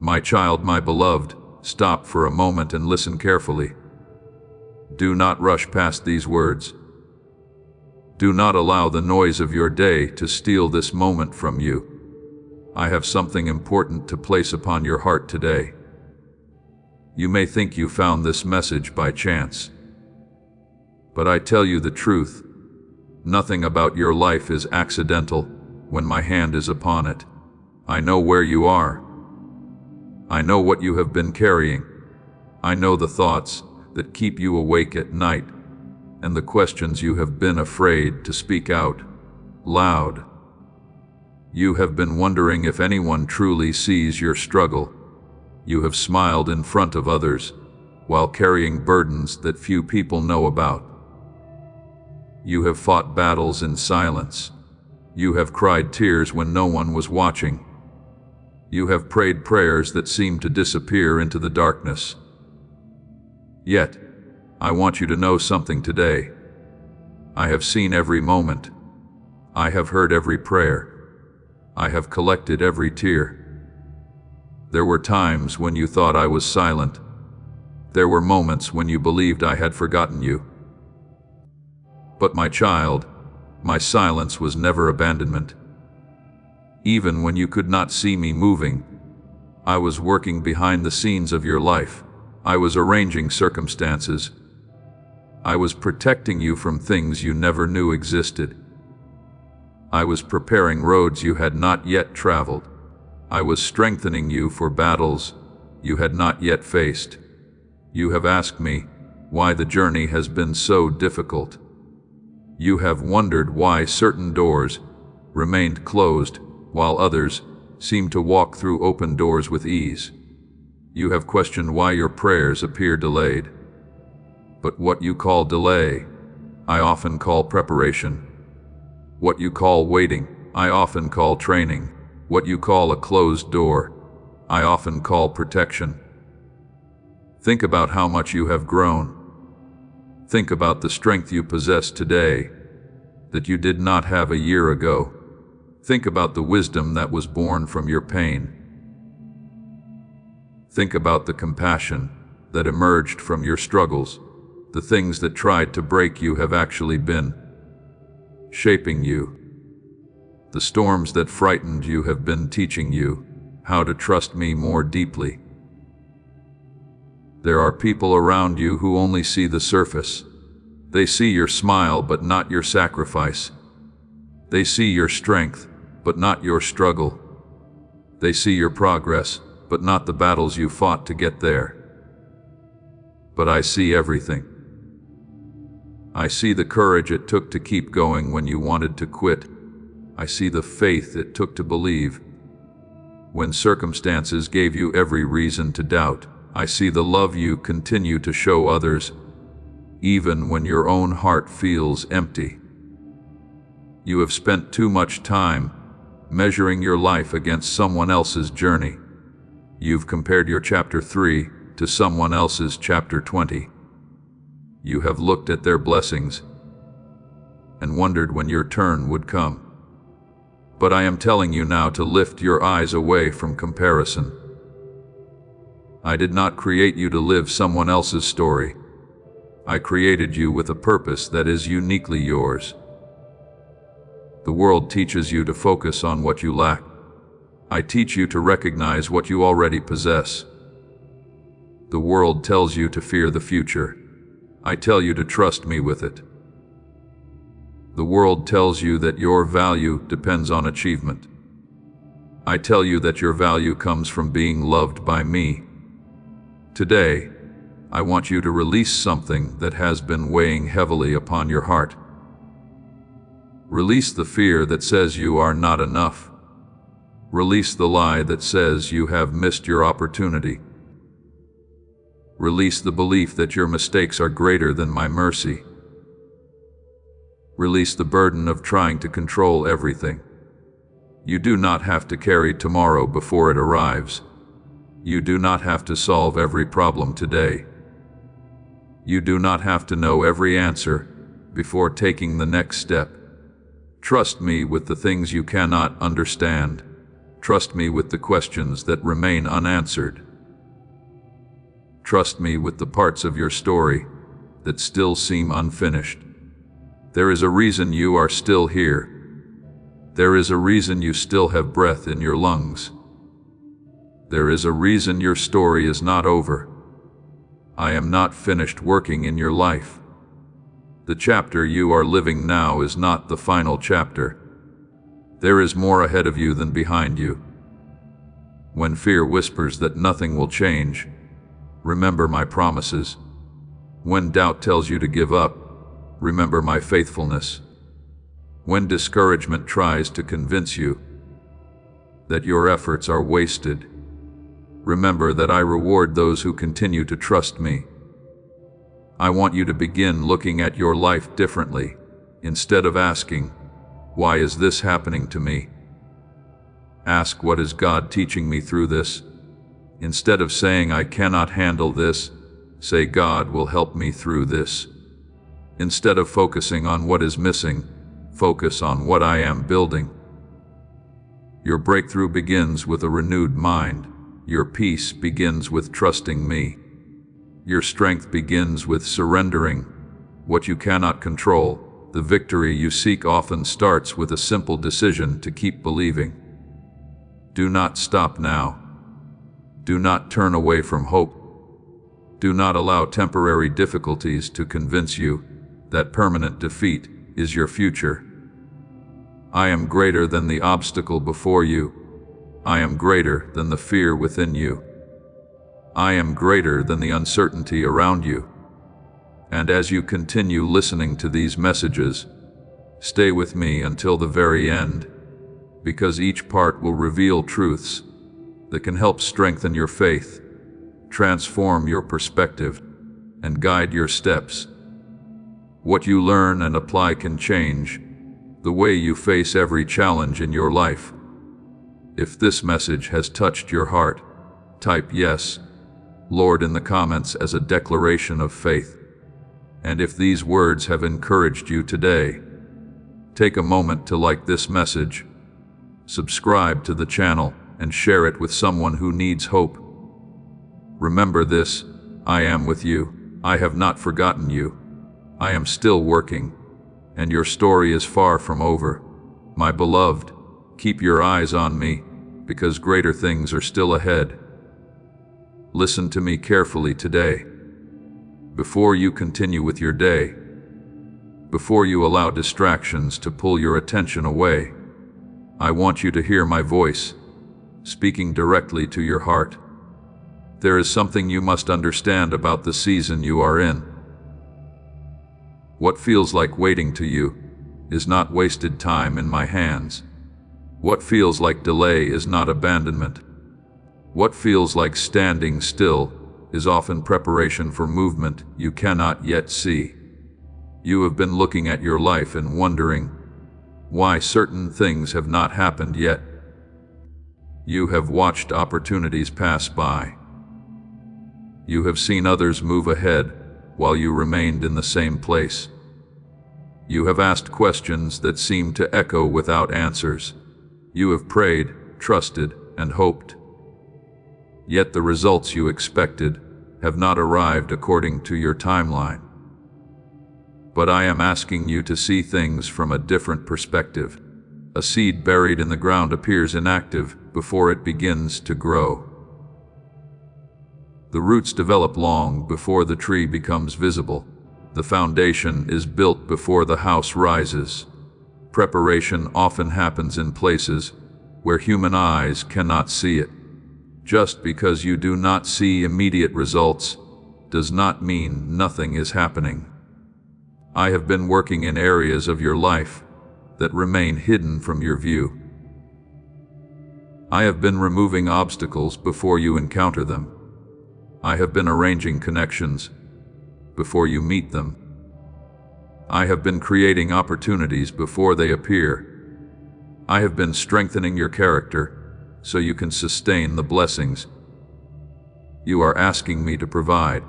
My child, my beloved, stop for a moment and listen carefully. Do not rush past these words. Do not allow the noise of your day to steal this moment from you. I have something important to place upon your heart today. You may think you found this message by chance, but I tell you the truth. Nothing about your life is accidental when my hand is upon it. I know where you are. I know what you have been carrying. I know the thoughts that keep you awake at night and the questions you have been afraid to speak out loud. You have been wondering if anyone truly sees your struggle. You have smiled in front of others while carrying burdens that few people know about. You have fought battles in silence. You have cried tears when no one was watching. You have prayed prayers that seemed to disappear into the darkness. Yet, I want you to know something today. I have seen every moment. I have heard every prayer. I have collected every tear. There were times when you thought I was silent. There were moments when you believed I had forgotten you. But my child, my silence was never abandonment. Even when you could not see me moving, I was working behind the scenes of your life. I was arranging circumstances. I was protecting you from things you never knew existed. I was preparing roads you had not yet traveled. I was strengthening you for battles you had not yet faced. You have asked me why the journey has been so difficult. You have wondered why certain doors remained closed while others seemed to walk through open doors with ease. You have questioned why your prayers appear delayed. But what you call delay, I often call preparation. What you call waiting, I often call training. What you call a closed door, I often call protection. Think about how much you have grown. Think about the strength you possess today that you did not have a year ago. Think about the wisdom that was born from your pain. Think about the compassion that emerged from your struggles. The things that tried to break you have actually been shaping you. The storms that frightened you have been teaching you how to trust me more deeply. There are people around you who only see the surface. They see your smile, but not your sacrifice. They see your strength, but not your struggle. They see your progress, but not the battles you fought to get there. But I see everything. I see the courage it took to keep going when you wanted to quit. I see the faith it took to believe when circumstances gave you every reason to doubt. I see the love you continue to show others, even when your own heart feels empty. You have spent too much time measuring your life against someone else's journey. You've compared your chapter 3 to someone else's chapter 20. You have looked at their blessings and wondered when your turn would come. But I am telling you now to lift your eyes away from comparison. I did not create you to live someone else's story. I created you with a purpose that is uniquely yours. The world teaches you to focus on what you lack. I teach you to recognize what you already possess. The world tells you to fear the future. I tell you to trust me with it. The world tells you that your value depends on achievement. I tell you that your value comes from being loved by me. Today, I want you to release something that has been weighing heavily upon your heart. Release the fear that says you are not enough. Release the lie that says you have missed your opportunity. Release the belief that your mistakes are greater than my mercy. Release the burden of trying to control everything. You do not have to carry tomorrow before it arrives. You do not have to solve every problem today. You do not have to know every answer before taking the next step. Trust me with the things you cannot understand. Trust me with the questions that remain unanswered. Trust me with the parts of your story that still seem unfinished. There is a reason you are still here. There is a reason you still have breath in your lungs. There is a reason your story is not over. I am not finished working in your life. The chapter you are living now is not the final chapter. There is more ahead of you than behind you. When fear whispers that nothing will change, remember my promises. When doubt tells you to give up, remember my faithfulness. When discouragement tries to convince you that your efforts are wasted, remember that I reward those who continue to trust me. I want you to begin looking at your life differently. Instead of asking, "Why is this happening to me?" ask, "What is God teaching me through this?" Instead of saying, "I cannot handle this," say, "God will help me through this." Instead of focusing on what is missing, focus on what I am building. Your breakthrough begins with a renewed mind. Your peace begins with trusting me. Your strength begins with surrendering what you cannot control. The victory you seek often starts with a simple decision to keep believing. Do not stop now. Do not turn away from hope. Do not allow temporary difficulties to convince you that permanent defeat is your future. I am greater than the obstacle before you. I am greater than the fear within you. I am greater than the uncertainty around you. And as you continue listening to these messages, stay with me until the very end, because each part will reveal truths that can help strengthen your faith, transform your perspective, and guide your steps. What you learn and apply can change the way you face every challenge in your life. If this message has touched your heart, type "Yes, Lord" in the comments as a declaration of faith. And if these words have encouraged you today, take a moment to like this message, subscribe to the channel, and share it with someone who needs hope. Remember this: I am with you. I have not forgotten you. I am still working, and your story is far from over. My beloved, keep your eyes on me, because greater things are still ahead. Listen to me carefully today. Before you continue with your day, before you allow distractions to pull your attention away, I want you to hear my voice, speaking directly to your heart. There is something you must understand about the season you are in. What feels like waiting to you is not wasted time in my hands. What feels like delay is not abandonment. What feels like standing still is often preparation for movement you cannot yet see. You have been looking at your life and wondering why certain things have not happened yet. You have watched opportunities pass by. You have seen others move ahead while you remained in the same place. You have asked questions that seemed to echo without answers. You have prayed, trusted, and hoped. Yet the results you expected have not arrived according to your timeline. But I am asking you to see things from a different perspective. A seed buried in the ground appears inactive before it begins to grow. The roots develop long before the tree becomes visible. The foundation is built before the house rises. Preparation often happens in places where human eyes cannot see it. Just because you do not see immediate results does not mean nothing is happening. I have been working in areas of your life that remain hidden from your view. I have been removing obstacles before you encounter them. I have been arranging connections before you meet them. I have been creating opportunities before they appear. I have been strengthening your character so you can sustain the blessings you are asking me to provide.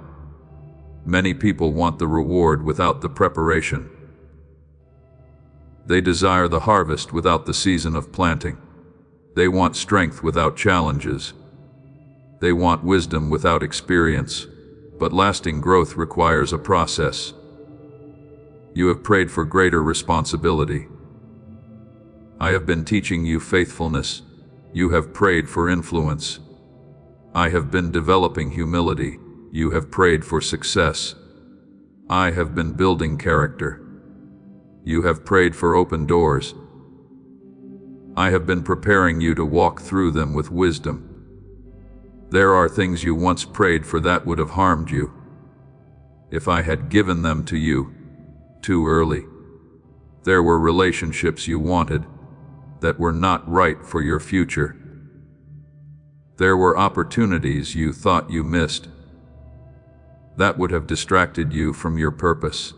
Many people want the reward without the preparation. They desire the harvest without the season of planting. They want strength without challenges. They want wisdom without experience. But lasting growth requires a process. You have prayed for greater responsibility. I have been teaching you faithfulness. You have prayed for influence. I have been developing humility. You have prayed for success. I have been building character. You have prayed for open doors. I have been preparing you to walk through them with wisdom. There are things you once prayed for that would have harmed you if I had given them to you too early. There were relationships you wanted that were not right for your future. There were opportunities you thought you missed that would have distracted you from your purpose.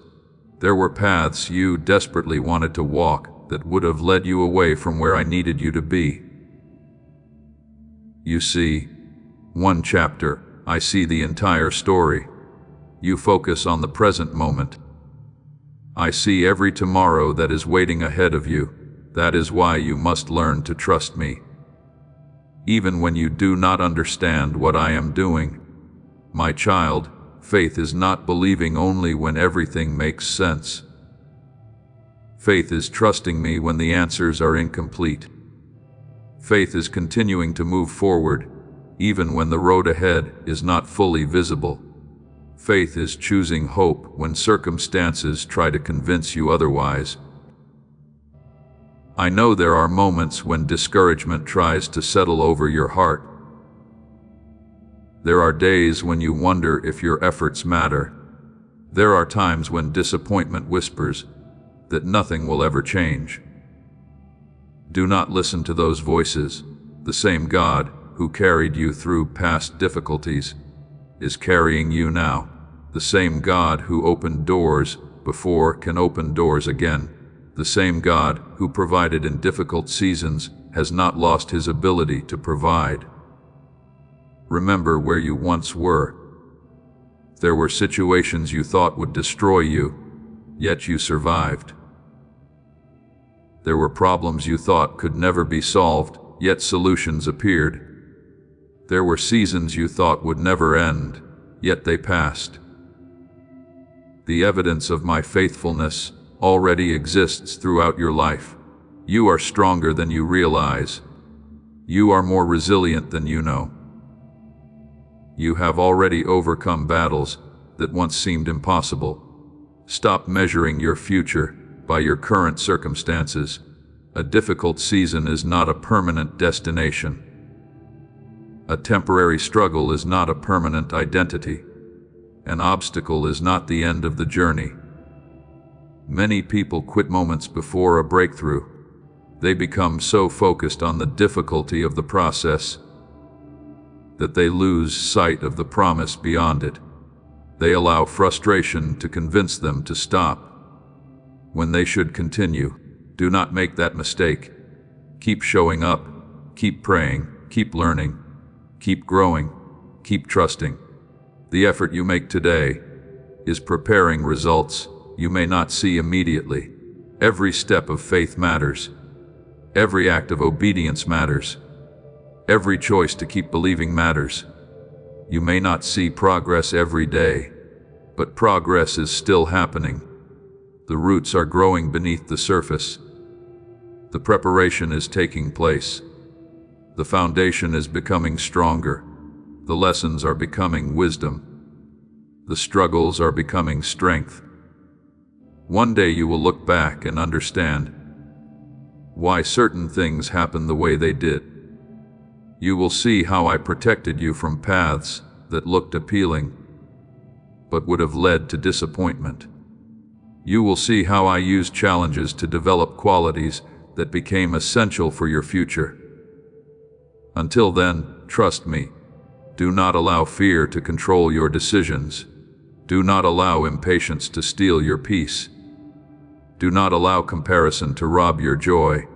There were paths you desperately wanted to walk that would have led you away from where I needed you to be. You see, one chapter, I see the entire story. You focus on the present moment. I see every tomorrow that is waiting ahead of you. That is why you must learn to trust me. Even when you do not understand what I am doing. My child, faith is not believing only when everything makes sense. Faith is trusting me when the answers are incomplete. Faith is continuing to move forward, even when the road ahead is not fully visible. Faith is choosing hope when circumstances try to convince you otherwise. I know there are moments when discouragement tries to settle over your heart. There are days when you wonder if your efforts matter. There are times when disappointment whispers that nothing will ever change. Do not listen to those voices. The same God who carried you through past difficulties is carrying you now. The same God who opened doors before can open doors again. The same God who provided in difficult seasons has not lost his ability to provide. Remember where you once were. There were situations you thought would destroy you, yet you survived. There were problems you thought could never be solved, yet solutions appeared. There were seasons you thought would never end, yet they passed. The evidence of my faithfulness already exists throughout your life. You are stronger than you realize. You are more resilient than you know. You have already overcome battles that once seemed impossible. Stop measuring your future by your current circumstances. A difficult season is not a permanent destination. A temporary struggle is not a permanent identity. An obstacle is not the end of the journey. Many people quit moments before a breakthrough. They become so focused on the difficulty of the process that they lose sight of the promise beyond it. They allow frustration to convince them to stop when they should continue. Do not make that mistake. Keep showing up, keep praying, keep learning, keep growing, keep trusting. The effort you make today is preparing results you may not see immediately. Every step of faith matters. Every act of obedience matters. Every choice to keep believing matters. You may not see progress every day, but progress is still happening. The roots are growing beneath the surface. The preparation is taking place. The foundation is becoming stronger. The lessons are becoming wisdom. The struggles are becoming strength. One day you will look back and understand why certain things happened the way they did. You will see how I protected you from paths that looked appealing, but would have led to disappointment. You will see how I used challenges to develop qualities that became essential for your future. Until then, trust me. Do not allow fear to control your decisions. Do not allow impatience to steal your peace. Do not allow comparison to rob your joy.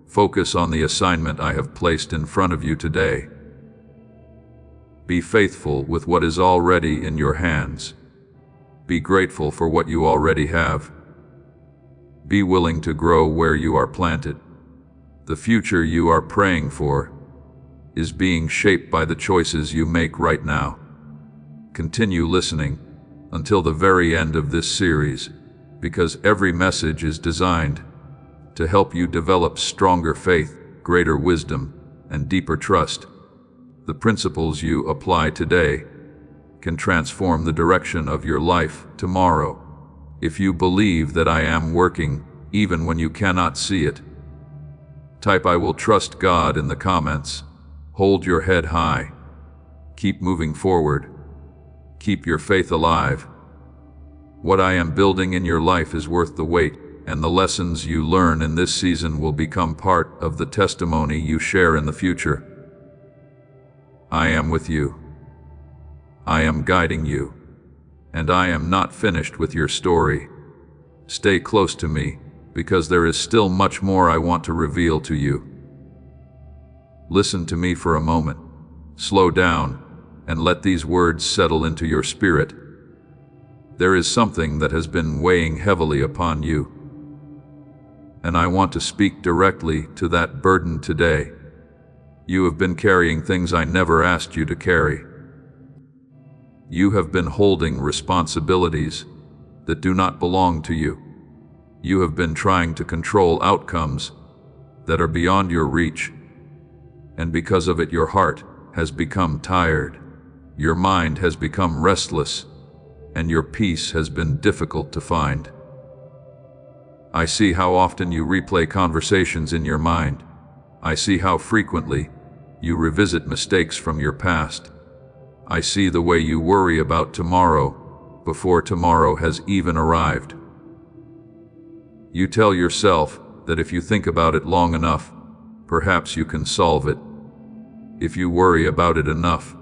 Focus on the assignment I have placed in front of you today. Be faithful with what is already in your hands. Be grateful for what you already have. Be willing to grow where you are planted. The future you are praying for is being shaped by the choices you make right now. Continue listening until the very end of this series, because every message is designed to help you develop stronger faith, greater wisdom, and deeper trust. The principles you apply today can transform the direction of your life tomorrow. If you believe that I am working even when you cannot see it, type "I will trust God" in the comments. Hold your head high. Keep moving forward. Keep your faith alive. What I am building in your life is worth the wait, and the lessons you learn in this season will become part of the testimony you share in the future. I am with you. I am guiding you, and I am not finished with your story. Stay close to me, because there is still much more I want to reveal to you. Listen to me for a moment. Slow down, and let these words settle into your spirit. There is something that has been weighing heavily upon you, and I want to speak directly to that burden today. You have been carrying things I never asked you to carry. You have been holding responsibilities that do not belong to you. You have been trying to control outcomes that are beyond your reach, and because of it your heart has become tired, your mind has become restless, and your peace has been difficult to find. I see how often you replay conversations in your mind. I see how frequently you revisit mistakes from your past. I see the way you worry about tomorrow before tomorrow has even arrived. You tell yourself that if you think about it long enough, perhaps you can solve it. If you worry about it enough,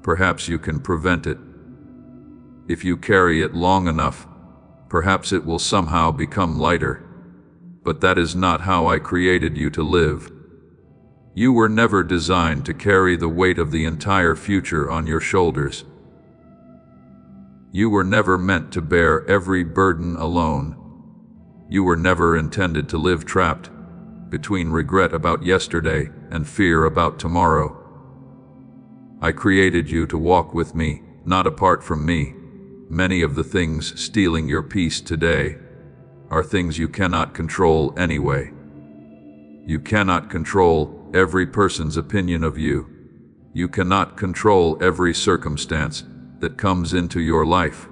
perhaps you can prevent it. If you carry it long enough, perhaps it will somehow become lighter. But that is not how I created you to live. You were never designed to carry the weight of the entire future on your shoulders. You were never meant to bear every burden alone. You were never intended to live trapped between regret about yesterday and fear about tomorrow. I created you to walk with me, not apart from me. Many of the things stealing your peace today are things you cannot control anyway. You cannot control every person's opinion of you. You cannot control every circumstance that comes into your life.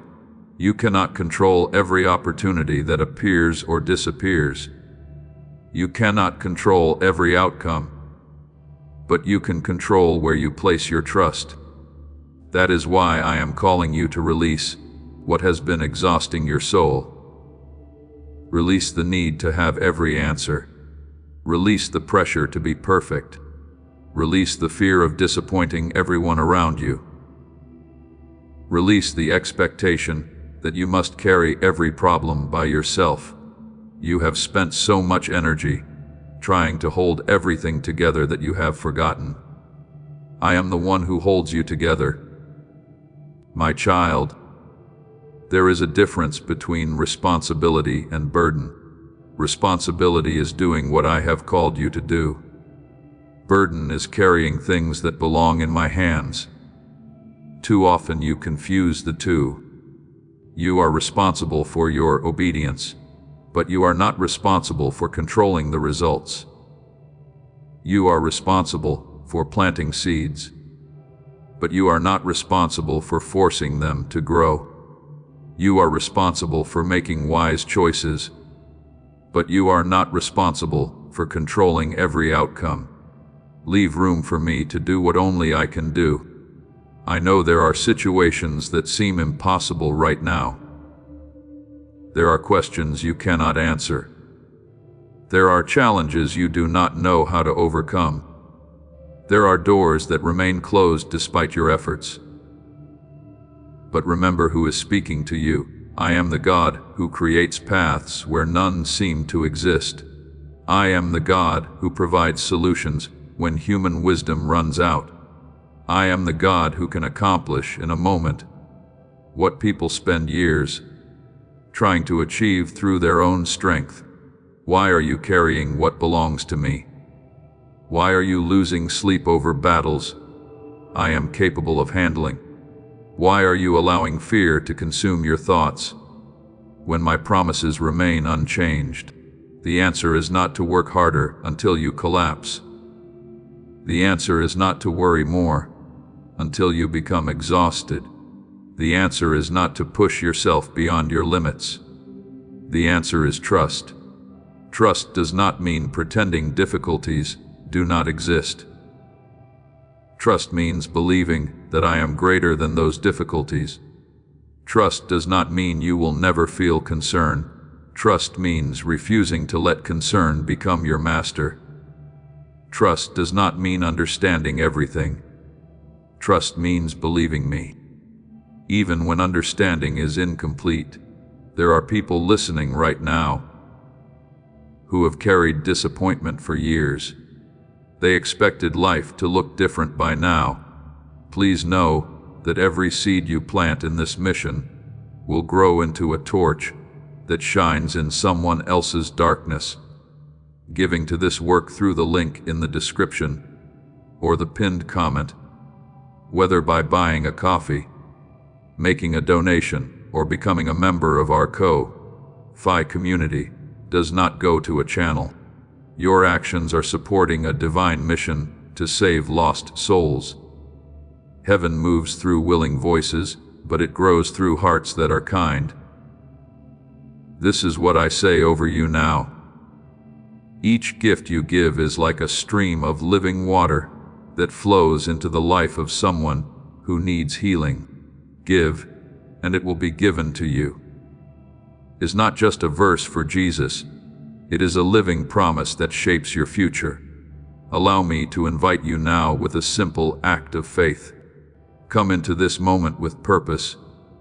You cannot control every opportunity that appears or disappears. You cannot control every outcome, but you can control where you place your trust. That is why I am calling you to release what has been exhausting your soul. Release the need to have every answer. Release the pressure to be perfect. Release the fear of disappointing everyone around you. Release the expectation that you must carry every problem by yourself. You have spent so much energy trying to hold everything together that you have forgotten. I am the one who holds you together. My child, there is a difference between responsibility and burden. Responsibility is doing what I have called you to do. Burden is carrying things that belong in my hands. Too often you confuse the two. You are responsible for your obedience, but you are not responsible for controlling the results. You are responsible for planting seeds, but you are not responsible for forcing them to grow. You are responsible for making wise choices, but you are not responsible for controlling every outcome. Leave room for me to do what only I can do. I know there are situations that seem impossible right now. There are questions you cannot answer. There are challenges you do not know how to overcome. There are doors that remain closed despite your efforts. But remember who is speaking to you. I am the God who creates paths where none seem to exist. I am the God who provides solutions when human wisdom runs out. I am the God who can accomplish in a moment what people spend years trying to achieve through their own strength. Why are you carrying what belongs to me? Why are you losing sleep over battles I am capable of handling? Why are you allowing fear to consume your thoughts when my promises remain unchanged? The answer is not to work harder until you collapse. The answer is not to worry more until you become exhausted. The answer is not to push yourself beyond your limits. The answer is trust. Trust does not mean pretending difficulties do not exist. Trust means believing that I am greater than those difficulties. Trust does not mean you will never feel concern. Trust means refusing to let concern become your master. Trust does not mean understanding everything. Trust means believing me. Even when understanding is incomplete, there are people listening right now who have carried disappointment for years. They expected life to look different by now. Please know that every seed you plant in this mission will grow into a torch that shines in someone else's darkness. Giving to this work through the link in the description or the pinned comment, whether by buying a coffee, making a donation, or becoming a member of our Ko-Fi community, does not go to a channel. Your actions are supporting a divine mission to save lost souls. Heaven moves through willing voices, but it grows through hearts that are kind. This is what I say over you now. Each gift you give is like a stream of living water that flows into the life of someone who needs healing. Give, and it will be given to you is not just a verse for Jesus. It is a living promise that shapes your future. Allow me to invite you now with a simple act of faith. Come into this moment with purpose,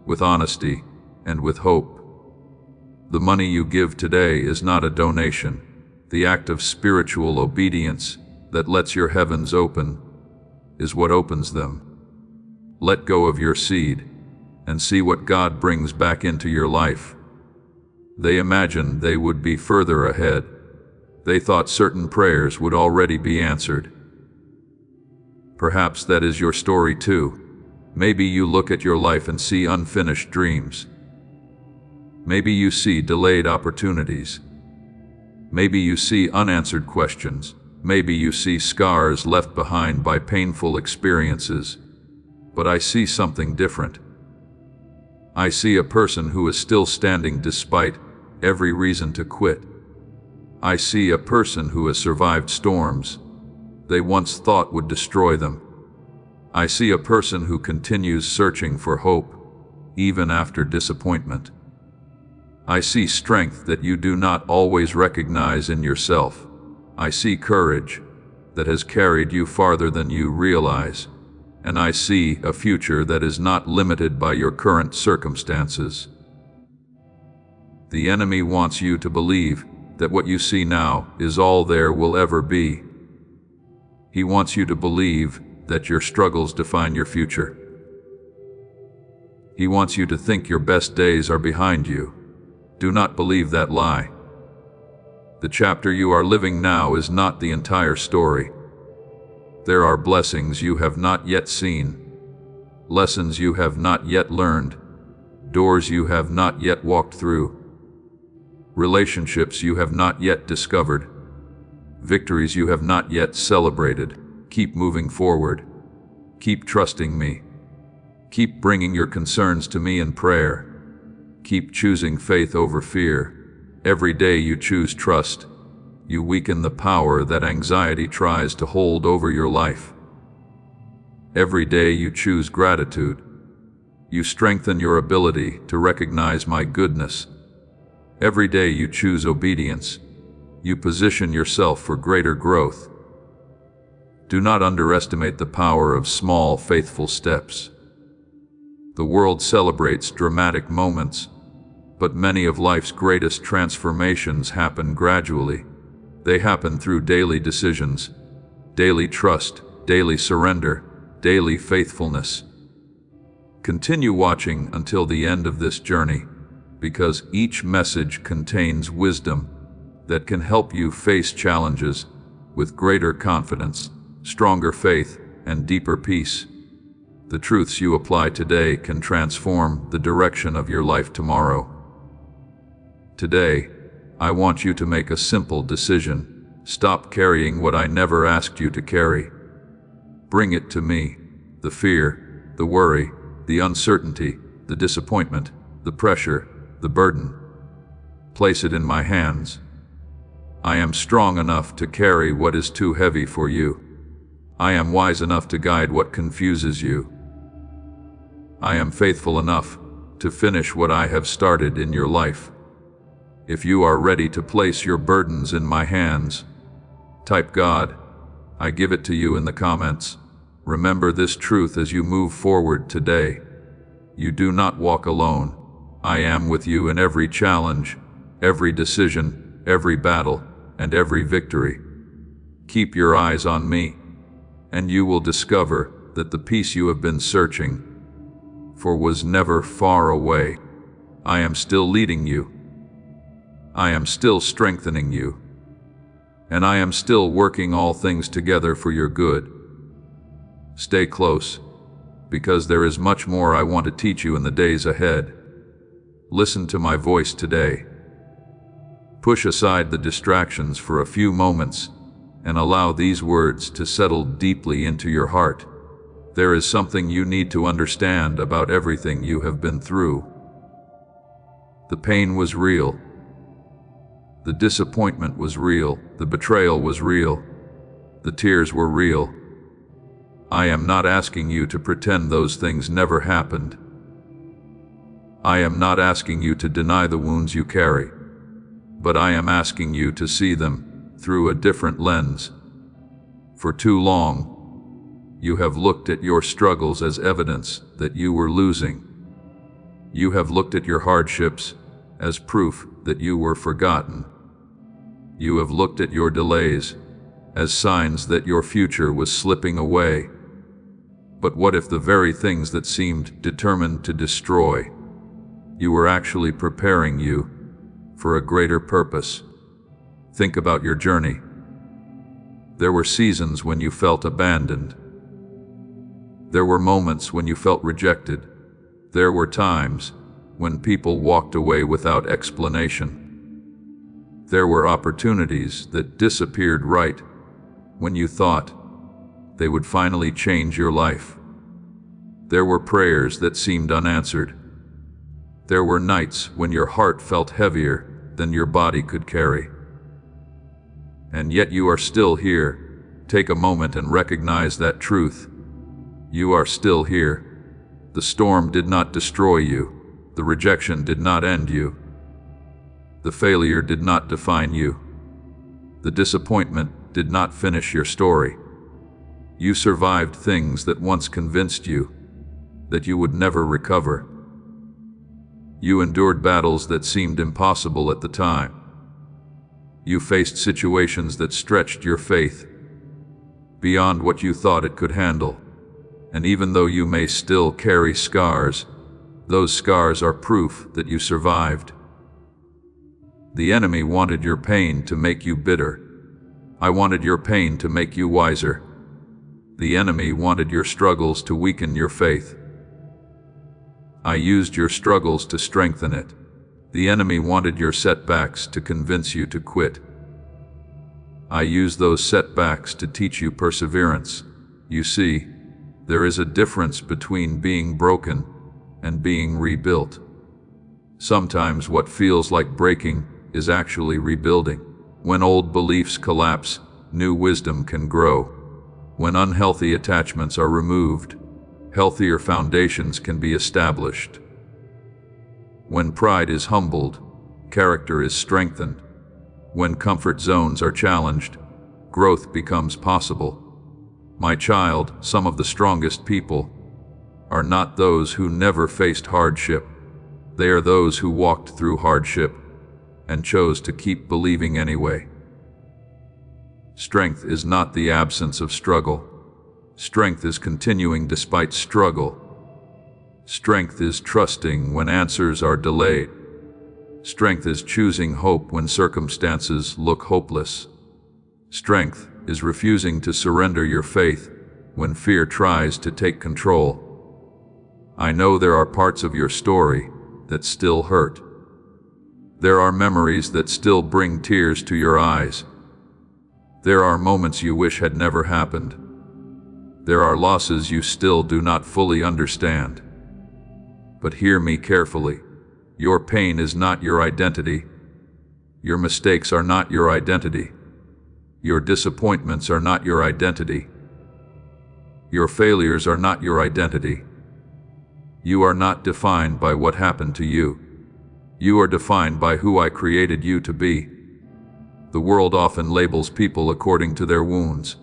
with honesty, and with hope. The money you give today is not a donation. The act of spiritual obedience that lets your heavens open is what opens them. Let go of your seed and see what God brings back into your life. They imagined they would be further ahead. They thought certain prayers would already be answered. Perhaps that is your story too. Maybe you look at your life and see unfinished dreams. Maybe you see delayed opportunities. Maybe you see unanswered questions. Maybe you see scars left behind by painful experiences. But I see something different. I see a person who is still standing despite every reason to quit. I see a person who has survived storms they once thought would destroy them. I see a person who continues searching for hope, even after disappointment. I see strength that you do not always recognize in yourself. I see courage that has carried you farther than you realize. And I see a future that is not limited by your current circumstances. The enemy wants you to believe that what you see now is all there will ever be. He wants you to believe that your struggles define your future. He wants you to think your best days are behind you. Do not believe that lie. The chapter you are living now is not the entire story. There are blessings you have not yet seen, lessons you have not yet learned, doors you have not yet walked through, relationships you have not yet discovered, victories you have not yet celebrated. Keep moving forward. Keep trusting me. Keep bringing your concerns to me in prayer. Keep choosing faith over fear. Every day you choose trust, you weaken the power that anxiety tries to hold over your life. Every day you choose gratitude, you strengthen your ability to recognize my goodness. Every day you choose obedience, you position yourself for greater growth. Do not underestimate the power of small, faithful steps. The world celebrates dramatic moments, but many of life's greatest transformations happen gradually. They happen through daily decisions, daily trust, daily surrender, daily faithfulness. Continue watching until the end of this journey, because each message contains wisdom that can help you face challenges with greater confidence, stronger faith, and deeper peace. The truths you apply today can transform the direction of your life tomorrow. Today, I want you to make a simple decision. Stop carrying what I never asked you to carry. Bring it to me. The fear, the worry, the uncertainty, the disappointment, the pressure, the burden. Place it in my hands. I am strong enough to carry what is too heavy for you. I am wise enough to guide what confuses you. I am faithful enough to finish what I have started in your life. If you are ready to place your burdens in my hands, type God. I give it to you in the comments. Remember this truth as you move forward today. You do not walk alone. I am with you in every challenge, every decision, every battle, and every victory. Keep your eyes on me, and you will discover that the peace you have been searching for was never far away. I am still leading you. I am still strengthening you. And I am still working all things together for your good. Stay close, because there is much more I want to teach you in the days ahead. Listen to my voice today. Push aside the distractions for a few moments and allow these words to settle deeply into your heart. There is something you need to understand about everything you have been through. The pain was real. The disappointment was real. The betrayal was real. The tears were real. I am not asking you to pretend those things never happened. I am not asking you to deny the wounds you carry, but I am asking you to see them through a different lens. For too long, you have looked at your struggles as evidence that you were losing. You have looked at your hardships as proof that you were forgotten. You have looked at your delays as signs that your future was slipping away. But what if the very things that seemed determined to destroy you were actually preparing you for a greater purpose? Think about your journey. There were seasons when you felt abandoned. There were moments when you felt rejected. There were times when people walked away without explanation. There were opportunities that disappeared right when you thought they would finally change your life. There were prayers that seemed unanswered. There were nights when your heart felt heavier than your body could carry. And yet you are still here. Take a moment and recognize that truth. You are still here. The storm did not destroy you. The rejection did not end you. The failure did not define you. The disappointment did not finish your story. You survived things that once convinced you that you would never recover. You endured battles that seemed impossible at the time. You faced situations that stretched your faith beyond what you thought it could handle. And even though you may still carry scars, those scars are proof that you survived. The enemy wanted your pain to make you bitter. I wanted your pain to make you wiser. The enemy wanted your struggles to weaken your faith. I used your struggles to strengthen it. The enemy wanted your setbacks to convince you to quit. I used those setbacks to teach you perseverance. You see, there is a difference between being broken and being rebuilt. Sometimes what feels like breaking is actually rebuilding. When old beliefs collapse, new wisdom can grow. When unhealthy attachments are removed, healthier foundations can be established. When pride is humbled, character is strengthened. When comfort zones are challenged, growth becomes possible. My child, some of the strongest people are not those who never faced hardship. They are those who walked through hardship and chose to keep believing anyway. Strength is not the absence of struggle. Strength is continuing despite struggle. Strength is trusting when answers are delayed. Strength is choosing hope when circumstances look hopeless. Strength is refusing to surrender your faith when fear tries to take control. I know there are parts of your story that still hurt. There are memories that still bring tears to your eyes. There are moments you wish had never happened. There are losses you still do not fully understand. But hear me carefully. Your pain is not your identity. Your mistakes are not your identity. Your disappointments are not your identity. Your failures are not your identity. You are not defined by what happened to you. You are defined by who I created you to be. The world often labels people according to their wounds.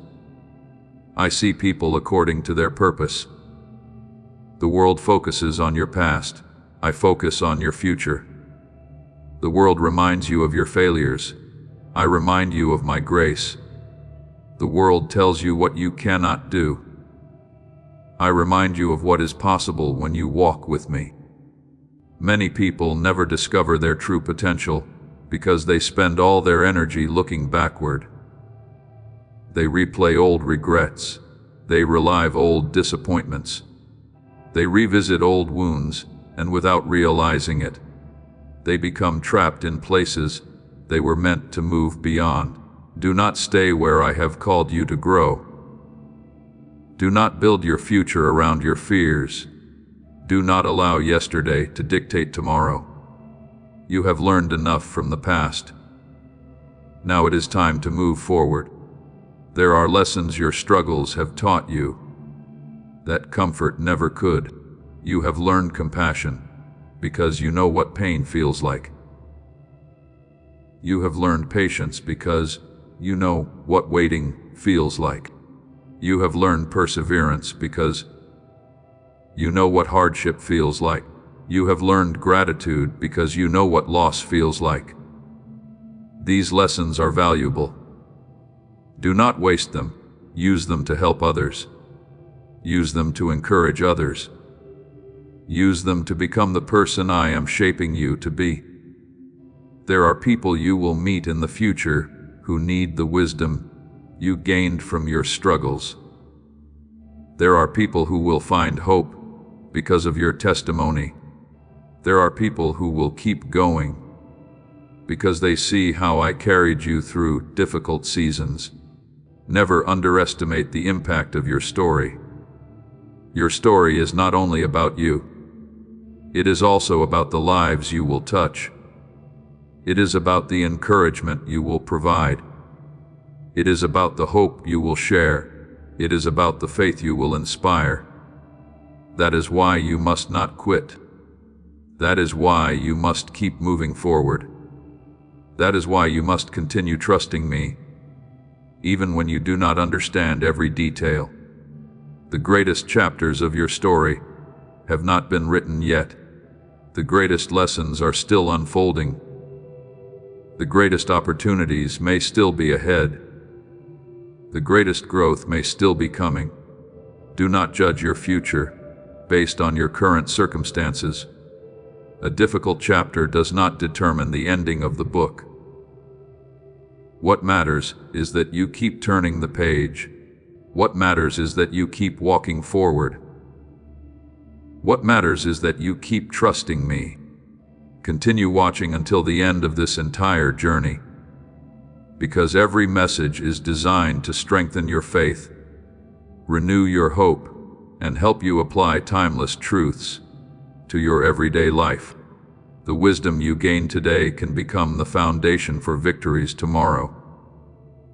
I see people according to their purpose. The world focuses on your past. I focus on your future. The world reminds you of your failures. I remind you of my grace. The world tells you what you cannot do. I remind you of what is possible when you walk with me. Many people never discover their true potential because they spend all their energy looking backward. They replay old regrets. They relive old disappointments. They revisit old wounds, and without realizing it, they become trapped in places they were meant to move beyond. Do not stay where I have called you to grow. Do not build your future around your fears. Do not allow yesterday to dictate tomorrow. You have learned enough from the past. Now it is time to move forward. There are lessons your struggles have taught you that comfort never could. You have learned compassion because you know what pain feels like. You have learned patience because you know what waiting feels like. You have learned perseverance because you know what hardship feels like. You have learned gratitude because you know what loss feels like. These lessons are valuable. Do not waste them. Use them to help others. Use them to encourage others. Use them to become the person I am shaping you to be. There are people you will meet in the future who need the wisdom you gained from your struggles. There are people who will find hope because of your testimony. There are people who will keep going because they see how I carried you through difficult seasons. Never underestimate the impact of your story. Your story is not only about you. It is also about the lives you will touch. It is about the encouragement you will provide. It is about the hope you will share. It is about the faith you will inspire. That is why you must not quit. That is why you must keep moving forward. That is why you must continue trusting me, even when you do not understand every detail. The greatest chapters of your story have not been written yet. The greatest lessons are still unfolding. The greatest opportunities may still be ahead. The greatest growth may still be coming. Do not judge your future based on your current circumstances. A difficult chapter does not determine the ending of the book. What matters is that you keep turning the page. What matters is that you keep walking forward. What matters is that you keep trusting me. Continue watching until the end of this entire journey, because every message is designed to strengthen your faith, renew your hope, and help you apply timeless truths to your everyday life. The wisdom you gain today can become the foundation for victories tomorrow.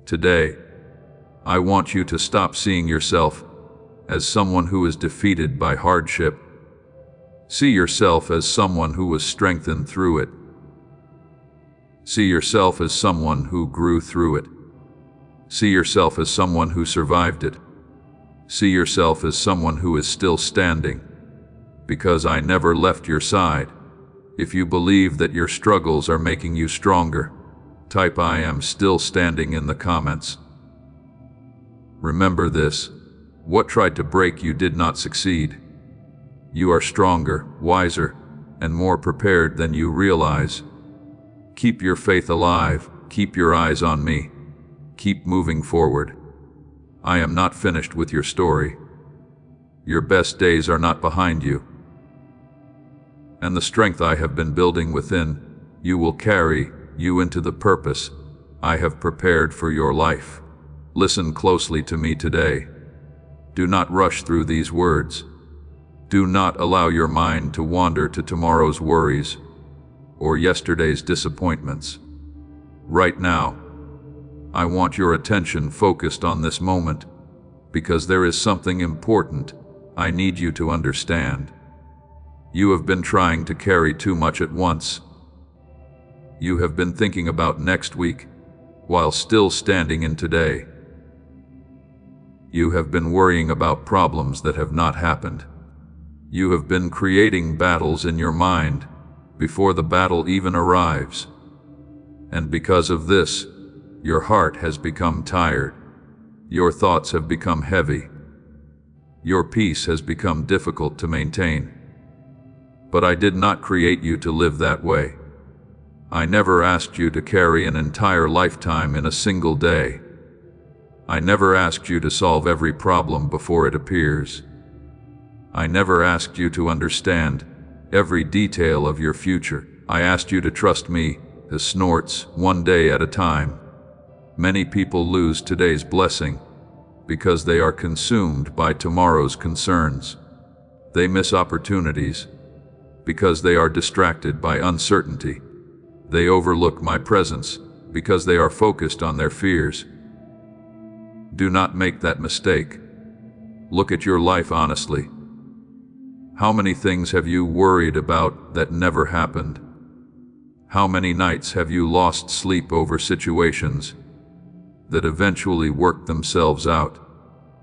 Today, I want you to stop seeing yourself as someone who is defeated by hardship. See yourself as someone who was strengthened through it. See yourself as someone who grew through it. See yourself as someone who survived it. See yourself as someone who is still standing, because I never left your side. If you believe that your struggles are making you stronger, type "I am still standing" in the comments. Remember this: what tried to break you did not succeed. You are stronger, wiser, and more prepared than you realize. Keep your faith alive. Keep your eyes on me. Keep moving forward. I am not finished with your story. Your best days are not behind you. And the strength I have been building within you will carry you into the purpose I have prepared for your life. Listen closely to me today. Do not rush through these words. Do not allow your mind to wander to tomorrow's worries or yesterday's disappointments. Right now, I want your attention focused on this moment, because there is something important I need you to understand. You have been trying to carry too much at once. You have been thinking about next week while still standing in today. You have been worrying about problems that have not happened. You have been creating battles in your mind before the battle even arrives. And because of this, your heart has become tired. Your thoughts have become heavy. Your peace has become difficult to maintain. But I did not create you to live that way. I never asked you to carry an entire lifetime in a single day. I never asked you to solve every problem before it appears. I never asked you to understand every detail of your future. I asked you to trust me, the snorts, one day at a time. Many people lose today's blessing because they are consumed by tomorrow's concerns. They miss opportunities because they are distracted by uncertainty. They overlook my presence because they are focused on their fears. Do not make that mistake. Look at your life honestly. How many things have you worried about that never happened? How many nights have you lost sleep over situations that eventually worked themselves out?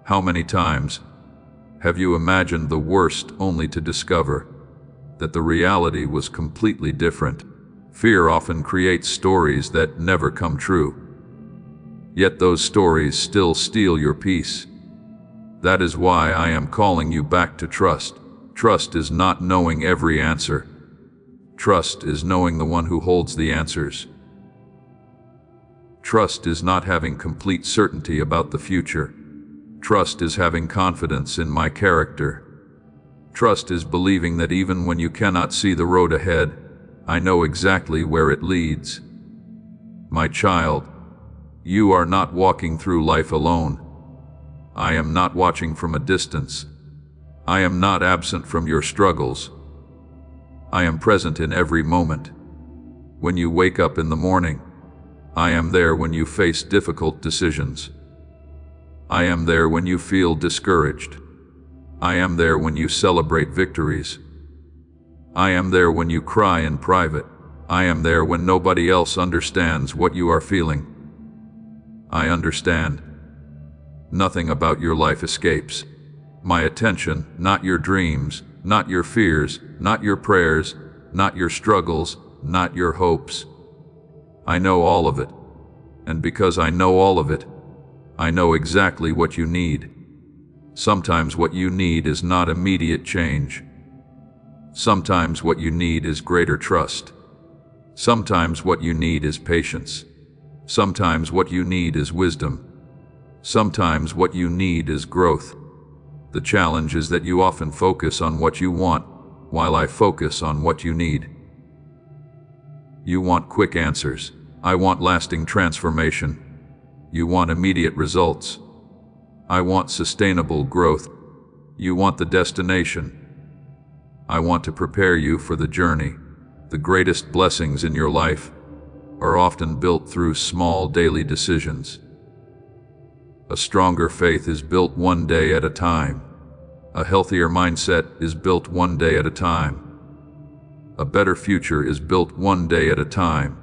How many times have you imagined the worst only to discover that the reality was completely different? Fear often creates stories that never come true. Yet those stories still steal your peace. That is why I am calling you back to trust. Trust is not knowing every answer. Trust is knowing the one who holds the answers. Trust is not having complete certainty about the future. Trust is having confidence in my character. Trust is believing that even when you cannot see the road ahead, I know exactly where it leads. My child, you are not walking through life alone. I am not watching from a distance. I am not absent from your struggles. I am present in every moment. When you wake up in the morning, I am there when you face difficult decisions. I am there when you feel discouraged. I am there when you celebrate victories. I am there when you cry in private. I am there when nobody else understands what you are feeling. I understand. Nothing about your life escapes my attention, not your dreams, not your fears, not your prayers, not your struggles, not your hopes. I know all of it. And because I know all of it, I know exactly what you need. Sometimes what you need is not immediate change. Sometimes what you need is greater trust. Sometimes what you need is patience. Sometimes what you need is wisdom. Sometimes what you need is growth. The challenge is that you often focus on what you want, while I focus on what you need. You want quick answers. I want lasting transformation. You want immediate results. I want sustainable growth. You want the destination. I want to prepare you for the journey. The greatest blessings in your life are often built through small daily decisions. A stronger faith is built one day at a time. A healthier mindset is built one day at a time. A better future is built one day at a time.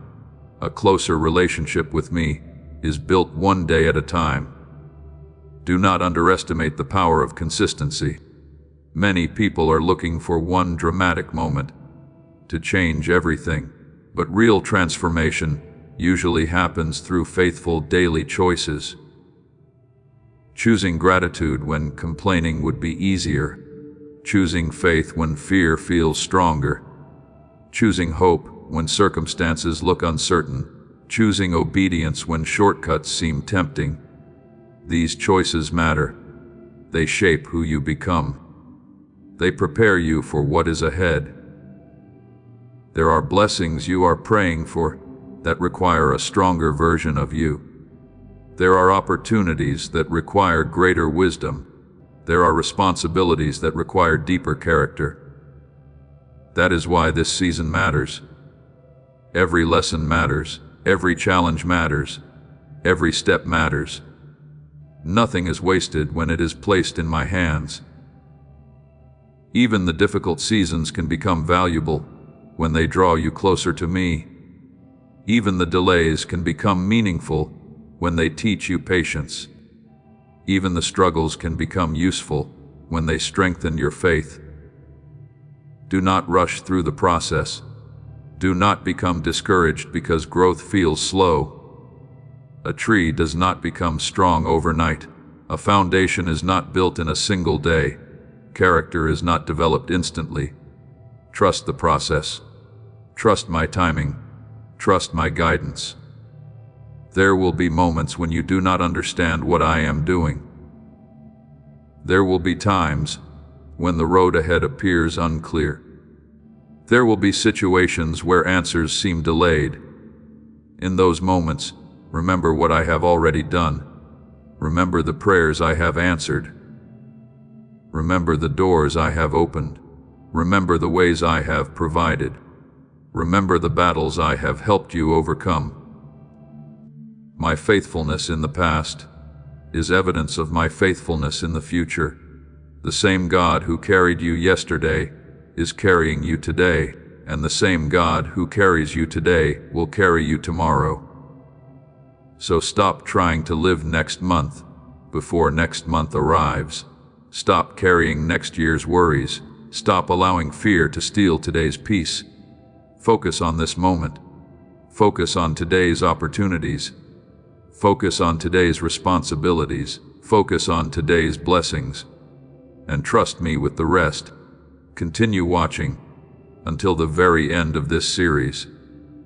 A closer relationship with me is built one day at a time. Do not underestimate the power of consistency. Many people are looking for one dramatic moment to change everything, but real transformation usually happens through faithful daily choices. Choosing gratitude when complaining would be easier. Choosing faith when fear feels stronger. Choosing hope when circumstances look uncertain. choosing obedience when shortcuts seem tempting. These choices matter. They shape who you become. They prepare you for what is ahead. There are blessings you are praying for that require a stronger version of you. There are opportunities that require greater wisdom. There are responsibilities that require deeper character. That is why this season matters. Every lesson matters. Every challenge matters. Every step matters. Nothing is wasted when it is placed in my hands. Even the difficult seasons can become valuable when they draw you closer to me. Even the delays can become meaningful when they teach you patience. Even the struggles can become useful when they strengthen your faith. Do not rush through the process. Do not become discouraged because growth feels slow. A tree does not become strong overnight. A foundation is not built in a single day. Character is not developed instantly. Trust the process. Trust my timing. Trust my guidance. There will be moments when you do not understand what I am doing. There will be times when the road ahead appears unclear. There will be situations where answers seem delayed. In those moments, remember what I have already done. Remember the prayers I have answered. Remember the doors I have opened. Remember the ways I have provided. Remember the battles I have helped you overcome. My faithfulness in the past is evidence of my faithfulness in the future. The same God who carried you yesterday is carrying you today, and the same God who carries you today will carry you tomorrow. So stop trying to live next month before next month arrives. Stop carrying next year's worries. Stop allowing fear to steal today's peace. Focus on this moment. Focus on today's opportunities. Focus on today's responsibilities. Focus on today's blessings. And trust me with the rest. Continue watching until the very end of this series,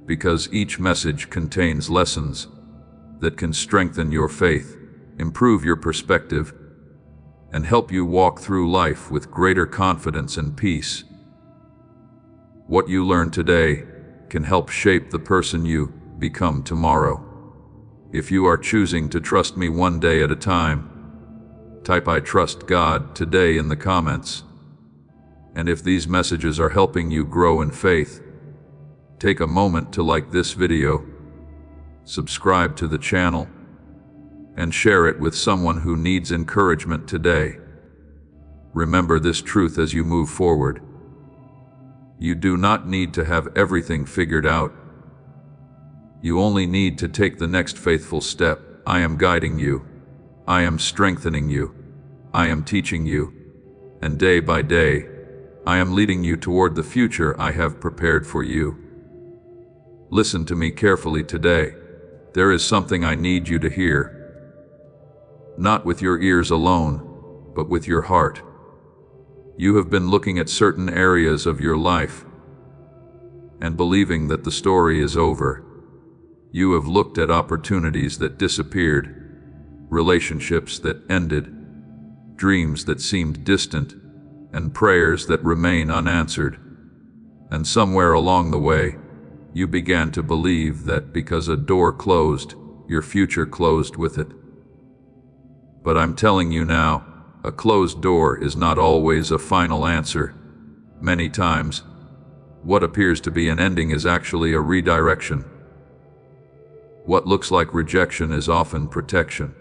because each message contains lessons that can strengthen your faith, improve your perspective, and help you walk through life with greater confidence and peace. What you learn today can help shape the person you become tomorrow. If you are choosing to trust me one day at a time, type "I trust God" today in the comments. And if these messages are helping you grow in faith, take a moment to like this video, subscribe to the channel, and share it with someone who needs encouragement today. Remember this truth as you move forward. You do not need to have everything figured out. You only need to take the next faithful step. I am guiding you. I am strengthening you. I am teaching you. And day by day, I am leading you toward the future I have prepared for you. Listen to me carefully today. There is something I need you to hear. Not with your ears alone, but with your heart. You have been looking at certain areas of your life and believing that the story is over. You have looked at opportunities that disappeared, relationships that ended, dreams that seemed distant, and prayers that remain unanswered. And somewhere along the way, you began to believe that because a door closed, your future closed with it. But I'm telling you now, a closed door is not always a final answer. Many times, what appears to be an ending is actually a redirection. What looks like rejection is often protection.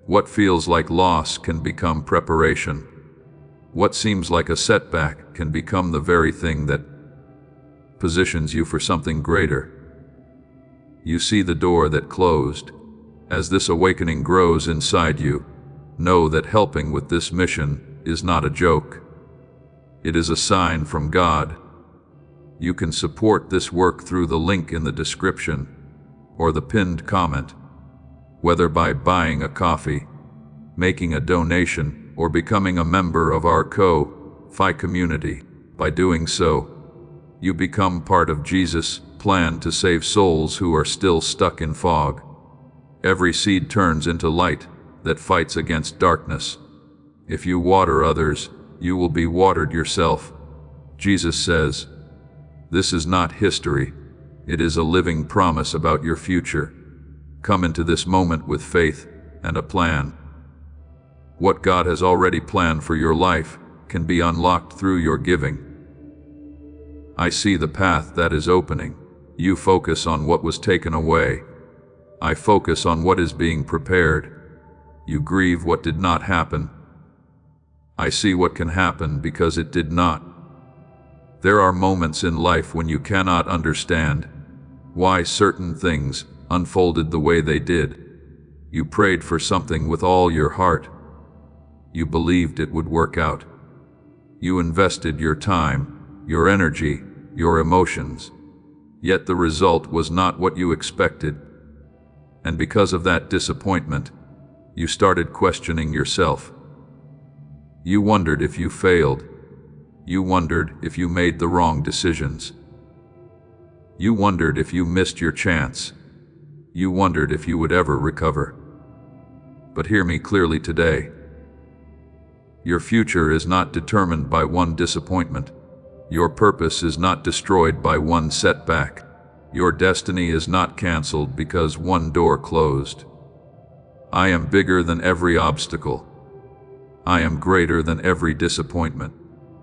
What feels like loss can become preparation. What seems like a setback can become the very thing that positions you for something greater. You see the door that closed. As this awakening grows inside you, know that helping with this mission is not a joke. It is a sign from God. You can support this work through the link in the description or the pinned comment, whether by buying a coffee, making a donation, or becoming a member of our Ko-Fi community. By doing so, You become part of Jesus' plan to save souls who are still stuck in fog. Every seed turns into light that fights against darkness. If you water others, you will be watered yourself. Jesus says, "This is not history. It is a living promise about your future." Come into this moment with faith and a plan. What God has already planned for your life can be unlocked through your giving. I see the path that is opening. You focus on what was taken away. I focus on what is being prepared. You grieve what did not happen. I see what can happen because it did not. There are moments in life when you cannot understand why certain things unfolded the way they did. You prayed for something with all your heart. You believed it would work out. You invested your time, your energy, your emotions. Yet the result was not what you expected. And because of that disappointment, you started questioning yourself. You wondered if you failed. You wondered if you made the wrong decisions. You wondered if you missed your chance. You wondered if you would ever recover. But hear me clearly today. Your future is not determined by one disappointment. Your purpose is not destroyed by one setback. Your destiny is not canceled because one door closed. I am bigger than every obstacle. I am greater than every disappointment.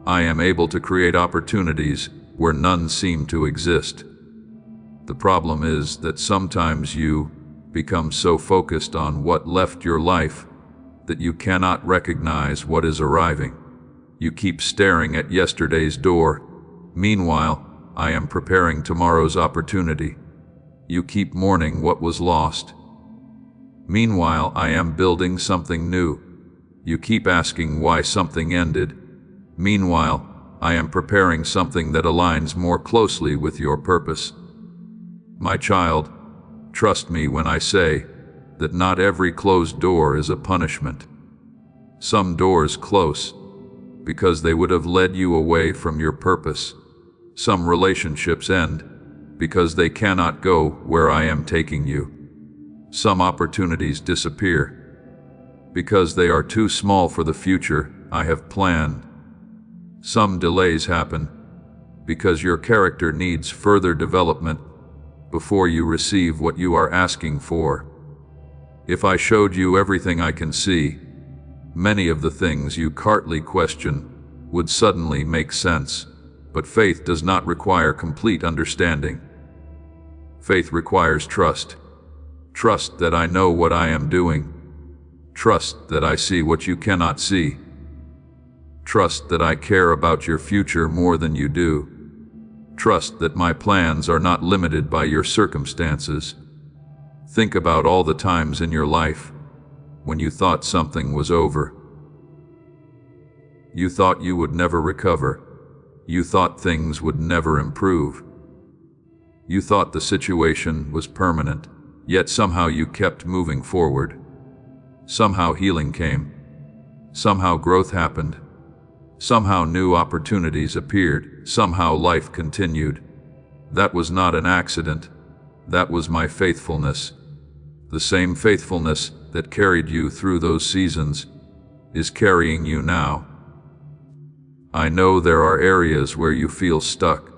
I am able to create opportunities where none seem to exist. The problem is that sometimes you become so focused on what left your life that you cannot recognize what is arriving. You keep staring at yesterday's door. Meanwhile, I am preparing tomorrow's opportunity. You keep mourning what was lost. Meanwhile, I am building something new. You keep asking why something ended. Meanwhile, I am preparing something that aligns more closely with your purpose. My child, trust me when I say that not every closed door is a punishment. Some doors close because they would have led you away from your purpose. Some relationships end because they cannot go where I am taking you. Some opportunities disappear because they are too small for the future I have planned. Some delays happen because your character needs further development before you receive what you are asking for. If I showed you everything I can see, many of the things you currently question would suddenly make sense. But faith does not require complete understanding. Faith requires trust. Trust that I know what I am doing. Trust that I see what you cannot see. Trust that I care about your future more than you do. Trust that my plans are not limited by your circumstances. Think about all the times in your life when you thought something was over. You thought you would never recover. You thought things would never improve. You thought the situation was permanent, yet somehow you kept moving forward. Somehow healing came. Somehow growth happened. Somehow new opportunities appeared. Somehow life continued. That was not an accident. That was my faithfulness. The same faithfulness that carried you through those seasons is carrying you now. I know there are areas where you feel stuck.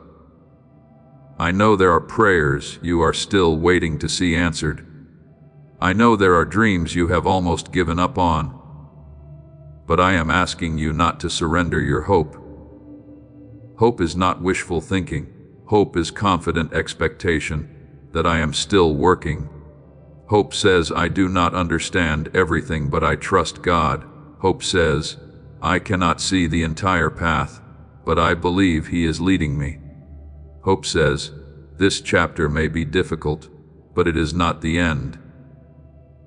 I know there are prayers you are still waiting to see answered. I know there are dreams you have almost given up on. But I am asking you not to surrender your hope. Hope is not wishful thinking. Hope is confident expectation that I am still working. Hope says I do not understand everything, but I trust God. Hope says I cannot see the entire path, but I believe He is leading me. Hope says this chapter may be difficult, but it is not the end.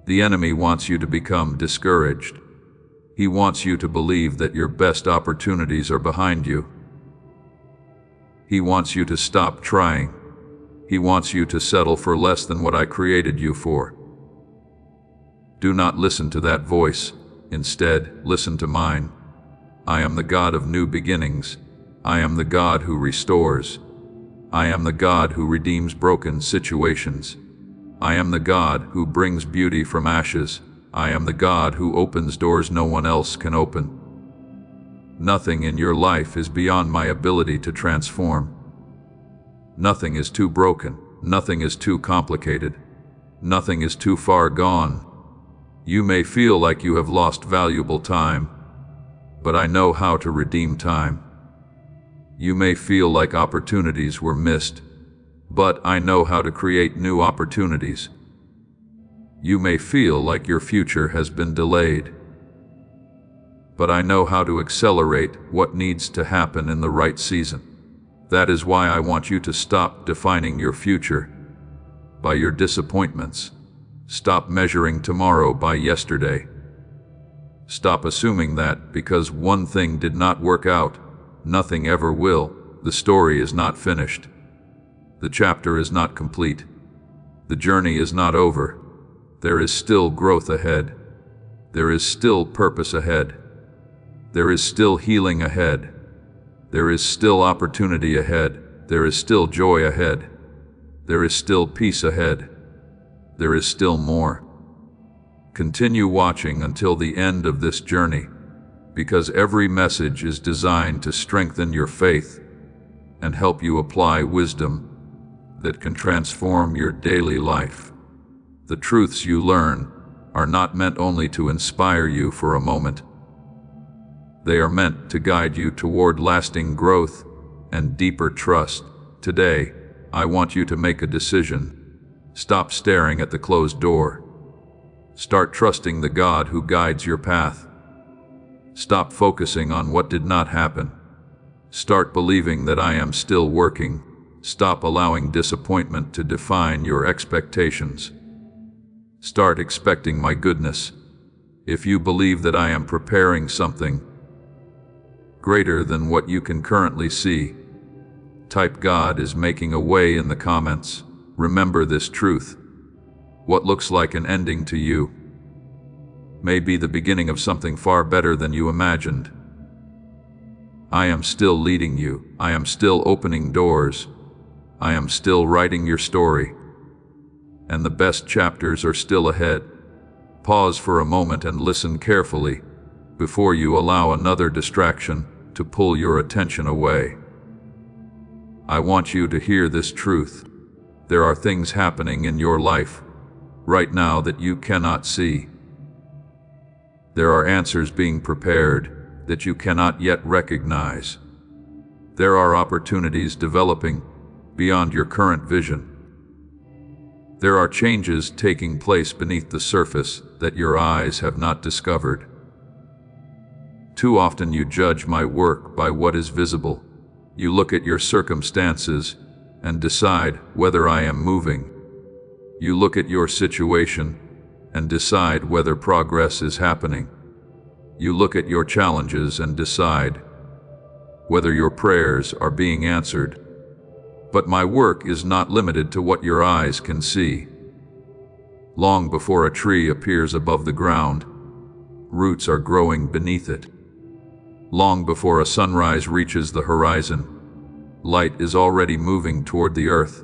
The enemy wants you to become discouraged. He wants you to believe that your best opportunities are behind you. He wants you to stop trying. He wants you to settle for less than what I created you for. Do not listen to that voice. Instead, listen to mine. I am the God of new beginnings. I am the God who restores. I am the God who redeems broken situations. I am the God who brings beauty from ashes. I am the God who opens doors no one else can open. Nothing in your life is beyond my ability to transform. Nothing is too broken. Nothing is too complicated. Nothing is too far gone. You may feel like you have lost valuable time, but I know how to redeem time. You may feel like opportunities were missed, but I know how to create new opportunities. You may feel like your future has been delayed, but I know how to accelerate what needs to happen in the right season. That is why I want you to stop defining your future by your disappointments. Stop measuring tomorrow by yesterday. Stop assuming that because one thing did not work out, nothing ever will. The story is not finished. The chapter is not complete. The journey is not over. There is still growth ahead. There is still purpose ahead. There is still healing ahead. There is still opportunity ahead. There is still joy ahead. There is still peace ahead. There is still more. Continue watching until the end of this journey, because every message is designed to strengthen your faith and help you apply wisdom that can transform your daily life. The truths you learn are not meant only to inspire you for a moment. They are meant to guide you toward lasting growth and deeper trust. Today, I want you to make a decision. Stop staring at the closed door. Start trusting the God who guides your path. Stop focusing on what did not happen. Start believing that I am still working. Stop allowing disappointment to define your expectations. Start expecting my goodness. If you believe that I am preparing something greater than what you can currently see, type "God is making a way" in the comments. Remember this truth. What looks like an ending to you may be the beginning of something far better than you imagined. I am still leading you. I am still opening doors. I am still writing your story. And the best chapters are still ahead. Pause for a moment and listen carefully before you allow another distraction to pull your attention away. I want you to hear this truth. There are things happening in your life right now that you cannot see. There are answers being prepared that you cannot yet recognize. There are opportunities developing beyond your current vision. There are changes taking place beneath the surface that your eyes have not discovered. Too often you judge my work by what is visible. You look at your circumstances and decide whether I am moving. You look at your situation and decide whether progress is happening. You look at your challenges and decide whether your prayers are being answered. But my work is not limited to what your eyes can see. Long before a tree appears above the ground, roots are growing beneath it. Long before a sunrise reaches the horizon, light is already moving toward the earth.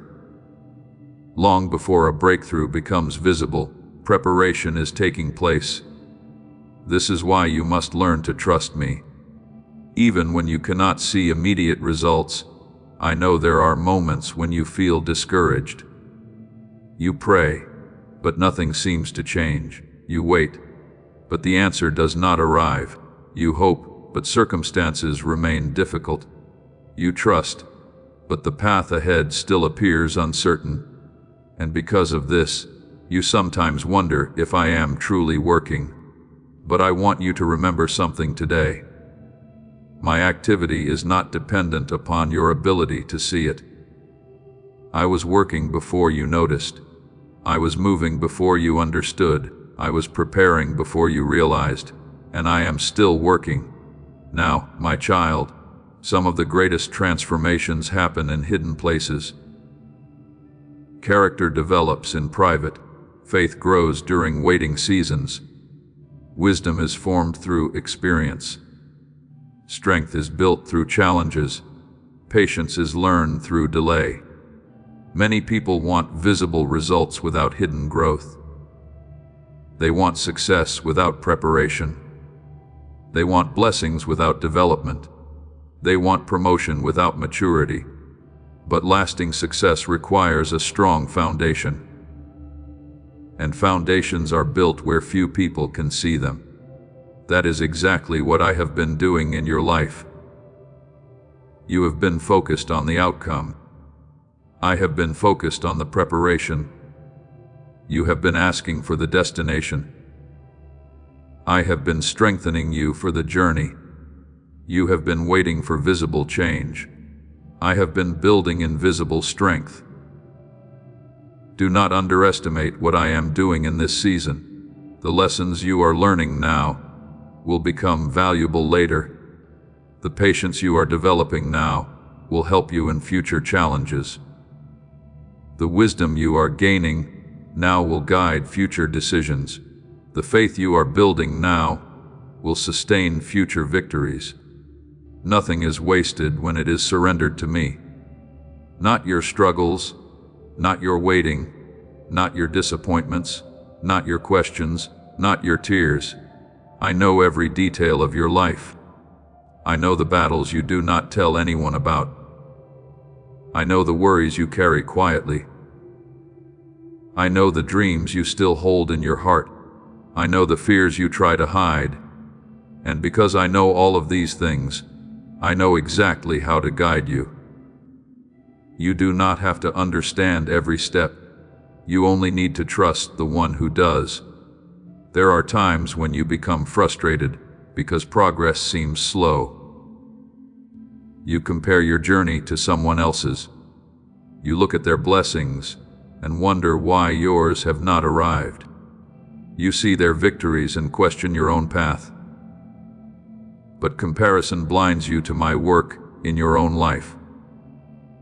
Long before a breakthrough becomes visible, preparation is taking place. This is why you must learn to trust me. Even when you cannot see immediate results, I know there are moments when you feel discouraged. You pray, but nothing seems to change. You wait, but the answer does not arrive. You hope, but circumstances remain difficult. You trust, but the path ahead still appears uncertain. And because of this, you sometimes wonder if I am truly working. But I want you to remember something today. My activity is not dependent upon your ability to see it. I was working before you noticed. I was moving before you understood. I was preparing before you realized. And I am still working. Now, my child, some of the greatest transformations happen in hidden places. Character develops in private. Faith grows during waiting seasons. Wisdom is formed through experience. Strength is built through challenges. Patience is learned through delay. Many people want visible results without hidden growth. They want success without preparation. They want blessings without development. They want promotion without maturity. But lasting success requires a strong foundation. And foundations are built where few people can see them. That is exactly what I have been doing in your life. You have been focused on the outcome. I have been focused on the preparation. You have been asking for the destination. I have been strengthening you for the journey. You have been waiting for visible change. I have been building invisible strength. Do not underestimate what I am doing in this season. The lessons you are learning now will become valuable later. The patience you are developing now will help you in future challenges. The wisdom you are gaining now will guide future decisions. The faith you are building now will sustain future victories. Nothing is wasted when it is surrendered to me. Not your struggles, not your waiting, not your disappointments, not your questions, not your tears. I know every detail of your life. I know the battles you do not tell anyone about. I know the worries you carry quietly. I know the dreams you still hold in your heart. I know the fears you try to hide. And because I know all of these things, I know exactly how to guide you. You do not have to understand every step. You only need to trust the one who does. There are times when you become frustrated because progress seems slow. You compare your journey to someone else's. You look at their blessings and wonder why yours have not arrived. You see their victories and question your own path. But comparison blinds you to my work in your own life.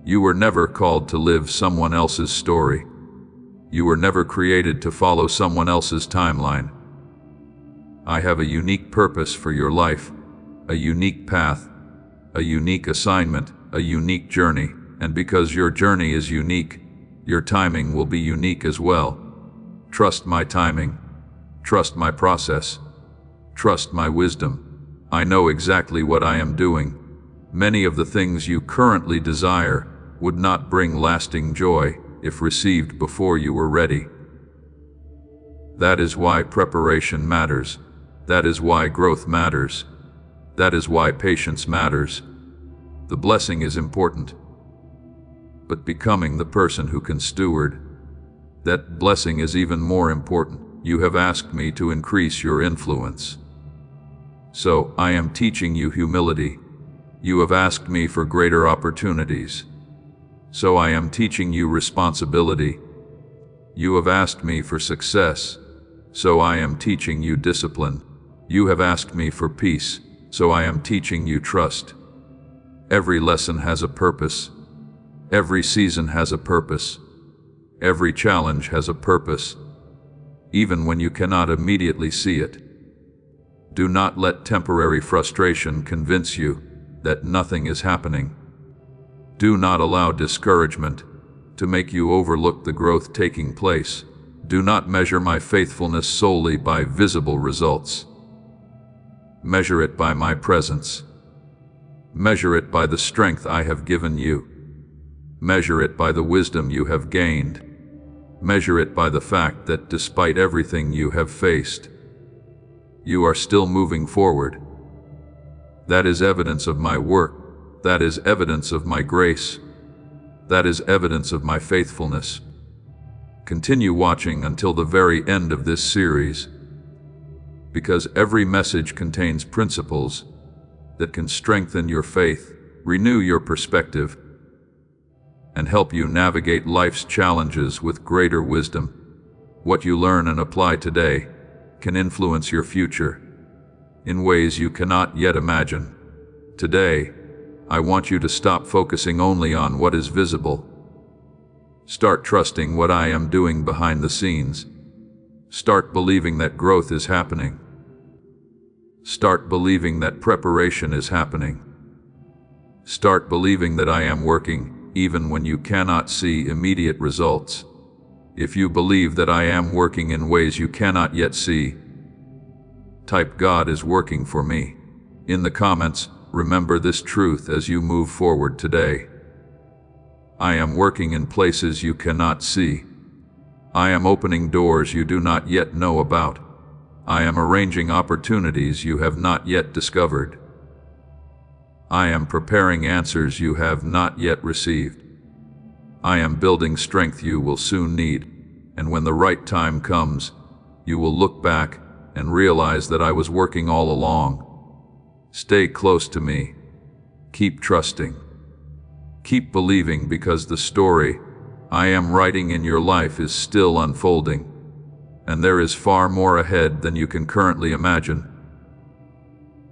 You were never called to live someone else's story. You were never created to follow someone else's timeline. I have a unique purpose for your life, a unique path, a unique assignment, a unique journey, and because your journey is unique, your timing will be unique as well. Trust my timing. Trust my process. Trust my wisdom. I know exactly what I am doing. Many of the things you currently desire would not bring lasting joy if received before you were ready. That is why preparation matters. That is why growth matters. That is why patience matters. The blessing is important, but becoming the person who can steward that blessing is even more important. You have asked me to increase your influence. So I am teaching you humility. You have asked me for greater opportunities. So I am teaching you responsibility. You have asked me for success. So I am teaching you discipline. You have asked me for peace. So I am teaching you trust. Every lesson has a purpose. Every season has a purpose. Every challenge has a purpose, even when you cannot immediately see it. Do not let temporary frustration convince you that nothing is happening. Do not allow discouragement to make you overlook the growth taking place. Do not measure my faithfulness solely by visible results. Measure it by my presence. Measure it by the strength I have given you. Measure it by the wisdom you have gained. Measure it by the fact that despite everything you have faced, you are still moving forward. That is evidence of my work. That is evidence of my grace. That is evidence of my faithfulness. Continue watching until the very end of this series, because every message contains principles that can strengthen your faith, renew your perspective, and help you navigate life's challenges with greater wisdom. What you learn and apply today can influence your future in ways you cannot yet imagine. Today, I want you to stop focusing only on what is visible. Start trusting what I am doing behind the scenes. Start believing that growth is happening. Start believing that preparation is happening. Start believing that I am working, even when you cannot see immediate results. If you believe that I am working in ways you cannot yet see, type "God is working for me" in the comments. Remember this truth as you move forward today. I am working in places you cannot see. I am opening doors you do not yet know about. I am arranging opportunities you have not yet discovered. I am preparing answers you have not yet received. I am building strength you will soon need, and when the right time comes, you will look back and realize that I was working all along. Stay close to me. Keep trusting. Keep believing, because the story I am writing in your life is still unfolding, and there is far more ahead than you can currently imagine.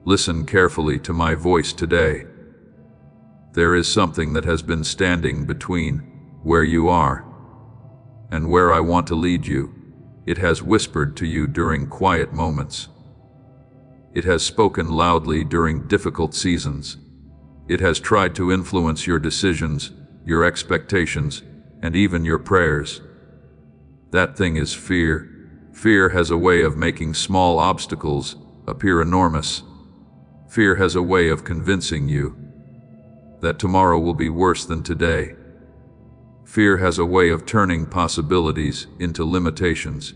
Listen carefully to my voice today. There is something that has been standing between where you are and where I want to lead you. It has whispered to you during quiet moments. It has spoken loudly during difficult seasons. It has tried to influence your decisions, your expectations, and even your prayers. That thing is fear. Fear has a way of making small obstacles appear enormous. Fear has a way of convincing you that tomorrow will be worse than today. Fear has a way of turning possibilities into limitations.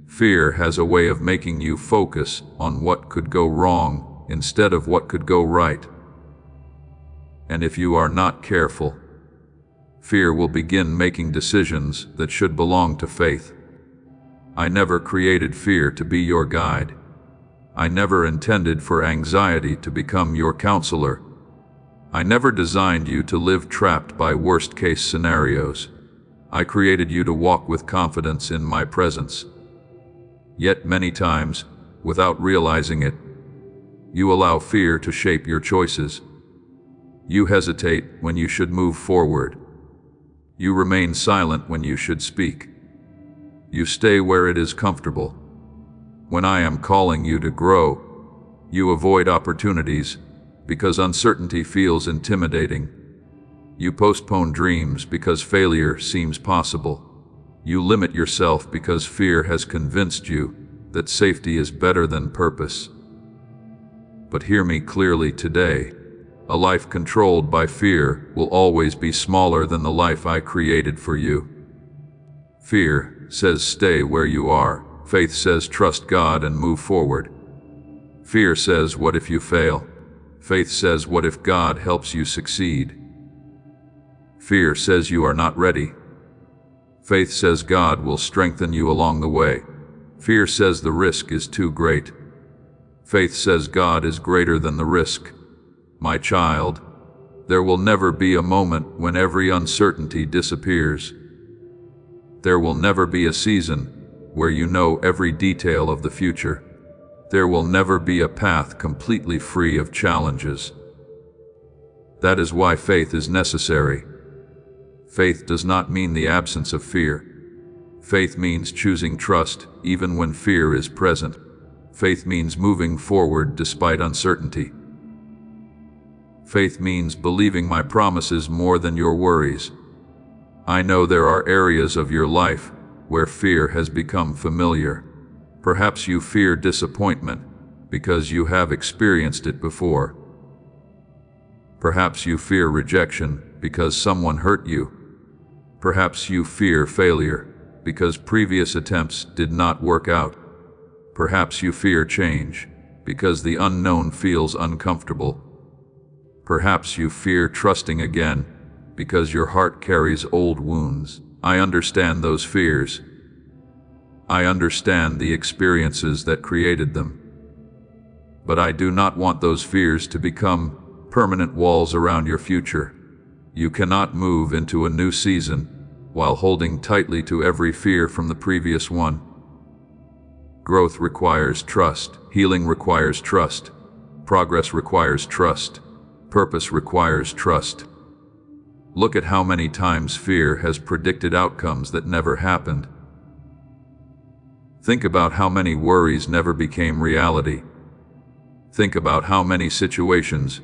Fear has a way of making you focus on what could go wrong instead of what could go right. And if you are not careful, fear will begin making decisions that should belong to faith. I never created fear to be your guide. I never intended for anxiety to become your counselor. I never designed you to live trapped by worst-case scenarios. I created you to walk with confidence in my presence. Yet many times, without realizing it, you allow fear to shape your choices. You hesitate when you should move forward. You remain silent when you should speak. You stay where it is comfortable. When I am calling you to grow, you avoid opportunities because uncertainty feels intimidating. You postpone dreams because failure seems possible. You limit yourself because fear has convinced you that safety is better than purpose. But hear me clearly today. A life controlled by fear will always be smaller than the life I created for you. Fear says stay where you are. Faith says trust God and move forward. Fear says what if you fail? Faith says what if God helps you succeed? Fear says you are not ready. Faith says God will strengthen you along the way. Fear says the risk is too great. Faith says God is greater than the risk. My child, there will never be a moment when every uncertainty disappears. There will never be a season where you know every detail of the future. There will never be a path completely free of challenges. That is why faith is necessary. Faith does not mean the absence of fear. Faith means choosing trust even when fear is present. Faith means moving forward despite uncertainty. Faith means believing my promises more than your worries. I know there are areas of your life where fear has become familiar. Perhaps you fear disappointment because you have experienced it before. Perhaps you fear rejection because someone hurt you. Perhaps you fear failure because previous attempts did not work out. Perhaps you fear change because the unknown feels uncomfortable. Perhaps you fear trusting again because your heart carries old wounds. I understand those fears. I understand the experiences that created them. But I do not want those fears to become permanent walls around your future. You cannot move into a new season while holding tightly to every fear from the previous one. Growth requires trust. Healing requires trust. Progress requires trust. Purpose requires trust. Look at how many times fear has predicted outcomes that never happened. Think about how many worries never became reality. Think about how many situations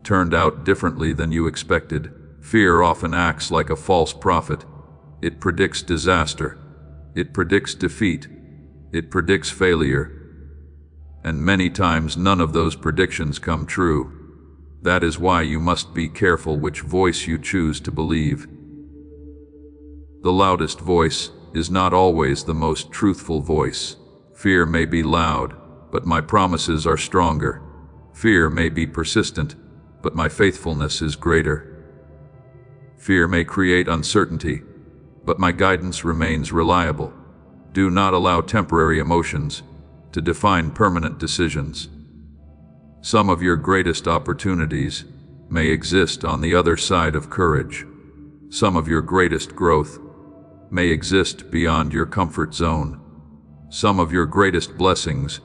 turned out differently than you expected. Fear often acts like a false prophet. It predicts disaster. It predicts defeat. It predicts failure. And many times none of those predictions come true. That is why you must be careful which voice you choose to believe. The loudest voice is not always the most truthful voice. Fear may be loud, but my promises are stronger. Fear may be persistent, but my faithfulness is greater. Fear may create uncertainty, but my guidance remains reliable. Do not allow temporary emotions to define permanent decisions. Some of your greatest opportunities may exist on the other side of courage. Some of your greatest growth may exist beyond your comfort zone. Some of your greatest blessings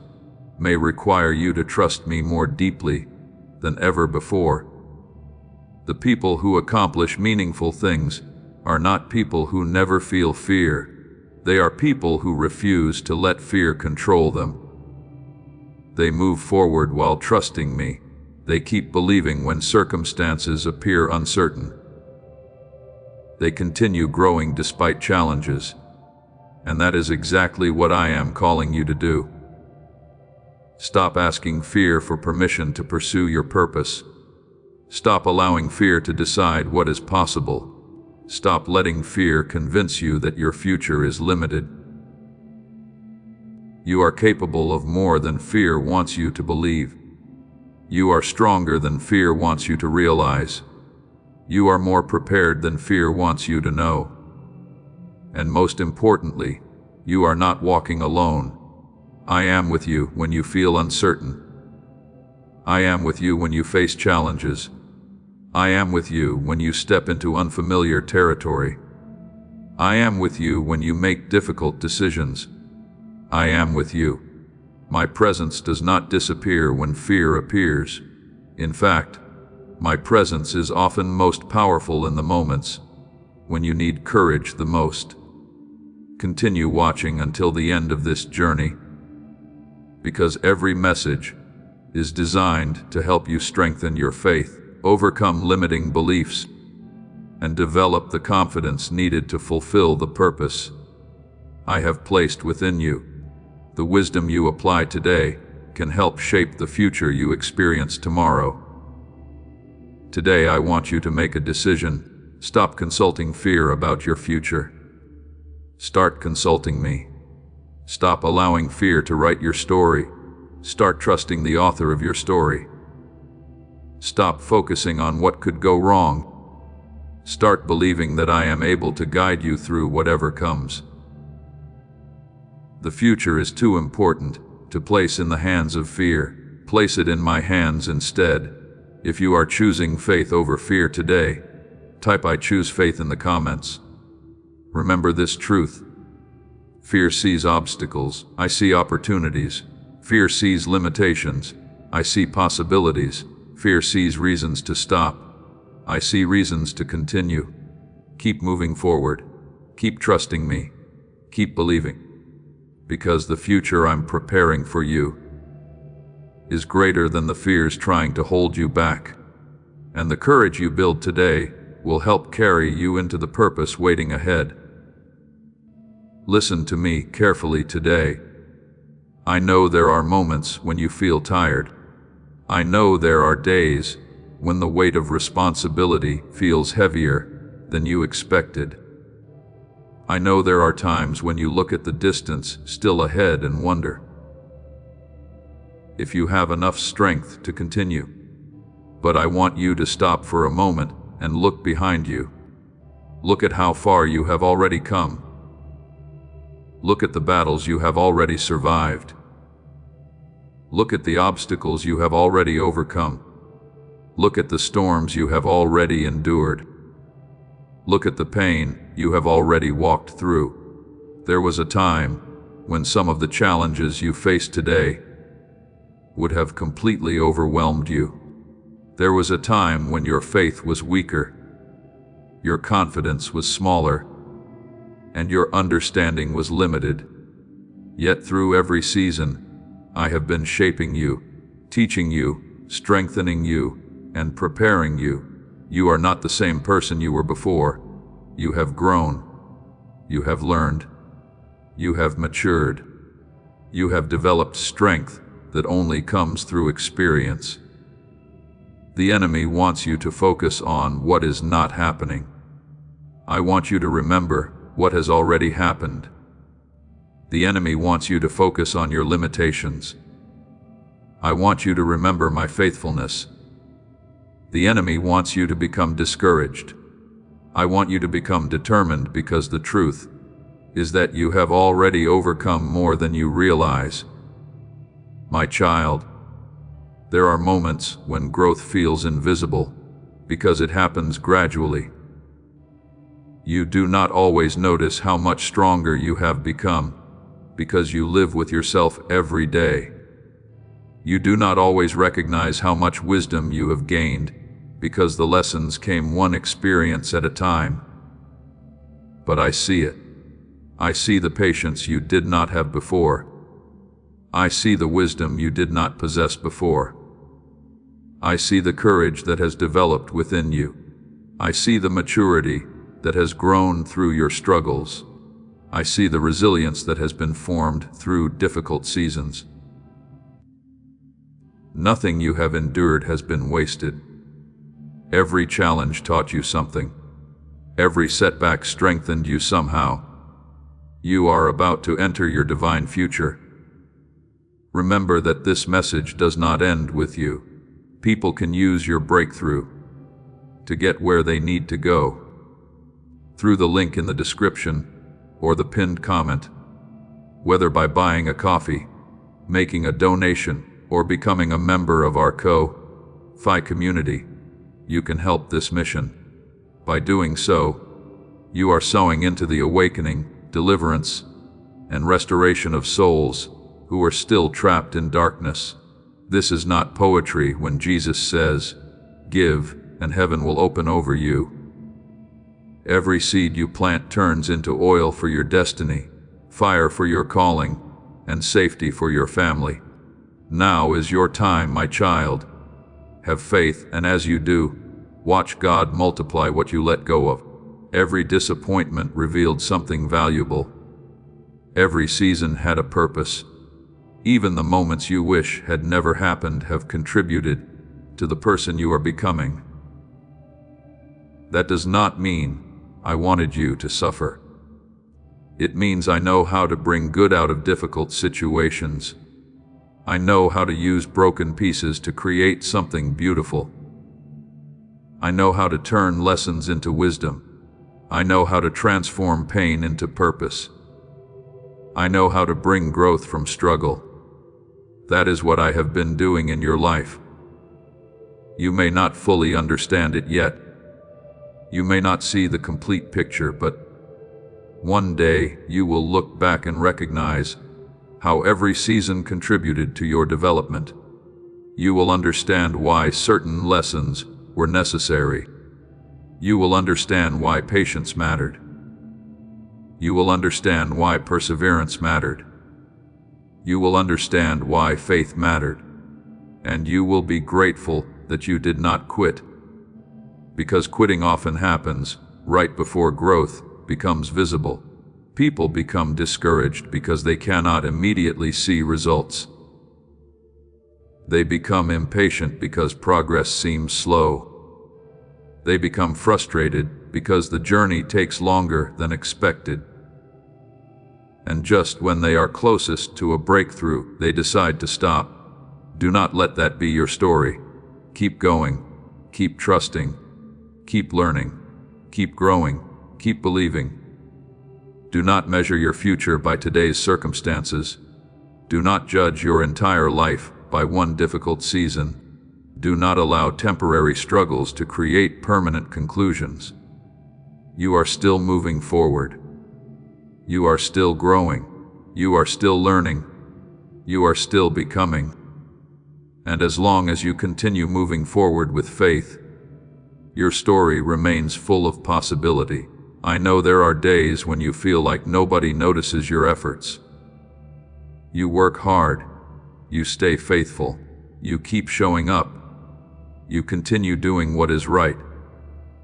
may require you to trust me more deeply than ever before. The people who accomplish meaningful things are not people who never feel fear. They are people who refuse to let fear control them. They move forward while trusting me. They keep believing when circumstances appear uncertain. They continue growing despite challenges. And that is exactly what I am calling you to do. Stop asking fear for permission to pursue your purpose. Stop allowing fear to decide what is possible. Stop letting fear convince you that your future is limited. You are capable of more than fear wants you to believe. You are stronger than fear wants you to realize. You are more prepared than fear wants you to know. And most importantly, you are not walking alone. I am with you when you feel uncertain. I am with you when you face challenges. I am with you when you step into unfamiliar territory. I am with you when you make difficult decisions. I am with you. My presence does not disappear when fear appears. In fact, my presence is often most powerful in the moments when you need courage the most. Continue watching until the end of this journey, because every message is designed to help you strengthen your faith, overcome limiting beliefs, and develop the confidence needed to fulfill the purpose I have placed within you. The wisdom you apply today can help shape the future you experience tomorrow. Today I want you to make a decision. Stop consulting fear about your future. Start consulting me. Stop allowing fear to write your story. Start trusting the author of your story. Stop focusing on what could go wrong. Start believing that I am able to guide you through whatever comes. The future is too important to place in the hands of fear. Place it in my hands instead. If you are choosing faith over fear today, type "I choose faith" in the comments. Remember this truth. Fear sees obstacles. I see opportunities. Fear sees limitations. I see possibilities. Fear sees reasons to stop. I see reasons to continue. Keep moving forward. Keep trusting me. Keep believing. Because the future I'm preparing for you is greater than the fears trying to hold you back. And the courage you build today will help carry you into the purpose waiting ahead. Listen to me carefully today. I know there are moments when you feel tired. I know there are days when the weight of responsibility feels heavier than you expected. I know there are times when you look at the distance still ahead and wonder if you have enough strength to continue. But I want you to stop for a moment and look behind you. Look at how far you have already come. Look at the battles you have already survived. Look at the obstacles you have already overcome. Look at the storms you have already endured. Look at the pain you have already walked through. There was a time when some of the challenges you face today would have completely overwhelmed you. There was a time when your faith was weaker, your confidence was smaller, and your understanding was limited. Yet through every season, I have been shaping you, teaching you, strengthening you, and preparing you. You are not the same person you were before. You have grown. You have learned. You have matured. You have developed strength that only comes through experience. The enemy wants you to focus on what is not happening. I want you to remember what has already happened. The enemy wants you to focus on your limitations. I want you to remember my faithfulness. The enemy wants you to become discouraged. I want you to become determined, because the truth is that you have already overcome more than you realize. My child, there are moments when growth feels invisible because it happens gradually. You do not always notice how much stronger you have become because you live with yourself every day. You do not always recognize how much wisdom you have gained because the lessons came one experience at a time. But I see it. I see the patience you did not have before. I see the wisdom you did not possess before. I see the courage that has developed within you. I see the maturity that has grown through your struggles. I see the resilience that has been formed through difficult seasons. Nothing you have endured has been wasted. Every challenge taught you something. Every setback strengthened you somehow. You are about to enter your divine future. Remember that this message does not end with you. People can use your breakthrough to get where they need to go. Through the link in the description or the pinned comment, whether by buying a coffee, making a donation, or becoming a member of our Ko-Fi community, you can help this mission. By doing so, you are sowing into the awakening, deliverance, and restoration of souls who are still trapped in darkness. This is not poetry when Jesus says, "Give, and heaven will open over you." Every seed you plant turns into oil for your destiny, fire for your calling, and safety for your family. Now is your time, my child. Have faith, and as you do, watch God multiply what you let go of. Every disappointment revealed something valuable. Every season had a purpose. Even the moments you wish had never happened have contributed to the person you are becoming. That does not mean I wanted you to suffer. It means I know how to bring good out of difficult situations. I know how to use broken pieces to create something beautiful. I know how to turn lessons into wisdom. I know how to transform pain into purpose. I know how to bring growth from struggle. That is what I have been doing in your life. You may not fully understand it yet. You may not see the complete picture, but one day you will look back and recognize how every season contributed to your development. You will understand why certain lessons were necessary. You will understand why patience mattered. You will understand why perseverance mattered. You will understand why faith mattered. And you will be grateful that you did not quit. Because quitting often happens right before growth becomes visible. People become discouraged because they cannot immediately see results. They become impatient because progress seems slow. They become frustrated because the journey takes longer than expected. And just when they are closest to a breakthrough, they decide to stop. Do not let that be your story. Keep going. Keep trusting. Keep learning. Keep growing. Keep believing. Do not measure your future by today's circumstances. Do not judge your entire life by one difficult season. Do not allow temporary struggles to create permanent conclusions. You are still moving forward. You are still growing. You are still learning. You are still becoming. And as long as you continue moving forward with faith, your story remains full of possibility. I know there are days when you feel like nobody notices your efforts. You work hard. You stay faithful. You keep showing up. You continue doing what is right.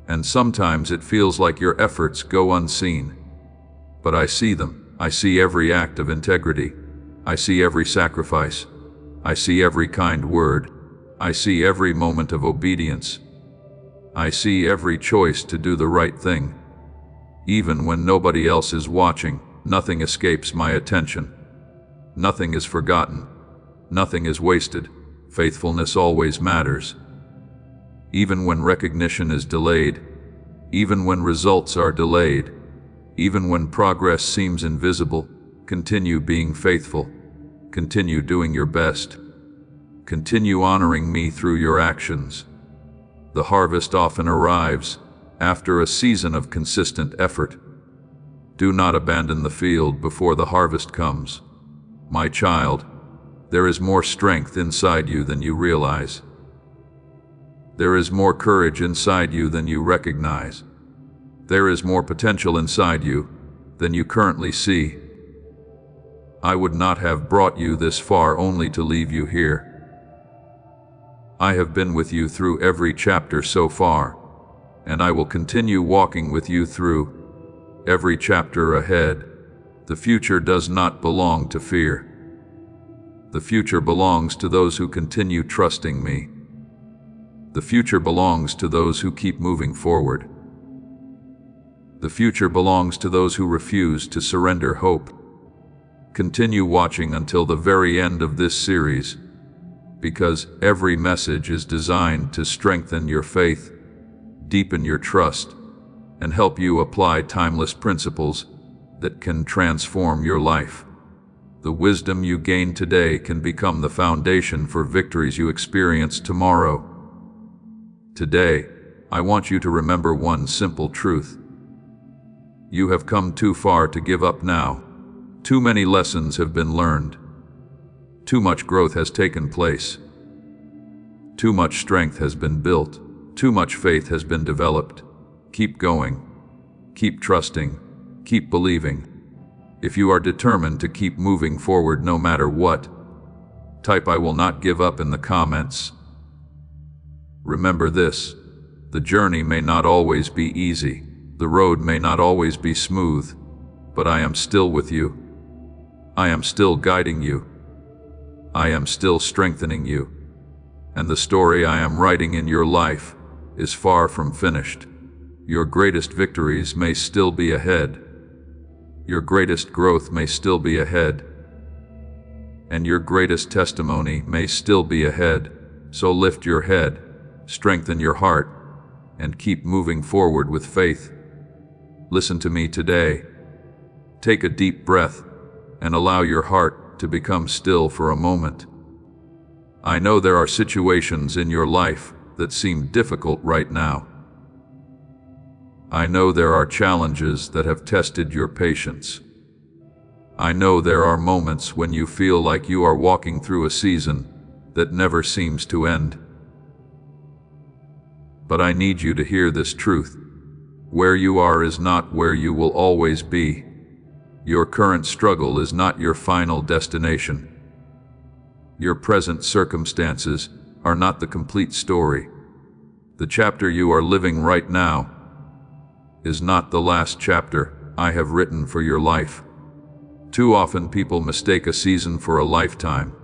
And sometimes it feels like your efforts go unseen. But I see them. I see every act of integrity. I see every sacrifice. I see every kind word. I see every moment of obedience. I see every choice to do the right thing. Even when nobody else is watching, nothing escapes my attention. Nothing is forgotten. Nothing is wasted. Faithfulness always matters. Even when recognition is delayed, even when results are delayed, even when progress seems invisible, continue being faithful. Continue doing your best. Continue honoring me through your actions. The harvest often arrives after a season of consistent effort. Do not abandon the field before the harvest comes. My child, there is more strength inside you than you realize. There is more courage inside you than you recognize. There is more potential inside you than you currently see. I would not have brought you this far only to leave you here. I have been with you through every chapter so far, and I will continue walking with you through every chapter ahead. The future does not belong to fear. The future belongs to those who continue trusting me. The future belongs to those who keep moving forward. The future belongs to those who refuse to surrender hope. Continue watching until the very end of this series, because every message is designed to strengthen your faith, deepen your trust, and help you apply timeless principles that can transform your life. The wisdom you gain today can become the foundation for victories you experience tomorrow. Today, I want you to remember one simple truth. You have come too far to give up now. Too many lessons have been learned. Too much growth has taken place. Too much strength has been built. Too much faith has been developed. Keep going. Keep trusting. Keep believing. If you are determined to keep moving forward no matter what, type "I will not give up" in the comments. Remember this: the journey may not always be easy. The road may not always be smooth, but I am still with you. I am still guiding you. I am still strengthening you. And the story I am writing in your life is far from finished. Your greatest victories may still be ahead. Your greatest growth may still be ahead. And your greatest testimony may still be ahead. So lift your head, strengthen your heart, and keep moving forward with faith. Listen to me today. Take a deep breath and allow your heart to become still for a moment. I know there are situations in your life that seem difficult right now. I know there are challenges that have tested your patience. I know there are moments when you feel like you are walking through a season that never seems to end. But I need you to hear this truth. Where you are is not where you will always be. Your current struggle is not your final destination. Your present circumstances are not the complete story. The chapter you are living right now is not the last chapter I have written for your life. Too often people mistake a season for a lifetime.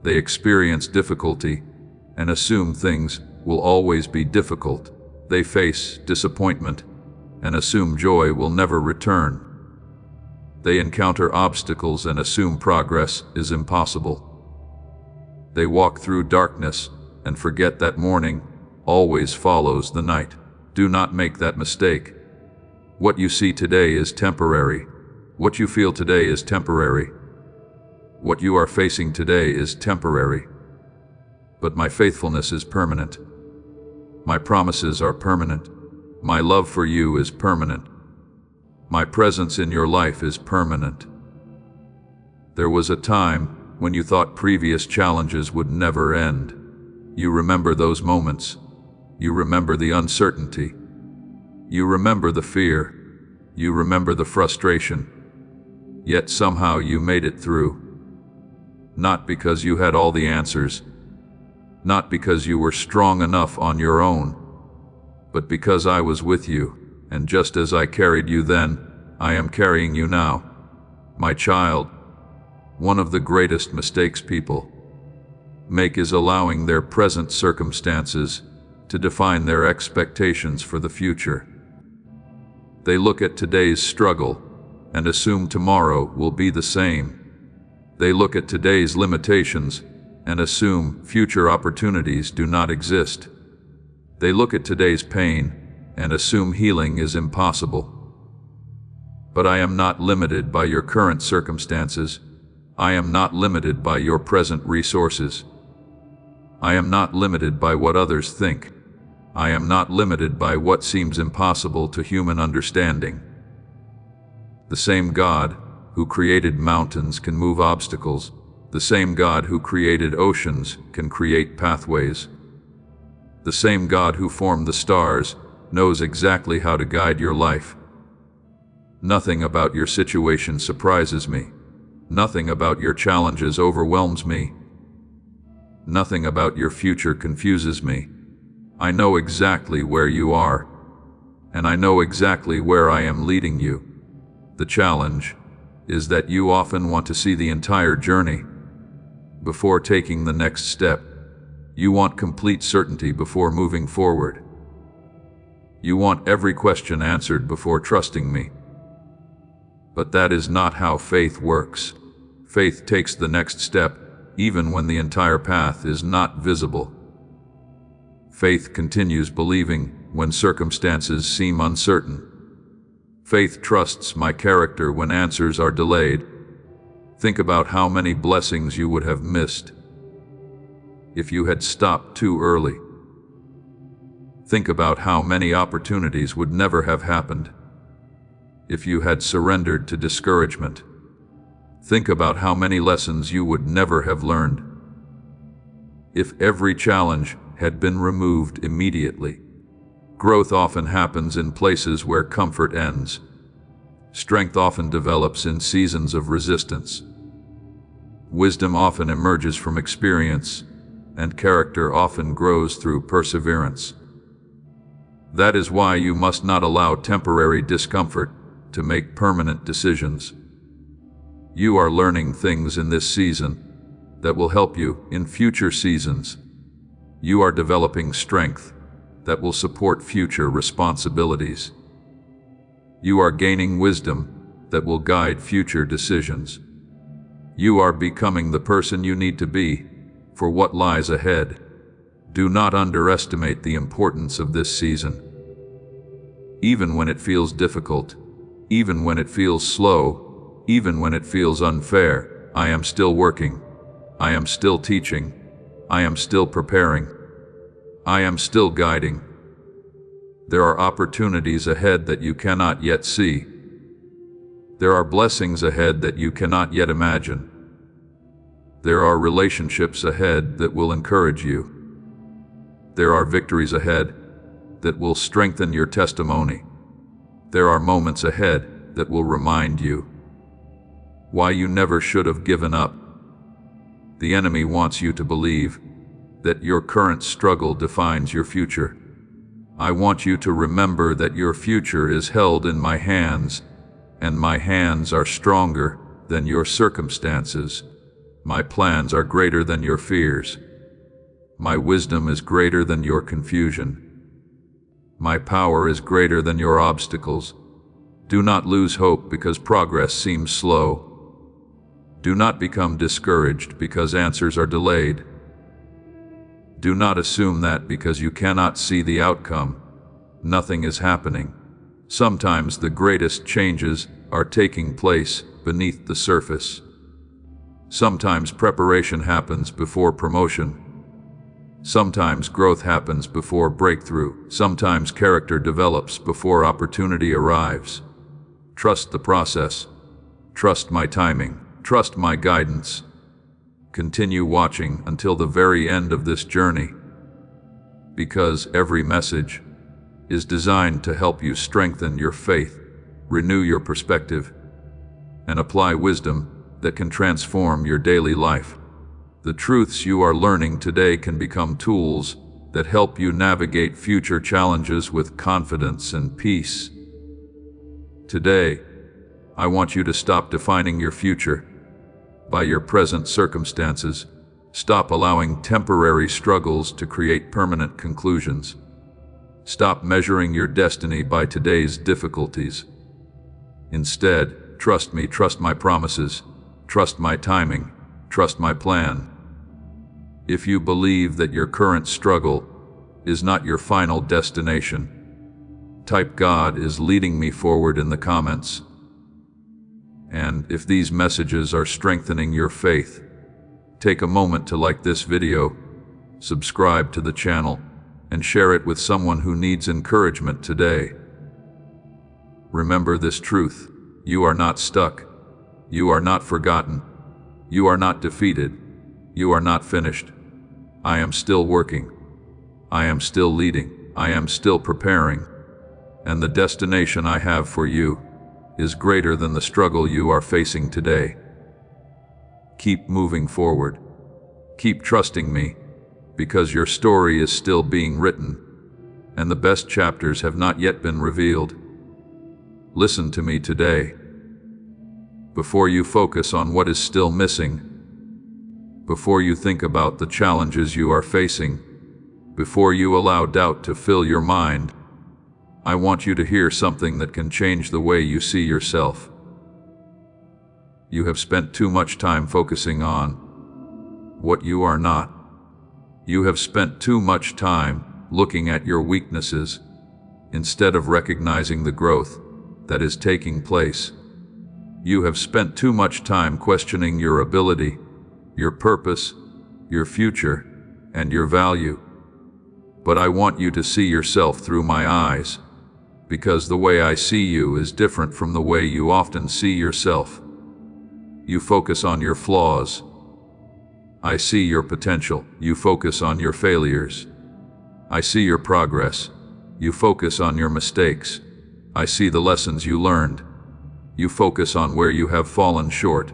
They experience difficulty and assume things will always be difficult. They face disappointment and assume joy will never return. They encounter obstacles and assume progress is impossible. They walk through darkness and forget that morning always follows the night. Do not make that mistake. What you see today is temporary. What you feel today is temporary. What you are facing today is temporary. But my faithfulness is permanent. My promises are permanent. My love for you is permanent. My presence in your life is permanent. There was a time when you thought previous challenges would never end. You remember those moments. You remember the uncertainty. You remember the fear. You remember the frustration. Yet somehow you made it through. Not because you had all the answers. not because you were strong enough on your own, but because I was with you, and just as I carried you then, I am carrying you now. My child, one of the greatest mistakes people make is allowing their present circumstances to define their expectations for the future. They look at today's struggle and assume tomorrow will be the same. They look at today's limitations and assume future opportunities do not exist. They look at today's pain and assume healing is impossible. But I am not limited by your current circumstances. I am not limited by your present resources. I am not limited by what others think. I am not limited by what seems impossible to human understanding. The same God who created mountains can move obstacles. The same God who created oceans can create pathways. The same God who formed the stars knows exactly how to guide your life. Nothing about your situation surprises me. Nothing about your challenges overwhelms me. Nothing about your future confuses me. I know exactly where you are, and I know exactly where I am leading you. The challenge is that you often want to see the entire journey before taking the next step. You want complete certainty before moving forward. You want every question answered before trusting me. But that is not how faith works. Faith takes the next step, even when the entire path is not visible. Faith continues believing when circumstances seem uncertain. Faith trusts my character when answers are delayed. Think about how many blessings you would have missed if you had stopped too early. Think about how many opportunities would never have happened if you had surrendered to discouragement. Think about how many lessons you would never have learned if every challenge had been removed immediately. Growth often happens in places where comfort ends. Strength often develops in seasons of resistance. Wisdom often emerges from experience, and character often grows through perseverance. That is why you must not allow temporary discomfort to make permanent decisions. You are learning things in this season that will help you in future seasons. You are developing strength that will support future responsibilities. You are gaining wisdom that will guide future decisions. You are becoming the person you need to be for what lies ahead. Do not underestimate the importance of this season. Even when it feels difficult, even when it feels slow, even when it feels unfair, I am still working. I am still teaching. I am still preparing. I am still guiding. There are opportunities ahead that you cannot yet see. There are blessings ahead that you cannot yet imagine. There are relationships ahead that will encourage you. There are victories ahead that will strengthen your testimony. There are moments ahead that will remind you why you never should have given up. The enemy wants you to believe that your current struggle defines your future. I want you to remember that your future is held in my hands, and my hands are stronger than your circumstances. My plans are greater than your fears. My wisdom is greater than your confusion. My power is greater than your obstacles. Do not lose hope because progress seems slow. Do not become discouraged because answers are delayed. Do not assume that because you cannot see the outcome, nothing is happening. Sometimes the greatest changes are taking place beneath the surface. Sometimes preparation happens before promotion. Sometimes growth happens before breakthrough. Sometimes character develops before opportunity arrives. Trust the process. Trust my timing. Trust my guidance. Continue watching until the very end of this journey, because every message is designed to help you strengthen your faith, renew your perspective, and apply wisdom that can transform your daily life. The truths you are learning today can become tools that help you navigate future challenges with confidence and peace. Today, I want you to stop defining your future by your present circumstances. Stop allowing temporary struggles to create permanent conclusions. Stop measuring your destiny by today's difficulties. Instead, trust me, trust my promises, trust my timing, trust my plan. If you believe that your current struggle is not your final destination, type "God is leading me forward" in the comments. And if these messages are strengthening your faith, take a moment to like this video, subscribe to the channel, and share it with someone who needs encouragement today. Remember this truth: you are not stuck. You are not forgotten. You are not defeated. You are not finished. I am still working. I am still leading. I am still preparing. And the destination I have for you is greater than the struggle you are facing today. Keep moving forward. Keep trusting me, because your story is still being written, and the best chapters have not yet been revealed. Listen to me today. Before you focus on what is still missing, before you think about the challenges you are facing, before you allow doubt to fill your mind, I want you to hear something that can change the way you see yourself. You have spent too much time focusing on what you are not. You have spent too much time looking at your weaknesses instead of recognizing the growth that is taking place. You have spent too much time questioning your ability, your purpose, your future, and your value. But I want you to see yourself through my eyes, because the way I see you is different from the way you often see yourself. You focus on your flaws. I see your potential. You focus on your failures. I see your progress. You focus on your mistakes. I see the lessons you learned. You focus on where you have fallen short.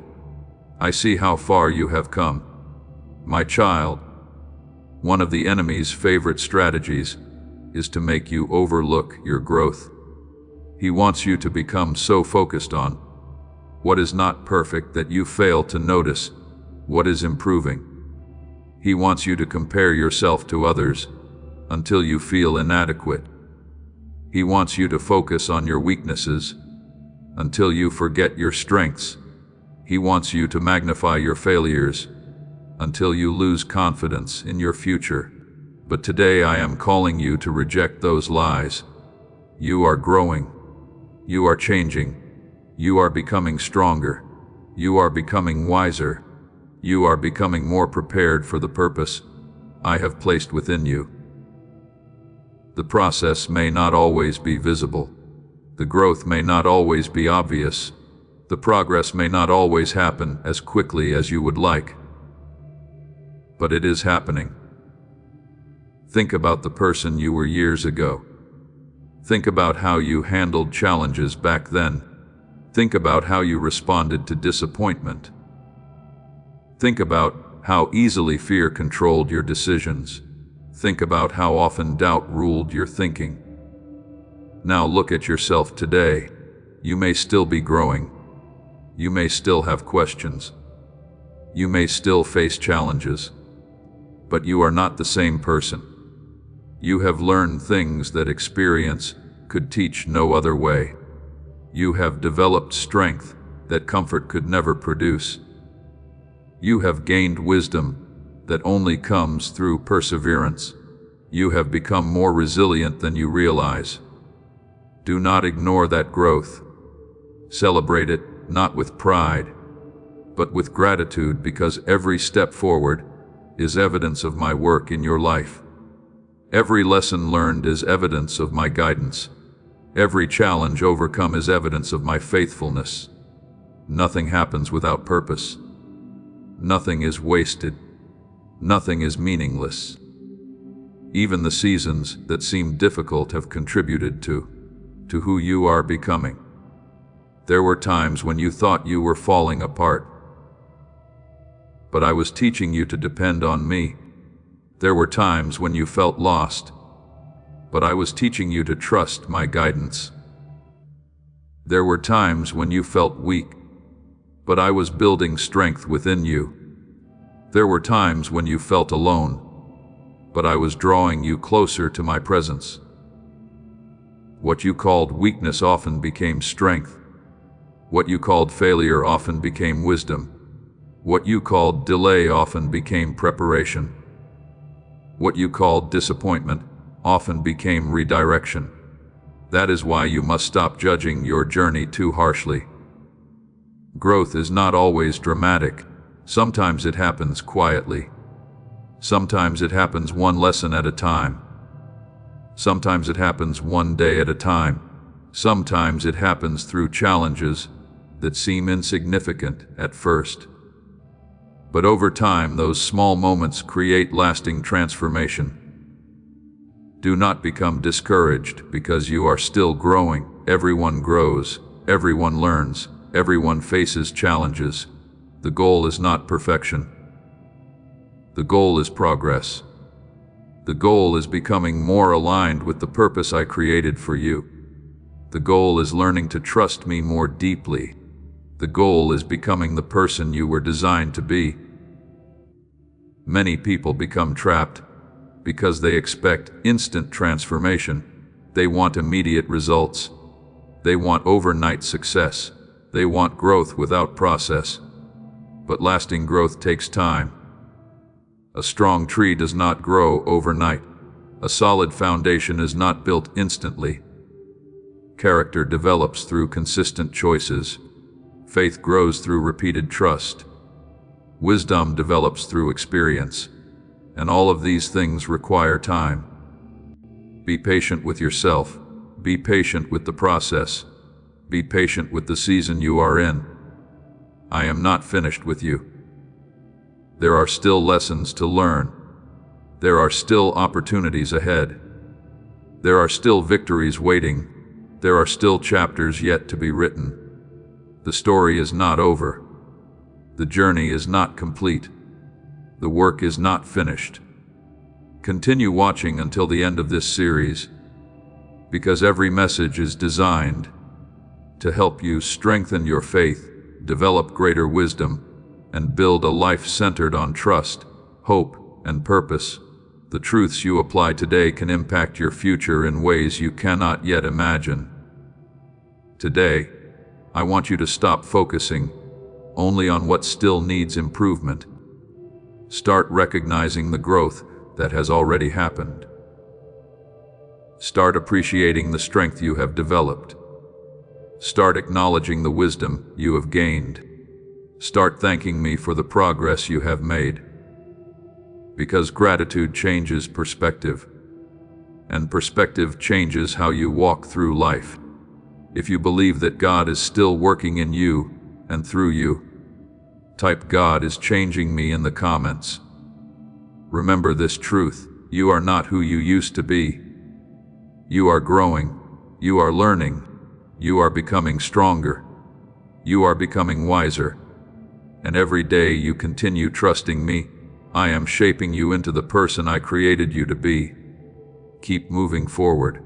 I see how far you have come. My child, one of the enemy's favorite strategies is to make you overlook your growth. He wants you to become so focused on what is not perfect that you fail to notice what is improving. He wants you to compare yourself to others until you feel inadequate. He wants you to focus on your weaknesses until you forget your strengths. He wants you to magnify your failures until you lose confidence in your future. But today I am calling you to reject those lies. You are growing. You are changing. You are becoming stronger. You are becoming wiser. You are becoming more prepared for the purpose I have placed within you. The process may not always be visible. The growth may not always be obvious. The progress may not always happen as quickly as you would like. But it is happening. Think about the person you were years ago. Think about how you handled challenges back then. Think about how you responded to disappointment. Think about how easily fear controlled your decisions. Think about how often doubt ruled your thinking. Now look at yourself today. You may still be growing. You may still have questions. You may still face challenges. But you are not the same person. You have learned things that experience could teach no other way. You have developed strength that comfort could never produce. You have gained wisdom that only comes through perseverance. You have become more resilient than you realize. Do not ignore that growth. Celebrate it, not with pride, but with gratitude, because every step forward is evidence of my work in your life. Every lesson learned is evidence of my guidance. Every challenge overcome is evidence of my faithfulness. Nothing happens without purpose. Nothing is wasted. Nothing is meaningless. Even the seasons that seem difficult have contributed to who you are becoming. There were times when you thought you were falling apart. but I was teaching you to depend on me. There were times when you felt lost, but I was teaching you to trust my guidance. There were times when you felt weak, but I was building strength within you. There were times when you felt alone, but I was drawing you closer to my presence. What you called weakness often became strength. What you called failure often became wisdom. What you called delay often became preparation. What you called disappointment often became redirection. That is why you must stop judging your journey too harshly. Growth is not always dramatic. Sometimes it happens quietly. Sometimes it happens one lesson at a time. Sometimes it happens one day at a time. Sometimes it happens through challenges that seem insignificant at first. But over time, those small moments create lasting transformation. Do not become discouraged because you are still growing. Everyone grows, everyone learns, everyone faces challenges. The goal is not perfection. The goal is progress. The goal is becoming more aligned with the purpose I created for you. The goal is learning to trust me more deeply. The goal is becoming the person you were designed to be. Many people become trapped because they expect instant transformation. They want immediate results. They want overnight success. They want growth without process. But lasting growth takes time. A strong tree does not grow overnight. A solid foundation is not built instantly. Character develops through consistent choices. Faith grows through repeated trust. Wisdom develops through experience. And all of these things require time. Be patient with yourself. Be patient with the process. Be patient with the season you are in. I am not finished with you. There are still lessons to learn. There are still opportunities ahead. There are still victories waiting. There are still chapters yet to be written. The story is not over. The journey is not complete. The work is not finished. Continue watching until the end of this series, because every message is designed to help you strengthen your faith, develop greater wisdom, and build a life centered on trust, hope, and purpose. The truths you apply today can impact your future in ways you cannot yet imagine. Today, I want you to stop focusing only on what still needs improvement. Start recognizing the growth that has already happened. Start appreciating the strength you have developed. Start acknowledging the wisdom you have gained. Start thanking me for the progress you have made. Because gratitude changes perspective, and perspective changes how you walk through life. If you believe that God is still working in you and through you, type "God is changing me" in the comments. Remember this truth: you are not who you used to be. You are growing, you are learning, you are becoming stronger, you are becoming wiser. And every day you continue trusting me, I am shaping you into the person I created you to be. Keep moving forward.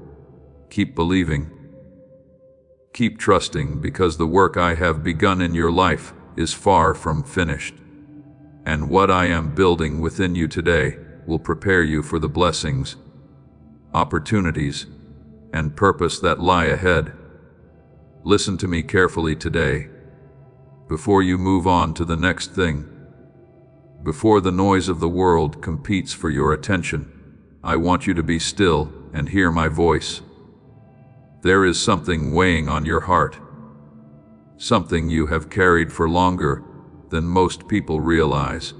Keep believing. Keep trusting, because the work I have begun in your life is far from finished. And what I am building within you today will prepare you for the blessings, opportunities, and purpose that lie ahead. Listen to me carefully today. Before you move on to the next thing, before the noise of the world competes for your attention, I want you to be still and hear my voice. There is something weighing on your heart, something you have carried for longer than most people realize.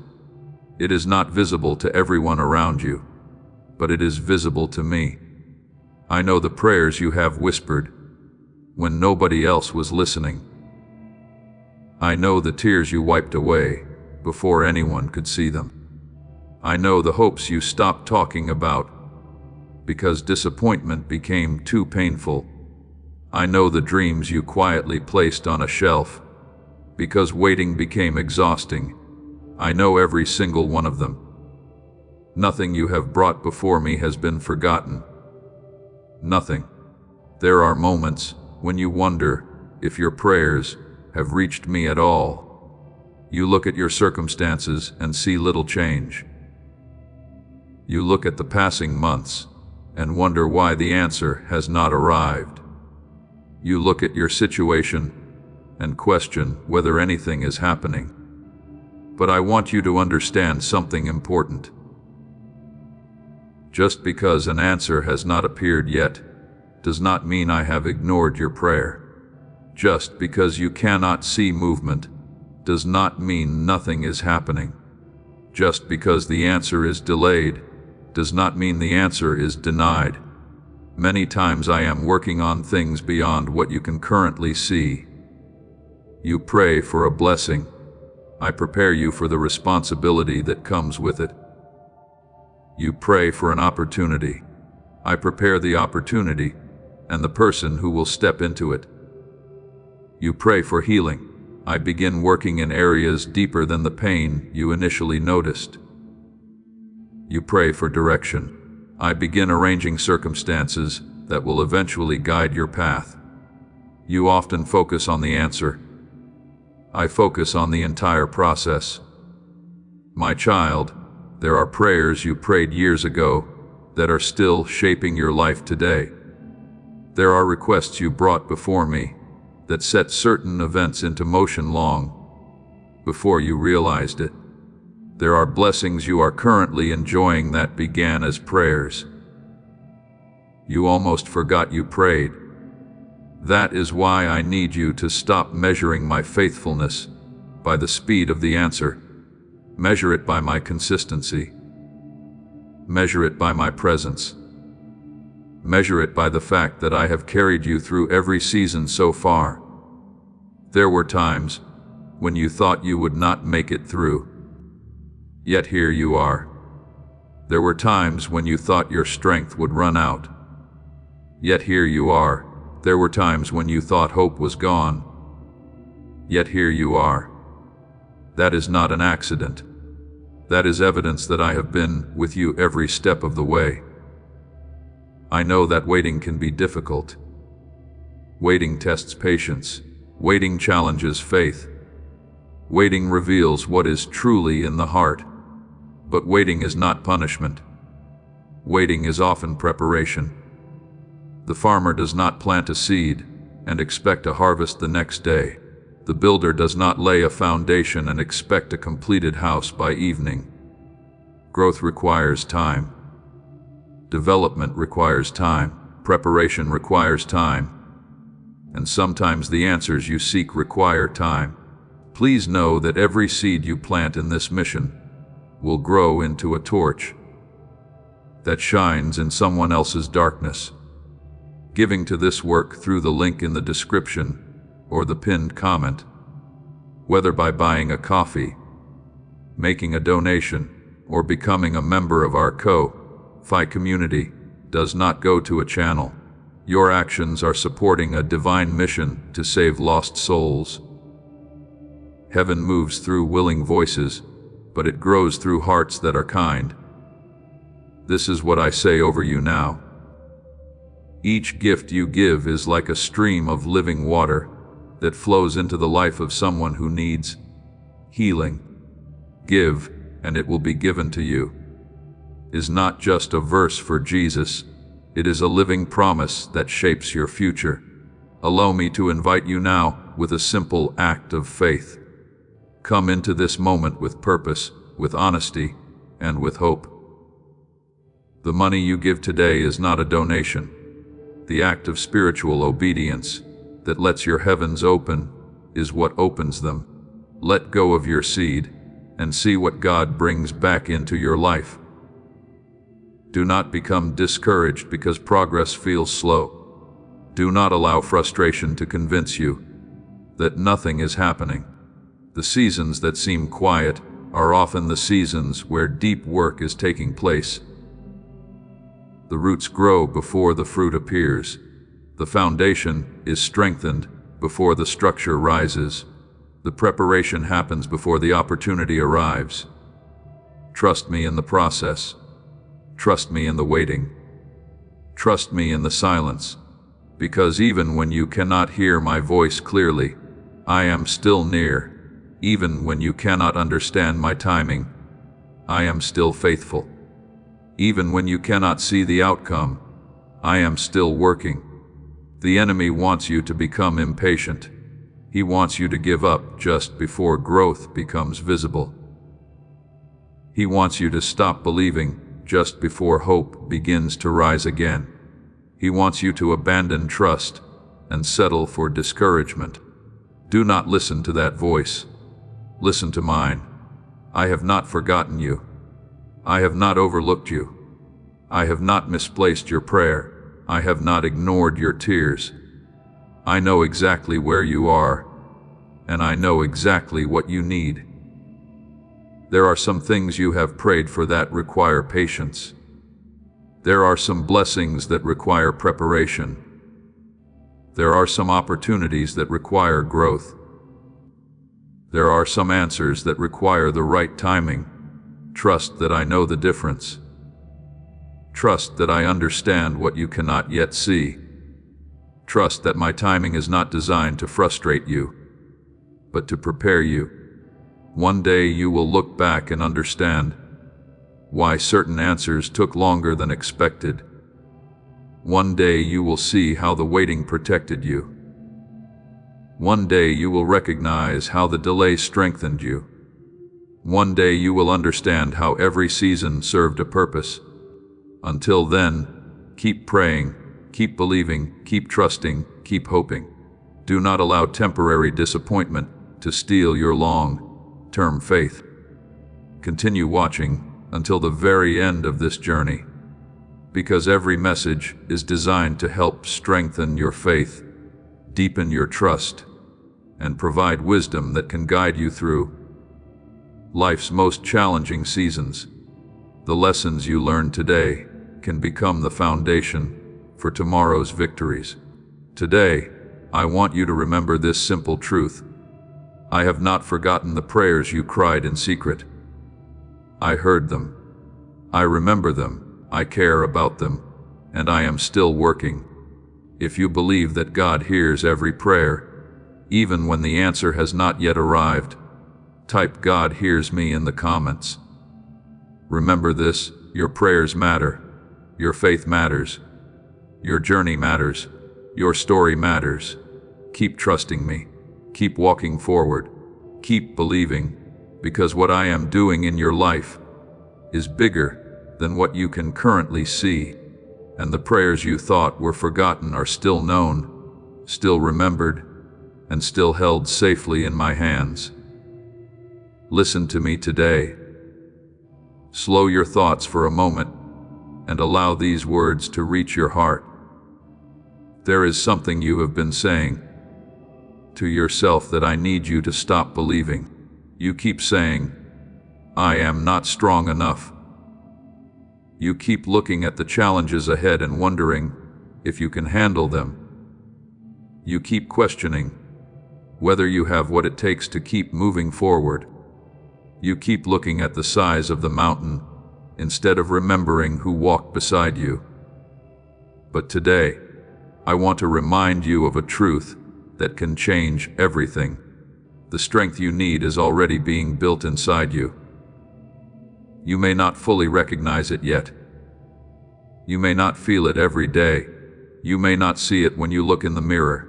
It is not visible to everyone around you, but it is visible to me. I know the prayers you have whispered when nobody else was listening. I know the tears you wiped away before anyone could see them. I know the hopes you stopped talking about because disappointment became too painful. I know the dreams you quietly placed on a shelf because waiting became exhausting. I know every single one of them. Nothing you have brought before me has been forgotten. Nothing. There are moments when you wonder if your prayers have reached me at all. You look at your circumstances and see little change. You look at the passing months and wonder why the answer has not arrived. You look at your situation and question whether anything is happening. But I want you to understand something important. Just because an answer has not appeared yet does not mean I have ignored your prayer. Just because you cannot see movement does not mean nothing is happening. Just because the answer is delayed does not mean the answer is denied. Many times I am working on things beyond what you can currently see. You pray for a blessing. I prepare you for the responsibility that comes with it. You pray for an opportunity. I prepare the opportunity and the person who will step into it. You pray for healing. I begin working in areas deeper than the pain you initially noticed. You pray for direction. I begin arranging circumstances that will eventually guide your path. You often focus on the answer. I focus on the entire process. My child, there are prayers you prayed years ago that are still shaping your life today. There are requests you brought before me that set certain events into motion long before you realized it. There are blessings you are currently enjoying that began as prayers. You almost forgot you prayed. That is why I need you to stop measuring my faithfulness by the speed of the answer. Measure it by my consistency. Measure it by my presence. Measure it by the fact that I have carried you through every season so far. There were times when you thought you would not make it through. Yet here you are. There were times when you thought your strength would run out. Yet here you are. There were times when you thought hope was gone. Yet here you are. That is not an accident. That is evidence that I have been with you every step of the way. I know that waiting can be difficult. Waiting tests patience. Waiting challenges faith. Waiting reveals what is truly in the heart. But waiting is not punishment. Waiting is often preparation. The farmer does not plant a seed and expect a harvest the next day. The builder does not lay a foundation and expect a completed house by evening. Growth requires time. Development requires time. Preparation requires time. And sometimes the answers you seek require time. Please know that every seed you plant in this mission will grow into a torch that shines in someone else's darkness. Giving to this work through the link in the description or the pinned comment, whether by buying a coffee, making a donation, or becoming a member of our Ko-Fi community, does not go to a channel. Your actions are supporting a divine mission to save lost souls. Heaven moves through willing voices, but it grows through hearts that are kind. This is what I say over you now. Each gift you give is like a stream of living water that flows into the life of someone who needs healing. Give, and it will be given to you is not just a verse for Jesus. It is a living promise that shapes your future. Allow me to invite you now with a simple act of faith. Come into this moment with purpose, with honesty, and with hope. The money you give today is not a donation. The act of spiritual obedience that lets your heavens open is what opens them. Let go of your seed and see what God brings back into your life. Do not become discouraged because progress feels slow. Do not allow frustration to convince you that nothing is happening. The seasons that seem quiet are often the seasons where deep work is taking place. The roots grow before the fruit appears. The foundation is strengthened before the structure rises. The The preparation happens before the opportunity arrives. Trust me in the process. Trust me in the waiting. Trust me in the silence, because even when you cannot hear my voice clearly, I am still near. Even when you cannot understand my timing, I am still faithful. Even when you cannot see the outcome, I am still working. The enemy wants you to become impatient. He wants you to give up just before growth becomes visible. He wants you to stop believing just before hope begins to rise again. He wants you to abandon trust and settle for discouragement. Do not listen to that voice. Listen to mine. I have not forgotten you. I have not overlooked you. I have not misplaced your prayer. I have not ignored your tears. I know exactly where you are, and I know exactly what you need. There are some things you have prayed for that require patience. There are some blessings that require preparation. There are some opportunities that require growth. There are some answers that require the right timing. Trust that I know the difference. Trust that I understand what you cannot yet see. Trust that my timing is not designed to frustrate you, but to prepare you. One day you will look back and understand why certain answers took longer than expected. One day you will see how the waiting protected you. One day you will recognize how the delay strengthened you. One day you will understand how every season served a purpose. Until then, keep praying, keep believing, keep trusting, keep hoping. Do not allow temporary disappointment to steal your long-term faith. Continue watching until the very end of this journey, because every message is designed to help strengthen your faith, deepen your trust, and provide wisdom that can guide you through life's most challenging seasons. The lessons you learn today can become the foundation for tomorrow's victories. Today, I want you to remember this simple truth. I have not forgotten the prayers you cried in secret. I heard them. I remember them. I care about them. And I am still working. If you believe that God hears every prayer, even when the answer has not yet arrived, type "God hears me" in the comments. Remember this, your prayers matter. Your faith matters. Your journey matters. Your story matters. Keep trusting me. Keep walking forward. Keep believing, because what I am doing in your life is bigger than what you can currently see, and the prayers you thought were forgotten are still known, still remembered, and still held safely in my hands. Listen to me today. Slow your thoughts for a moment and allow these words to reach your heart. There is something you have been saying to yourself that I need you to stop believing. You keep saying, "I am not strong enough." You keep looking at the challenges ahead and wondering if you can handle them. You keep questioning whether you have what it takes to keep moving forward. You keep looking at the size of the mountain instead of remembering who walked beside you. But today, I want to remind you of a truth that can change everything. The strength you need is already being built inside you. You may not fully recognize it yet. You may not feel it every day. You may not see it when you look in the mirror.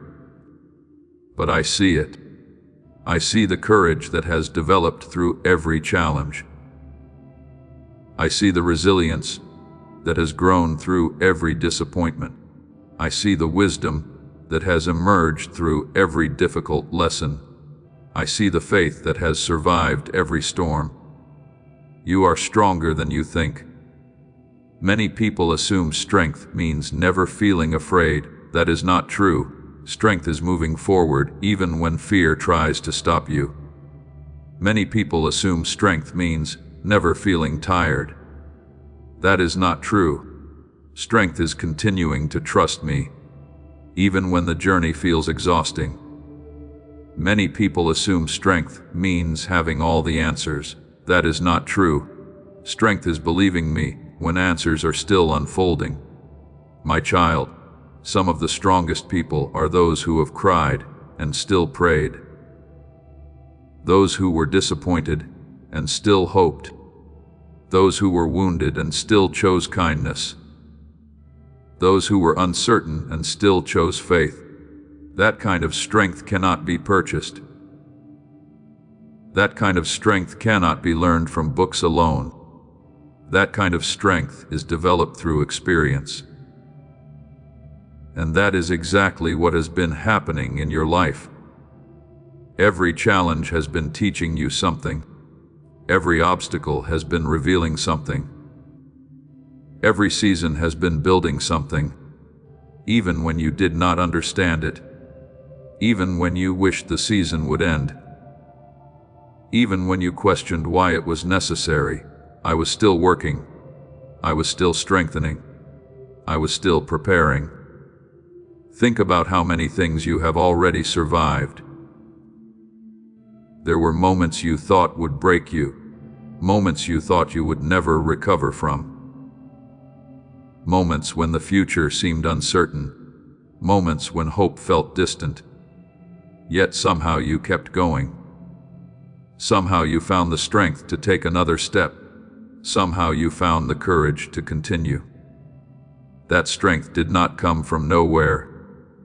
But I see it. I see the courage that has developed through every challenge. I see the resilience that has grown through every disappointment. I see the wisdom that has emerged through every difficult lesson. I see the faith that has survived every storm. You are stronger than you think. Many people assume strength means never feeling afraid. That is not true. Strength is moving forward even when fear tries to stop you. Many people assume strength means never feeling tired. That is not true. Strength is continuing to trust me, even when the journey feels exhausting. Many people assume strength means having all the answers. That is not true. Strength is believing me when answers are still unfolding. My child, some of the strongest people are those who have cried and still prayed. Those who were disappointed and still hoped. Those who were wounded and still chose kindness. Those who were uncertain and still chose faith. That kind of strength cannot be purchased. That kind of strength cannot be learned from books alone. That kind of strength is developed through experience. And that is exactly what has been happening in your life. Every challenge has been teaching you something. Every obstacle has been revealing something. Every season has been building something, even when you did not understand it. Even when you wished the season would end. Even when you questioned why it was necessary, I was still working. I was still strengthening. I was still preparing. Think about how many things you have already survived. There were moments you thought would break you, moments you thought you would never recover from. Moments when the future seemed uncertain, moments when hope felt distant. Yet somehow you kept going. Somehow you found the strength to take another step. Somehow you found the courage to continue. That strength did not come from nowhere.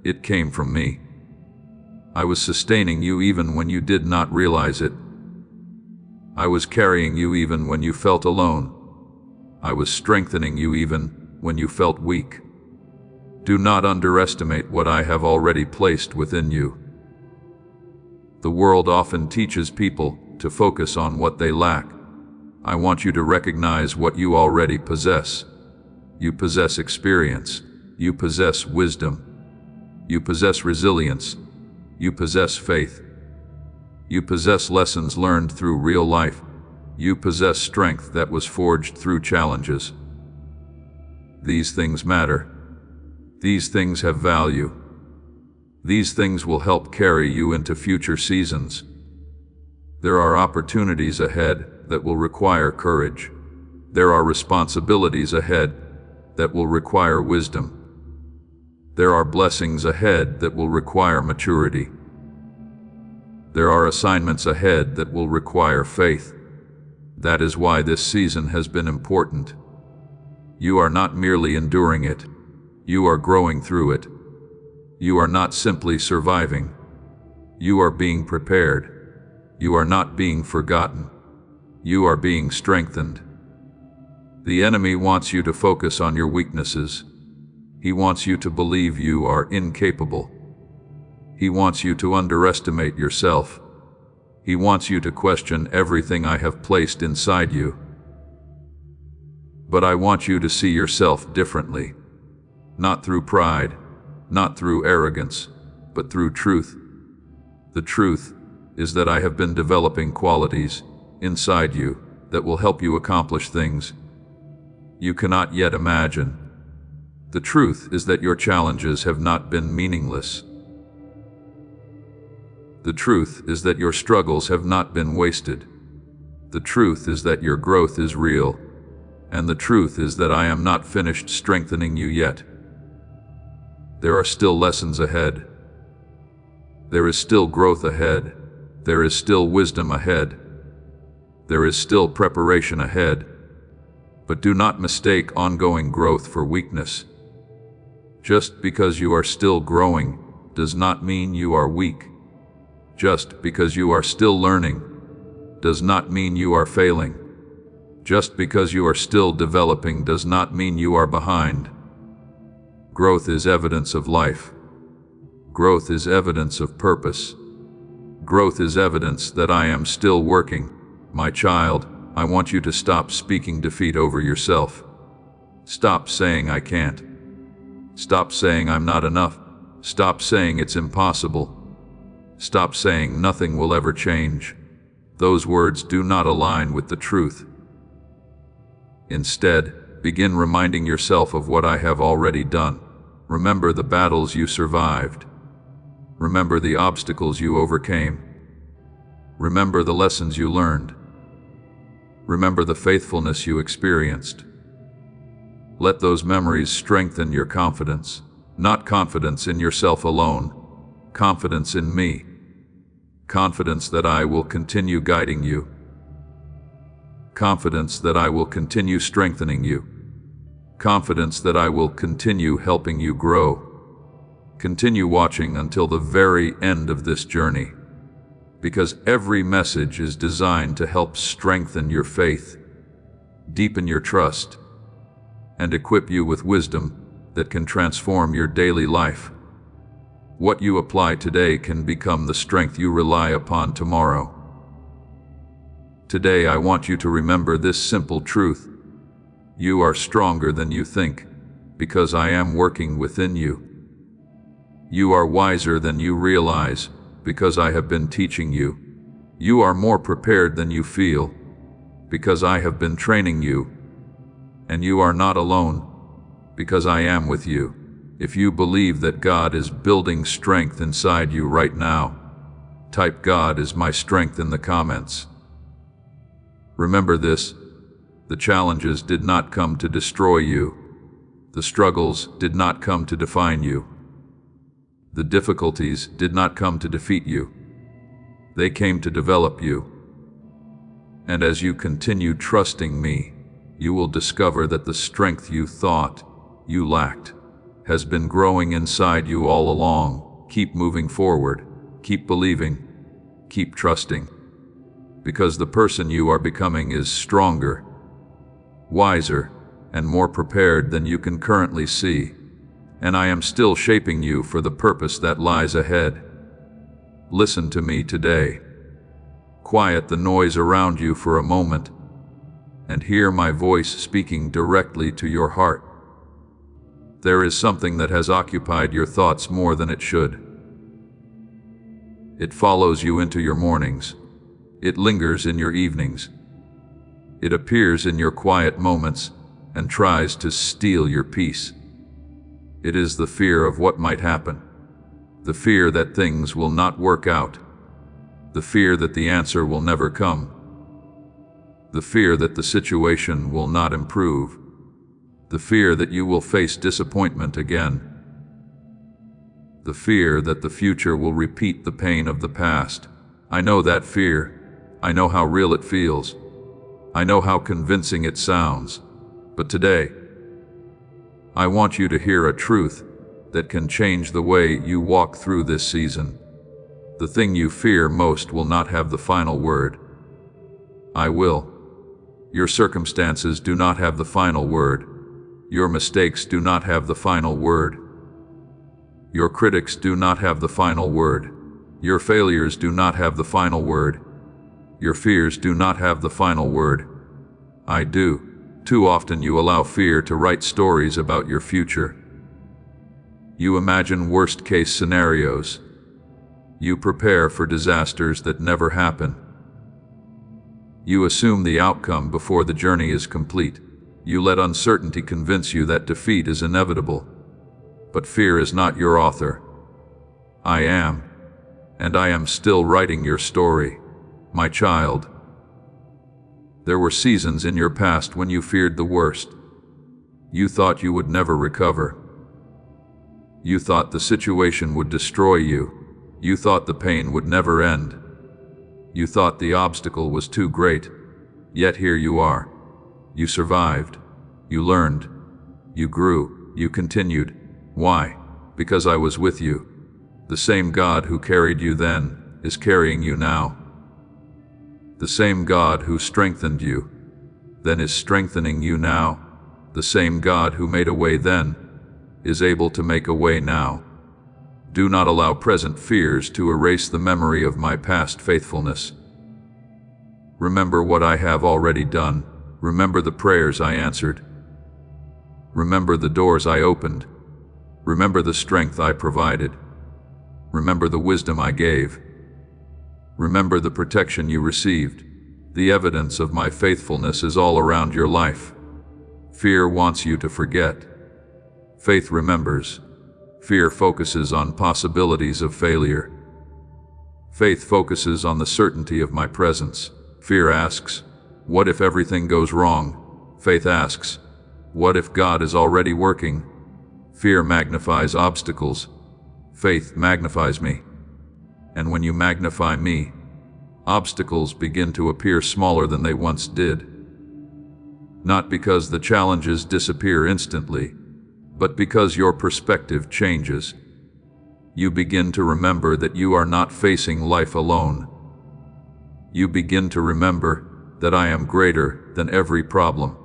It came from me. I was sustaining you even when you did not realize it. I was carrying you even when you felt alone. I was strengthening you even when you felt weak. Do not underestimate what I have already placed within you. The world often teaches people to focus on what they lack. I want you to recognize what you already possess. You possess experience. You possess wisdom. You possess resilience. You possess faith. You possess lessons learned through real life. You possess strength that was forged through challenges. These things matter. These things have value. These things will help carry you into future seasons. There are opportunities ahead that will require courage. There are responsibilities ahead that will require wisdom. There are blessings ahead that will require maturity. There are assignments ahead that will require faith. That is why this season has been important. You are not merely enduring it. You are growing through it. You are not simply surviving. You are being prepared. You are not being forgotten. You are being strengthened. The enemy wants you to focus on your weaknesses. He wants you to believe you are incapable. He wants you to underestimate yourself. He wants you to question everything I have placed inside you. But I want you to see yourself differently. Not through pride, not through arrogance, but through truth. The truth is that I have been developing qualities inside you that will help you accomplish things you cannot yet imagine. The truth is that your challenges have not been meaningless. The truth is that your struggles have not been wasted. The truth is that your growth is real. And the truth is that I am not finished strengthening you yet. There are still lessons ahead. There is still growth ahead. There is still wisdom ahead. There is still preparation ahead. But do not mistake ongoing growth for weakness. Just because you are still growing does not mean you are weak. Just because you are still learning does not mean you are failing. Just because you are still developing does not mean you are behind. Growth is evidence of life. Growth is evidence of purpose. Growth is evidence that I am still working. My child, I want you to stop speaking defeat over yourself. Stop saying I can't. Stop saying I'm not enough. Stop saying it's impossible. Stop saying nothing will ever change. Those words do not align with the truth. Instead, begin reminding yourself of what I have already done. Remember the battles you survived. Remember the obstacles you overcame. Remember the lessons you learned. Remember the faithfulness you experienced. Let those memories strengthen your confidence, not confidence in yourself alone, confidence in me, confidence that I will continue guiding you, confidence that I will continue strengthening you, confidence that I will continue helping you grow. Continue watching until the very end of this journey, because every message is designed to help strengthen your faith, deepen your trust, and equip you with wisdom that can transform your daily life. What you apply today can become the strength you rely upon tomorrow. Today, I want you to remember this simple truth. You are stronger than you think, because I am working within you. You are wiser than you realize, because I have been teaching you. You are more prepared than you feel, because I have been training you. And you are not alone, because I am with you. If you believe that God is building strength inside you right now, type "God is my strength" in the comments. Remember this, the challenges did not come to destroy you. The struggles did not come to define you. The difficulties did not come to defeat you. They came to develop you. And as you continue trusting me, you will discover that the strength you thought you lacked has been growing inside you all along. Keep moving forward, keep believing, keep trusting, because the person you are becoming is stronger, wiser, and more prepared than you can currently see. And I am still shaping you for the purpose that lies ahead. Listen to me today. Quiet the noise around you for a moment and hear my voice speaking directly to your heart. There is something that has occupied your thoughts more than it should. It follows you into your mornings. It lingers in your evenings. It appears in your quiet moments and tries to steal your peace. It is the fear of what might happen, the fear that things will not work out, the fear that the answer will never come, the fear that the situation will not improve, the fear that you will face disappointment again, the fear that the future will repeat the pain of the past. I know that fear. I know how real it feels. I know how convincing it sounds. But today, I want you to hear a truth that can change the way you walk through this season. The thing you fear most will not have the final word. I will. Your circumstances do not have the final word. Your mistakes do not have the final word. Your critics do not have the final word. Your failures do not have the final word. Your fears do not have the final word. I do. Too often you allow fear to write stories about your future. You imagine worst-case scenarios. You prepare for disasters that never happen. You assume the outcome before the journey is complete. You let uncertainty convince you that defeat is inevitable. But fear is not your author. I am, and I am still writing your story, my child. There were seasons in your past when you feared the worst. You thought you would never recover. You thought the situation would destroy you. You thought the pain would never end. You thought the obstacle was too great. Yet here you are. You survived. You learned. You grew. You continued. Why? Because I was with you. The same God who carried you then is carrying you now. The same God who strengthened you then is strengthening you now. The same God who made a way then is able to make a way now. Do not allow present fears to erase the memory of my past faithfulness. Remember what I have already done. Remember the prayers I answered. Remember the doors I opened. Remember the strength I provided. Remember the wisdom I gave. Remember the protection you received. The evidence of my faithfulness is all around your life. Fear wants you to forget. Faith remembers. Fear focuses on possibilities of failure. Faith focuses on the certainty of my presence. Fear asks, what if everything goes wrong? Faith asks, what if God is already working? Fear magnifies obstacles. Faith magnifies me. And when you magnify me, obstacles begin to appear smaller than they once did. Not because the challenges disappear instantly, but because your perspective changes. You begin to remember that you are not facing life alone. You begin to remember that I am greater than every problem.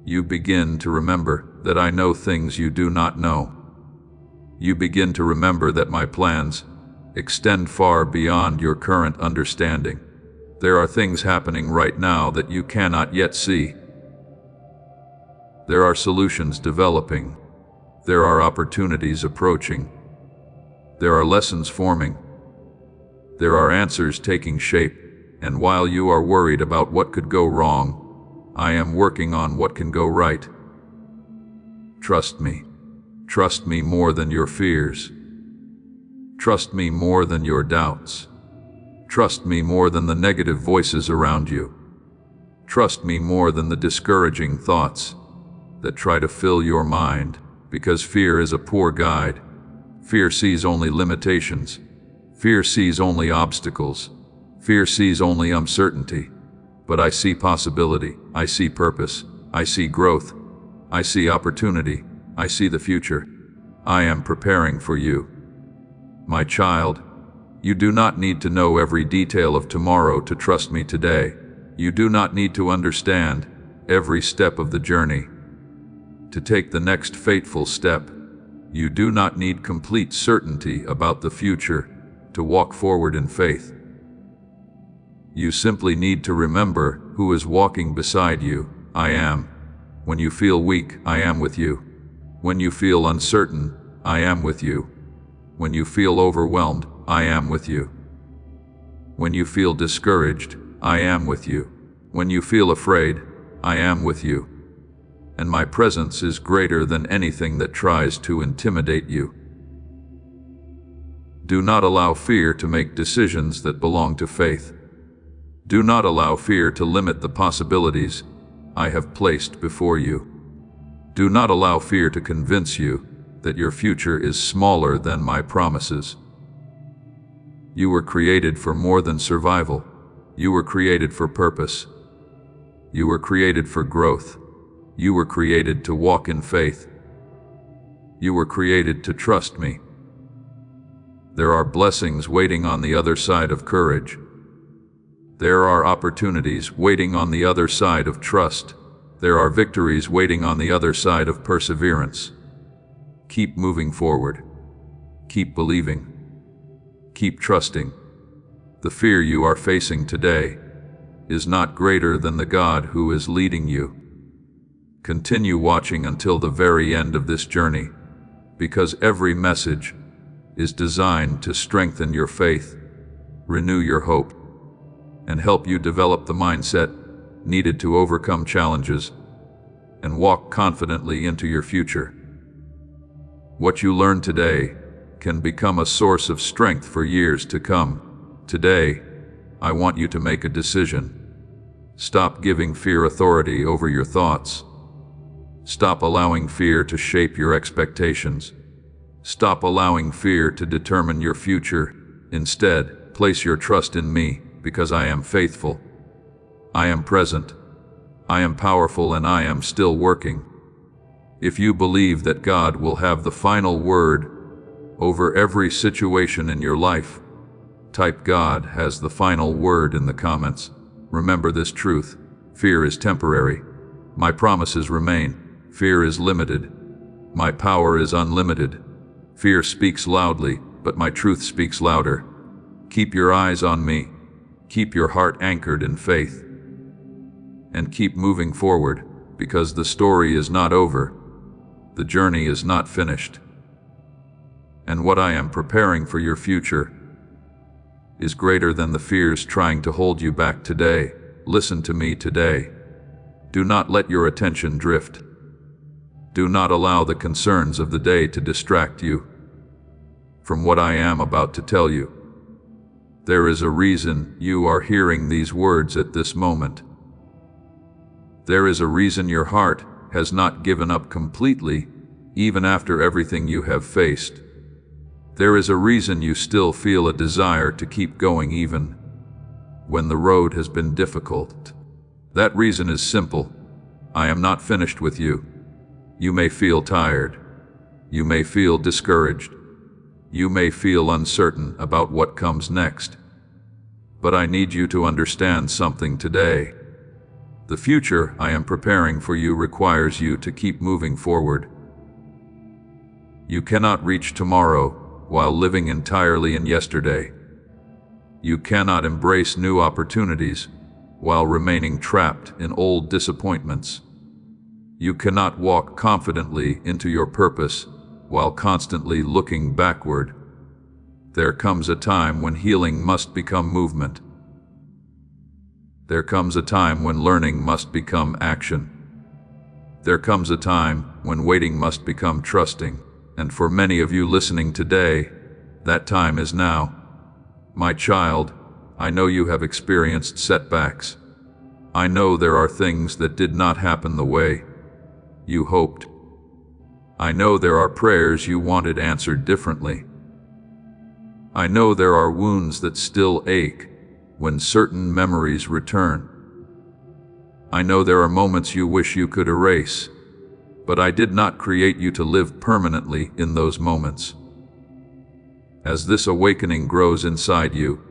You begin to remember that I know things you do not know. You begin to remember that my plans extend far beyond your current understanding. There are things happening right now that you cannot yet see. There are solutions developing. There are opportunities approaching. There are lessons forming. There are answers taking shape. And while you are worried about what could go wrong, I am working on what can go right. Trust me. Trust me more than your fears. Trust me more than your doubts. Trust me more than the negative voices around you. Trust me more than the discouraging thoughts that try to fill your mind, because fear is a poor guide. Fear sees only limitations. Fear sees only obstacles. Fear sees only uncertainty. But I see possibility. I see purpose. I see growth. I see opportunity. I see the future. I am preparing for you. My child, you do not need to know every detail of tomorrow to trust me today. You do not need to understand every step of the journey to take the next fateful step. You do not need complete certainty about the future to walk forward in faith. You simply need to remember who is walking beside you. I am. When you feel weak, I am with you. When you feel uncertain, I am with you. When you feel overwhelmed, I am with you. When you feel discouraged, I am with you. When you feel afraid, I am with you. And my presence is greater than anything that tries to intimidate you. Do not allow fear to make decisions that belong to faith. Do not allow fear to limit the possibilities I have placed before you. Do not allow fear to convince you that your future is smaller than my promises. You were created for more than survival. You were created for purpose. You were created for growth. You were created to walk in faith. You were created to trust me. There are blessings waiting on the other side of courage. There are opportunities waiting on the other side of trust. There are victories waiting on the other side of perseverance. Keep moving forward. Keep believing. Keep trusting. The fear you are facing today is not greater than the God who is leading you. Continue watching until the very end of this journey, because every message is designed to strengthen your faith, renew your hope, and help you develop the mindset needed to overcome challenges and walk confidently into your future. What you learn today can become a source of strength for years to come. Today, I want you to make a decision. Stop giving fear authority over your thoughts. Stop allowing fear to shape your expectations. Stop allowing fear to determine your future. Instead, place your trust in me, because I am faithful. I am present. I am powerful, and I am still working. If you believe that God will have the final word over every situation in your life, type "God has the final word" in the comments. Remember this truth: fear is temporary. My promises remain. Fear is limited. My power is unlimited. Fear speaks loudly, but my truth speaks louder. Keep your eyes on me. Keep your heart anchored in faith. And keep moving forward, because the story is not over. The journey is not finished. And what I am preparing for your future is greater than the fears trying to hold you back today. Listen to me today. Do not let your attention drift. Do not allow the concerns of the day to distract you from what I am about to tell you. There is a reason you are hearing these words at this moment. There is a reason your heart has not given up completely, even after everything you have faced. There is a reason you still feel a desire to keep going even when the road has been difficult. That reason is simple. I am not finished with you. You may feel tired. You may feel discouraged. You may feel uncertain about what comes next. But I need you to understand something today. The future I am preparing for you requires you to keep moving forward. You cannot reach tomorrow while living entirely in yesterday. You cannot embrace new opportunities while remaining trapped in old disappointments. You cannot walk confidently into your purpose while constantly looking backward. There comes a time when healing must become movement. There comes a time when learning must become action. There comes a time when waiting must become trusting. And for many of you listening today, that time is now. My child, I know you have experienced setbacks. I know there are things that did not happen the way you hoped. I know there are prayers you wanted answered differently. I know there are wounds that still ache when certain memories return. I know there are moments you wish you could erase, but I did not create you to live permanently in those moments. As this awakening grows inside you,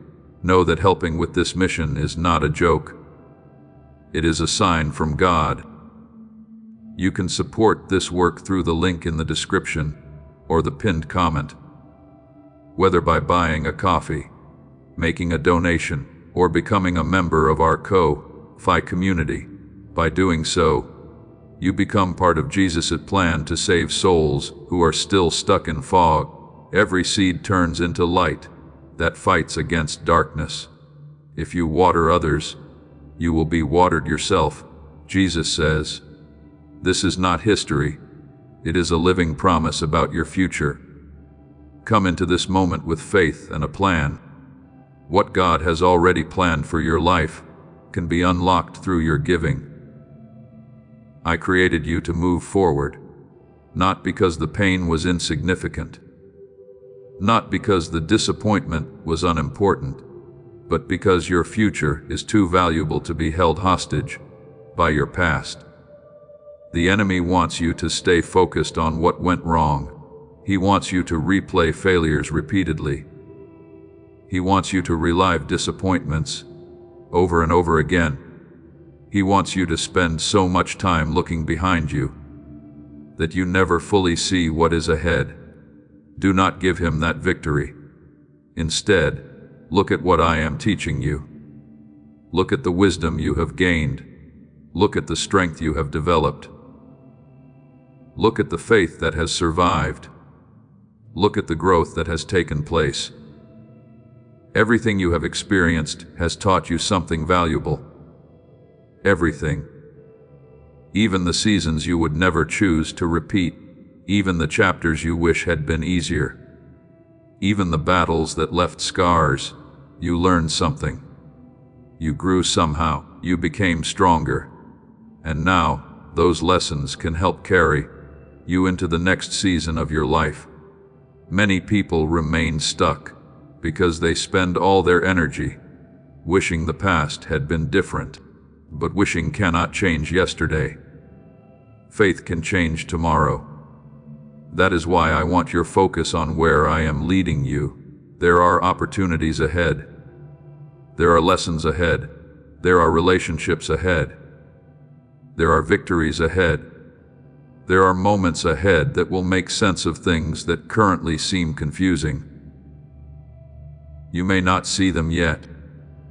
know that helping with this mission is not a joke. It is a sign from God. You can support this work through the link in the description or the pinned comment. Whether by buying a coffee, making a donation, or becoming a member of our Ko-Fi community, by doing so, you become part of Jesus' plan to save souls who are still stuck in fog. Every seed turns into light that fights against darkness. If you water others, you will be watered yourself, Jesus says. This is not history. It is a living promise about your future. Come into this moment with faith and a plan. What God has already planned for your life can be unlocked through your giving. I created you to move forward, not because the pain was insignificant, not because the disappointment was unimportant, but because your future is too valuable to be held hostage by your past. The enemy wants you to stay focused on what went wrong. He wants you to replay failures repeatedly. He wants you to relive disappointments over and over again. He wants you to spend so much time looking behind you that you never fully see what is ahead. Do not give him that victory. Instead, look at what I am teaching you. Look at the wisdom you have gained. Look at the strength you have developed. Look at the faith that has survived. Look at the growth that has taken place. Everything you have experienced has taught you something valuable. Everything. Even the seasons you would never choose to repeat. Even the chapters you wish had been easier. Even the battles that left scars. You learned something. You grew somehow. You became stronger. And now, those lessons can help carry you into the next season of your life. Many people remain stuck because they spend all their energy wishing the past had been different. But wishing cannot change yesterday. Faith can change tomorrow. That is why I want your focus on where I am leading you. There are opportunities ahead. There are lessons ahead. There are relationships ahead. There are victories ahead. There are moments ahead that will make sense of things that currently seem confusing. You may not see them yet.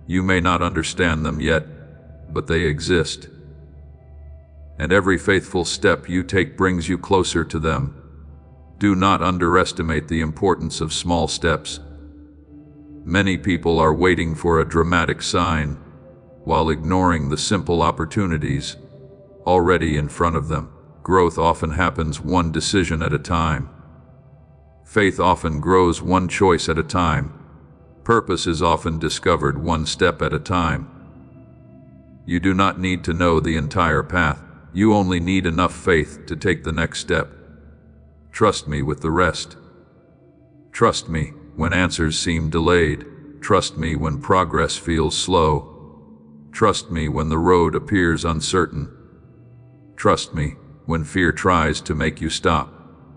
You may not understand them yet, but they exist. And every faithful step you take brings you closer to them. Do not underestimate the importance of small steps. Many people are waiting for a dramatic sign, while ignoring the simple opportunities already in front of them. Growth often happens one decision at a time. Faith often grows one choice at a time. Purpose is often discovered one step at a time. You do not need to know the entire path. You only need enough faith to take the next step. Trust me with the rest. Trust me when answers seem delayed. Trust me when progress feels slow. Trust me when the road appears uncertain. Trust me when fear tries to make you stop.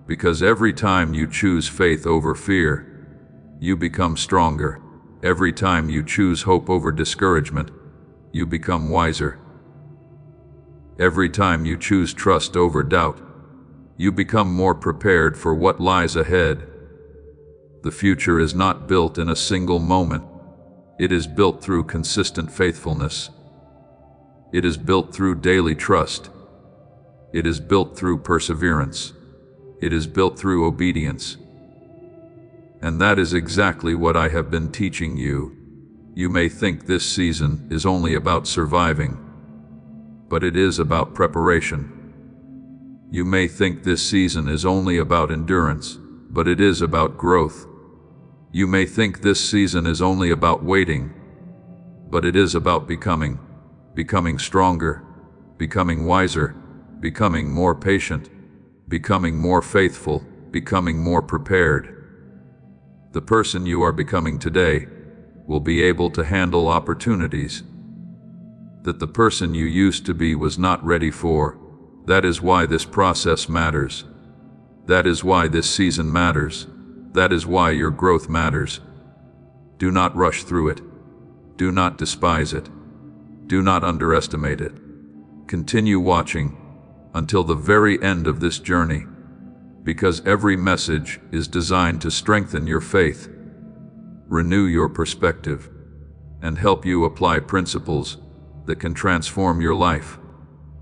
Because every time you choose faith over fear, you become stronger. Every time you choose hope over discouragement, you become wiser. Every time you choose trust over doubt, you become more prepared for what lies ahead. The future is not built in a single moment. It is built through consistent faithfulness. It is built through daily trust. It is built through perseverance. It is built through obedience. And that is exactly what I have been teaching you. You may think this season is only about surviving, but it is about preparation. You may think this season is only about endurance, but it is about growth. You may think this season is only about waiting, but it is about becoming stronger, becoming wiser, becoming more patient, becoming more faithful, becoming more prepared. The person you are becoming today will be able to handle opportunities that the person you used to be was not ready for. That is why this process matters. That is why this season matters. That is why your growth matters. Do not rush through it. Do not despise it. Do not underestimate it. Continue watching until the very end of this journey, because every message is designed to strengthen your faith, renew your perspective, and help you apply principles that can transform your life.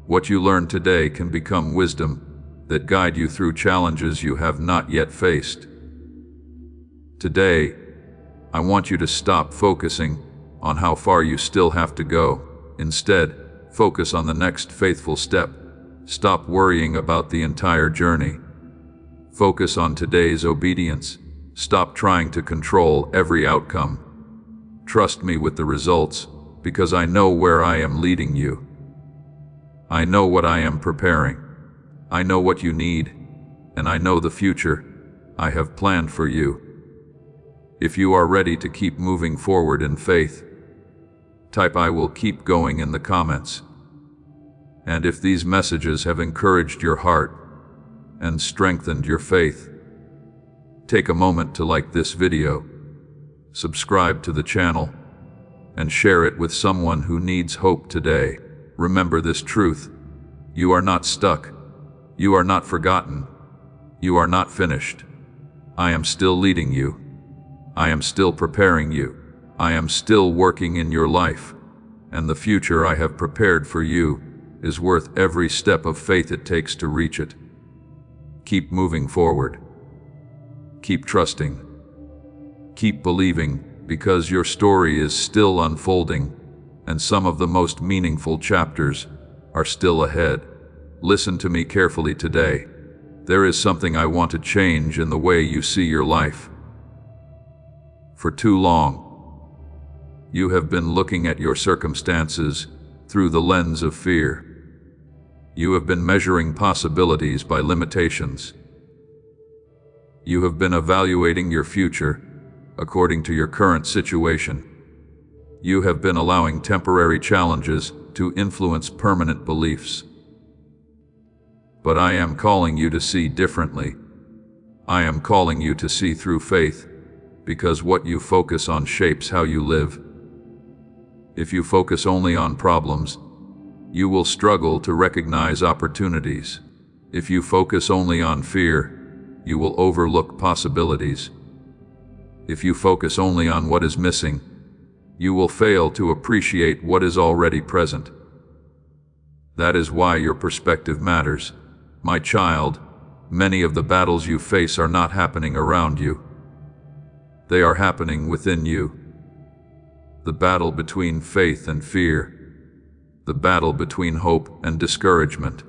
What you learn today can become wisdom that guide you through challenges you have not yet faced. Today, I want you to stop focusing on how far you still have to go. Instead, focus on the next faithful step. Stop worrying about the entire journey. Focus on today's obedience. Stop trying to control every outcome. Trust me with the results, because I know where I am leading you. I know what I am preparing. I know what you need, and I know the future I have planned for you. If you are ready to keep moving forward in faith, type "I will keep going" in the comments. And if these messages have encouraged your heart and strengthened your faith, take a moment to like this video, subscribe to the channel, and share it with someone who needs hope today. Remember this truth: you are not stuck. You are not forgotten. You are not finished. I am still leading you. I am still preparing you. I am still working in your life, and the future I have prepared for you is worth every step of faith it takes to reach it. Keep moving forward. Keep trusting. Keep believing, because your story is still unfolding, and some of the most meaningful chapters are still ahead. Listen to me carefully today. There is something I want to change in the way you see your life. For too long, you have been looking at your circumstances through the lens of fear. You have been measuring possibilities by limitations. You have been evaluating your future according to your current situation. You have been allowing temporary challenges to influence permanent beliefs. But I am calling you to see differently. I am calling you to see through faith, because what you focus on shapes how you live. If you focus only on problems, you will struggle to recognize opportunities. If you focus only on fear, you will overlook possibilities. If you focus only on what is missing, you will fail to appreciate what is already present. That is why your perspective matters. My child, many of the battles you face are not happening around you. They are happening within you. The battle between faith and fear. The battle between hope and discouragement.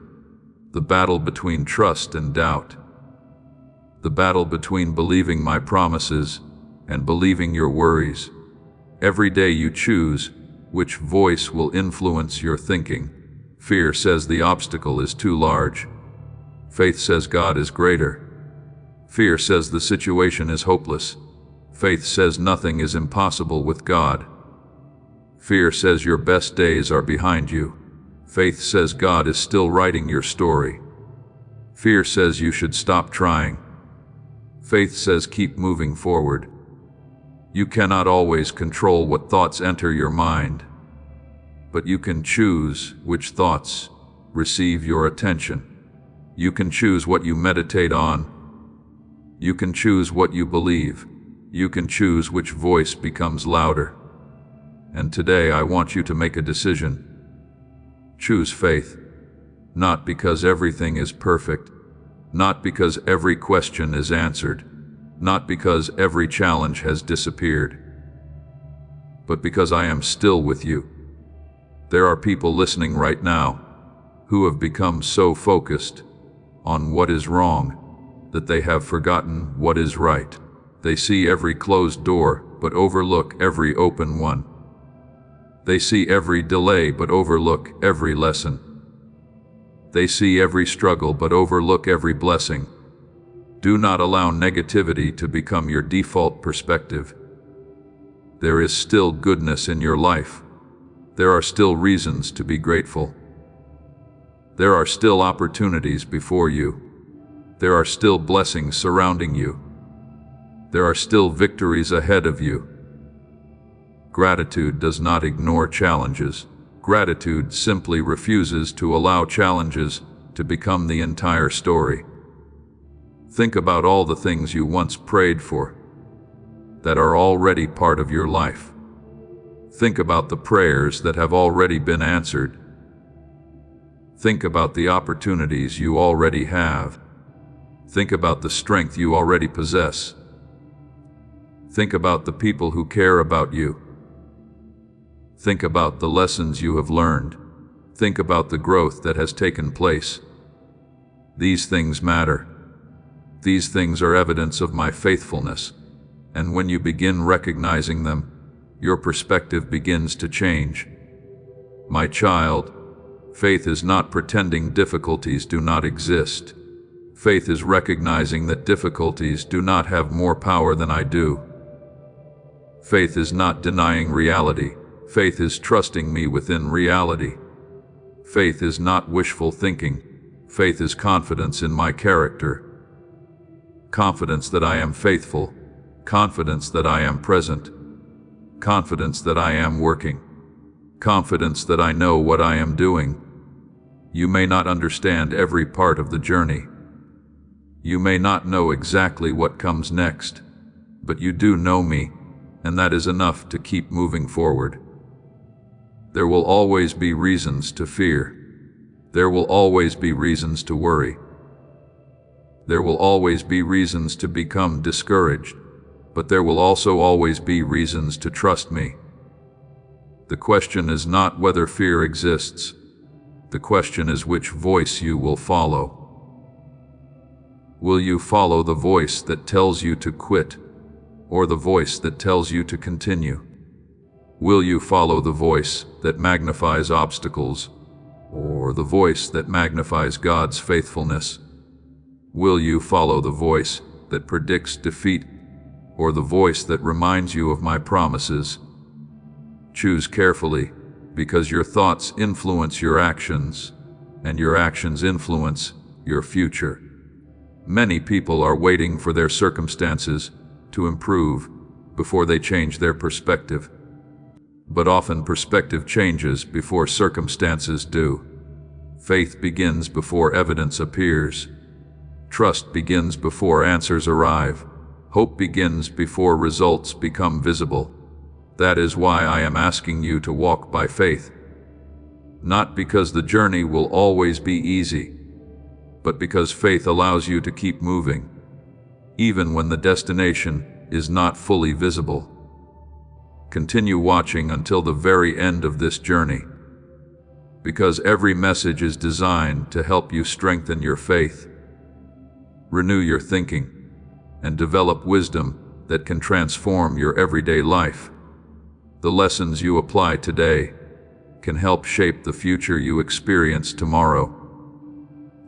the battle between trust and doubt, the battle between believing my promises and believing your worries. Every day you choose which voice will influence your thinking. Fear says the obstacle is too large. Faith says God is greater. Fear says the situation is hopeless. Faith says nothing is impossible with God. Fear says your best days are behind you. Faith says God is still writing your story. Fear says you should stop trying. Faith says keep moving forward. You cannot always control what thoughts enter your mind, but you can choose which thoughts receive your attention. You can choose what you meditate on. You can choose what you believe. You can choose which voice becomes louder. And today I want you to make a decision. Choose faith, not because everything is perfect, not because every question is answered, not because every challenge has disappeared, but because I am still with you. There are people listening right now who have become so focused on what is wrong that they have forgotten what is right. They see every closed door but overlook every open one. They see every delay but overlook every lesson. They see every struggle but overlook every blessing. Do not allow negativity to become your default perspective. There is still goodness in your life. There are still reasons to be grateful. There are still opportunities before you. There are still blessings surrounding you. There are still victories ahead of you. Gratitude does not ignore challenges. Gratitude simply refuses to allow challenges to become the entire story. Think about all the things you once prayed for that are already part of your life. Think about the prayers that have already been answered. Think about the opportunities you already have. Think about the strength you already possess. Think about the people who care about you. Think about the lessons you have learned. Think about the growth that has taken place. These things matter. These things are evidence of my faithfulness, and when you begin recognizing them, your perspective begins to change. My child, faith is not pretending difficulties do not exist. Faith is recognizing that difficulties do not have more power than I do. Faith is not denying reality. Faith is trusting me within reality. Faith is not wishful thinking. Faith is confidence in my character. Confidence that I am faithful. Confidence that I am present. Confidence that I am working. Confidence that I know what I am doing. You may not understand every part of the journey. You may not know exactly what comes next, but you do know me, and that is enough to keep moving forward. There will always be reasons to fear. There will always be reasons to worry. There will always be reasons to become discouraged, but there will also always be reasons to trust me. The question is not whether fear exists. The question is which voice you will follow. Will you follow the voice that tells you to quit, or the voice that tells you to continue? Will you follow the voice that magnifies obstacles, or the voice that magnifies God's faithfulness? Will you follow the voice that predicts defeat, or the voice that reminds you of my promises? Choose carefully, because your thoughts influence your actions, and your actions influence your future. Many people are waiting for their circumstances to improve before they change their perspective. But often perspective changes before circumstances do. Faith begins before evidence appears. Trust begins before answers arrive. Hope begins before results become visible. That is why I am asking you to walk by faith. Not because the journey will always be easy, but because faith allows you to keep moving, even when the destination is not fully visible. Continue watching until the very end of this journey, because every message is designed to help you strengthen your faith, renew your thinking, and develop wisdom that can transform your everyday life. The lessons you apply today can help shape the future you experience tomorrow.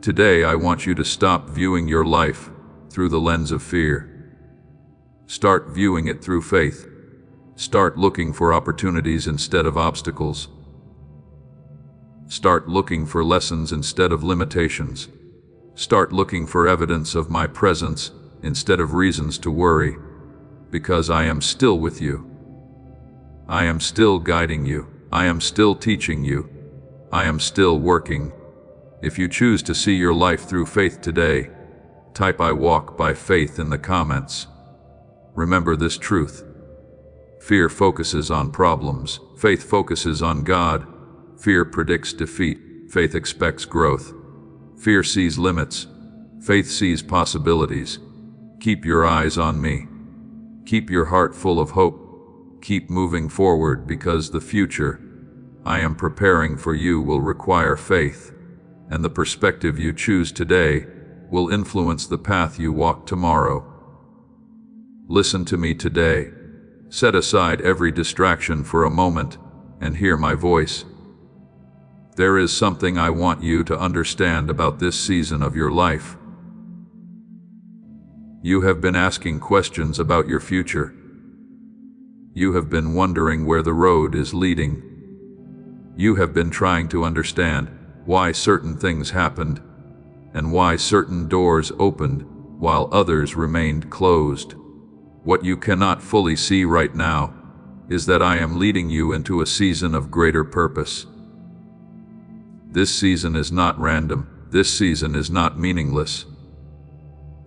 Today, I want you to stop viewing your life through the lens of fear. Start viewing it through faith. Start looking for opportunities instead of obstacles. Start looking for lessons instead of limitations. Start looking for evidence of my presence instead of reasons to worry, because I am still with you. I am still guiding you. I am still teaching you. I am still working. If you choose to see your life through faith today, type "I walk by faith" in the comments. Remember this truth. Fear focuses on problems. Faith focuses on God. Fear predicts defeat. Faith expects growth. Fear sees limits. Faith sees possibilities. Keep your eyes on me. Keep your heart full of hope. Keep moving forward, because the future I am preparing for you will require faith, and the perspective you choose today will influence the path you walk tomorrow. Listen to me today. Set aside every distraction for a moment and hear my voice. There is something I want you to understand about this season of your life. You have been asking questions about your future. You have been wondering where the road is leading. You have been trying to understand why certain things happened and why certain doors opened while others remained closed. What you cannot fully see right now is that I am leading you into a season of greater purpose. This season is not random. This season is not meaningless.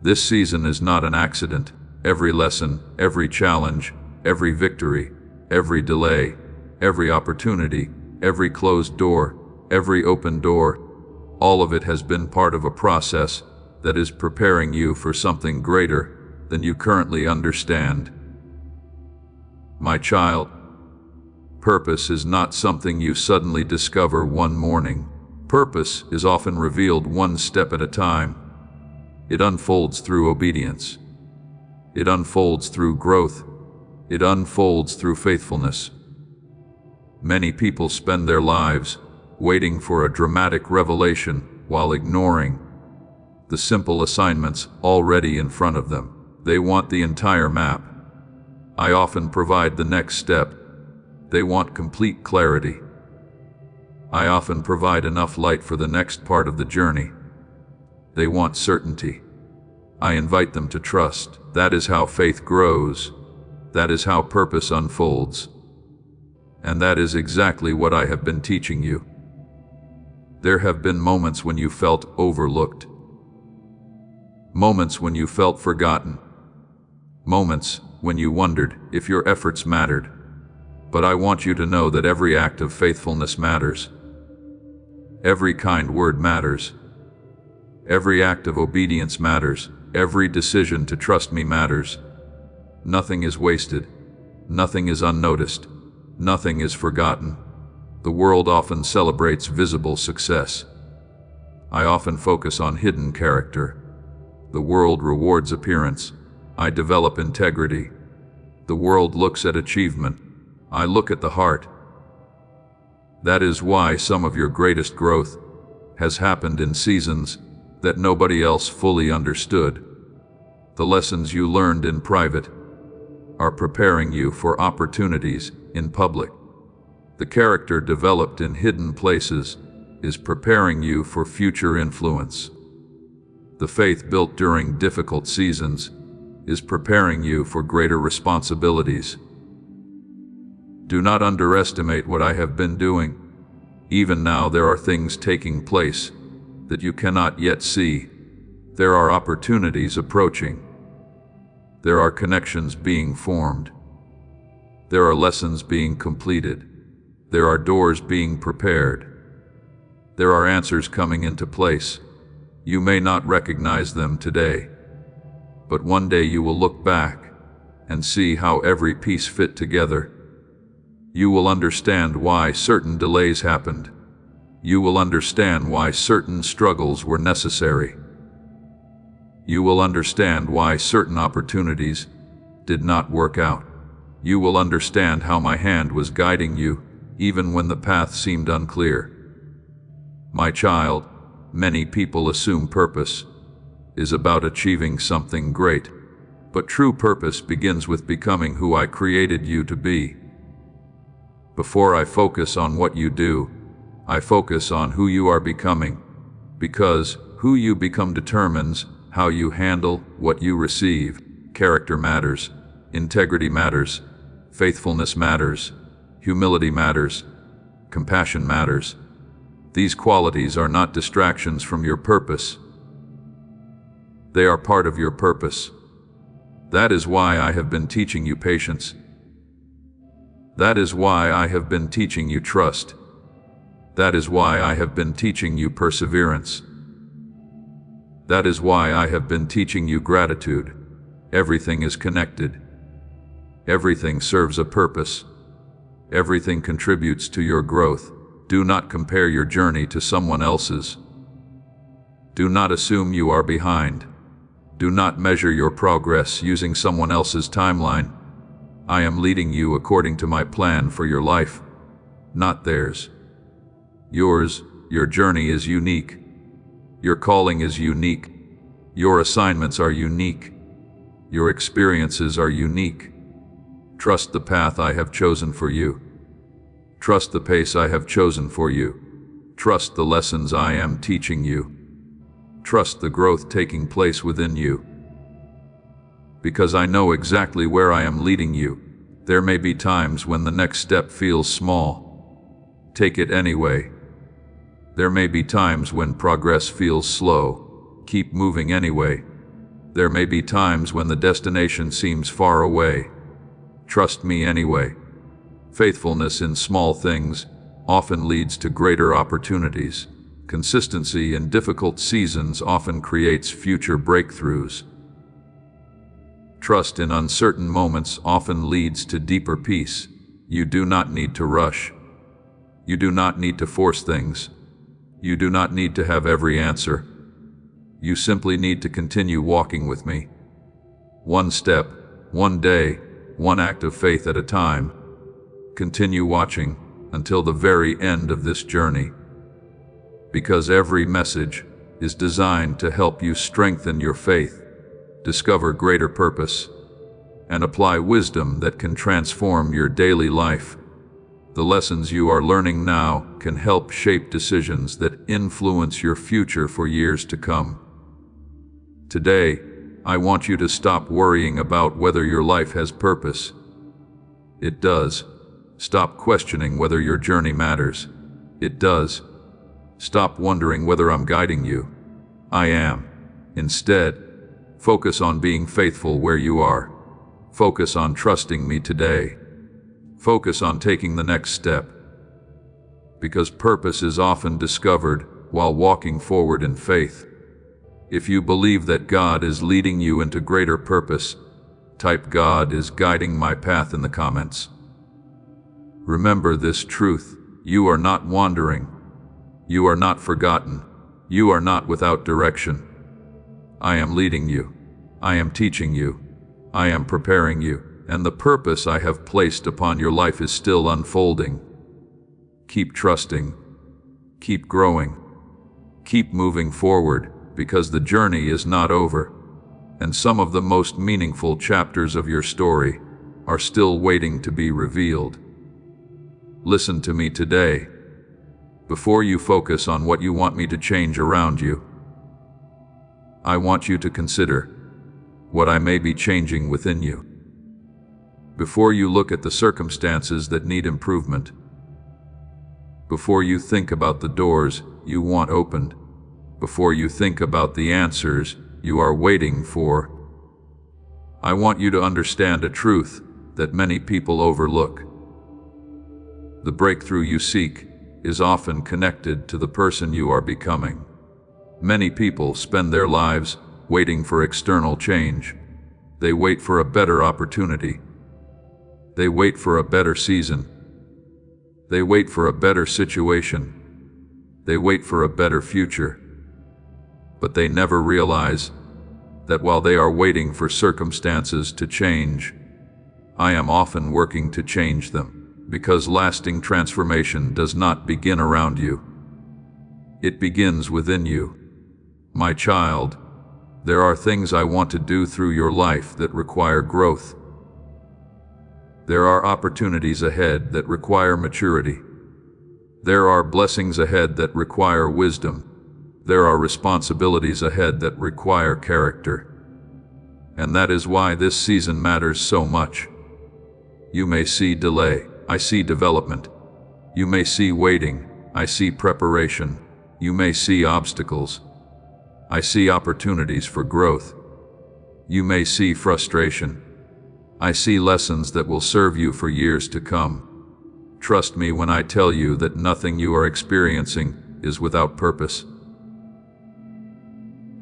This season is not an accident. Every lesson, every challenge, every victory, every delay, every opportunity, every closed door, every open door, all of it has been part of a process that is preparing you for something greater than you currently understand. My child, purpose is not something you suddenly discover one morning. Purpose is often revealed one step at a time. It unfolds through obedience. It unfolds through growth. It unfolds through faithfulness. Many people spend their lives waiting for a dramatic revelation while ignoring the simple assignments already in front of them. They want the entire map. I often provide the next step. They want complete clarity. I often provide enough light for the next part of the journey. They want certainty. I invite them to trust. That is how faith grows. That is how purpose unfolds. And that is exactly what I have been teaching you. There have been moments when you felt overlooked. Moments when you felt forgotten. Moments when you wondered if your efforts mattered. But I want you to know that every act of faithfulness matters. Every kind word matters. Every act of obedience matters. Every decision to trust me matters. Nothing is wasted. Nothing is unnoticed. Nothing is forgotten. The world often celebrates visible success. I often focus on hidden character. The world rewards appearance. I develop integrity. The world looks at achievement. I look at the heart. That is why some of your greatest growth has happened in seasons that nobody else fully understood. The lessons you learned in private are preparing you for opportunities in public. The character developed in hidden places is preparing you for future influence. The faith built during difficult seasons is preparing you for greater responsibilities. Do not underestimate what I have been doing. Even now there are things taking place that you cannot yet see. There are opportunities approaching. There are connections being formed. There are lessons being completed. There are doors being prepared. There are answers coming into place. You may not recognize them today, but one day you will look back and see how every piece fit together. You will understand why certain delays happened. You will understand why certain struggles were necessary. You will understand why certain opportunities did not work out. You will understand how my hand was guiding you, even when the path seemed unclear. My child, many people assume purpose is about achieving something great, but true purpose begins with becoming who I created you to be. Before I focus on what you do, I focus on who you are becoming, because who you become determines how you handle what you receive. Character matters, integrity matters, faithfulness matters, humility matters, compassion matters. These qualities are not distractions from your purpose. They are part of your purpose. That is why I have been teaching you patience. That is why I have been teaching you trust. That is why I have been teaching you perseverance. That is why I have been teaching you gratitude. Everything is connected. Everything serves a purpose. Everything contributes to your growth. Do not compare your journey to someone else's. Do not assume you are behind. Do not measure your progress using someone else's timeline. I am leading you according to my plan for your life, not theirs. Yours, your journey is unique. Your calling is unique. Your assignments are unique. Your experiences are unique. Trust the path I have chosen for you. Trust the pace I have chosen for you. Trust the lessons I am teaching you. Trust the growth taking place within you. Because I know exactly where I am leading you, there may be times when the next step feels small. Take it anyway. There may be times when progress feels slow. Keep moving anyway. There may be times when the destination seems far away. Trust me anyway. Faithfulness in small things often leads to greater opportunities. Consistency in difficult seasons often creates future breakthroughs. Trust in uncertain moments often leads to deeper peace. You do not need to rush. You do not need to force things. You do not need to have every answer. You simply need to continue walking with me. One step, one day, one act of faith at a time. Continue watching until the very end of this journey. Because every message is designed to help you strengthen your faith, discover greater purpose, and apply wisdom that can transform your daily life. The lessons you are learning now can help shape decisions that influence your future for years to come. Today, I want you to stop worrying about whether your life has purpose. It does. Stop questioning whether your journey matters. It does. Stop wondering whether I'm guiding you. I am. Instead, focus on being faithful where you are. Focus on trusting me today. Focus on taking the next step. Because purpose is often discovered while walking forward in faith. If you believe that God is leading you into greater purpose, type "God is guiding my path" in the comments. Remember this truth: you are not wandering. You are not forgotten. You are not without direction. I am leading you. I am teaching you. I am preparing you, and the purpose I have placed upon your life is still unfolding. Keep trusting. Keep growing. Keep moving forward, because the journey is not over, and some of the most meaningful chapters of your story are still waiting to be revealed. Listen to me today. Before you focus on what you want me to change around you, I want you to consider what I may be changing within you. Before you look at the circumstances that need improvement, before you think about the doors you want opened, before you think about the answers you are waiting for, I want you to understand a truth that many people overlook. The breakthrough you seek is often connected to the person you are becoming. Many people spend their lives waiting for external change. They wait for a better opportunity. They wait for a better season. They wait for a better situation. They wait for a better future, but they never realize that while they are waiting for circumstances to change, I am often working to change them, because lasting transformation does not begin around you. It begins within you. My child, there are things I want to do through your life that require growth. There are opportunities ahead that require maturity. There are blessings ahead that require wisdom. There are responsibilities ahead that require character. And that is why this season matters so much. You may see delay, I see development. You may see waiting, I see preparation. You may see obstacles, I see opportunities for growth. You may see frustration, I see lessons that will serve you for years to come. Trust me when I tell you that nothing you are experiencing is without purpose.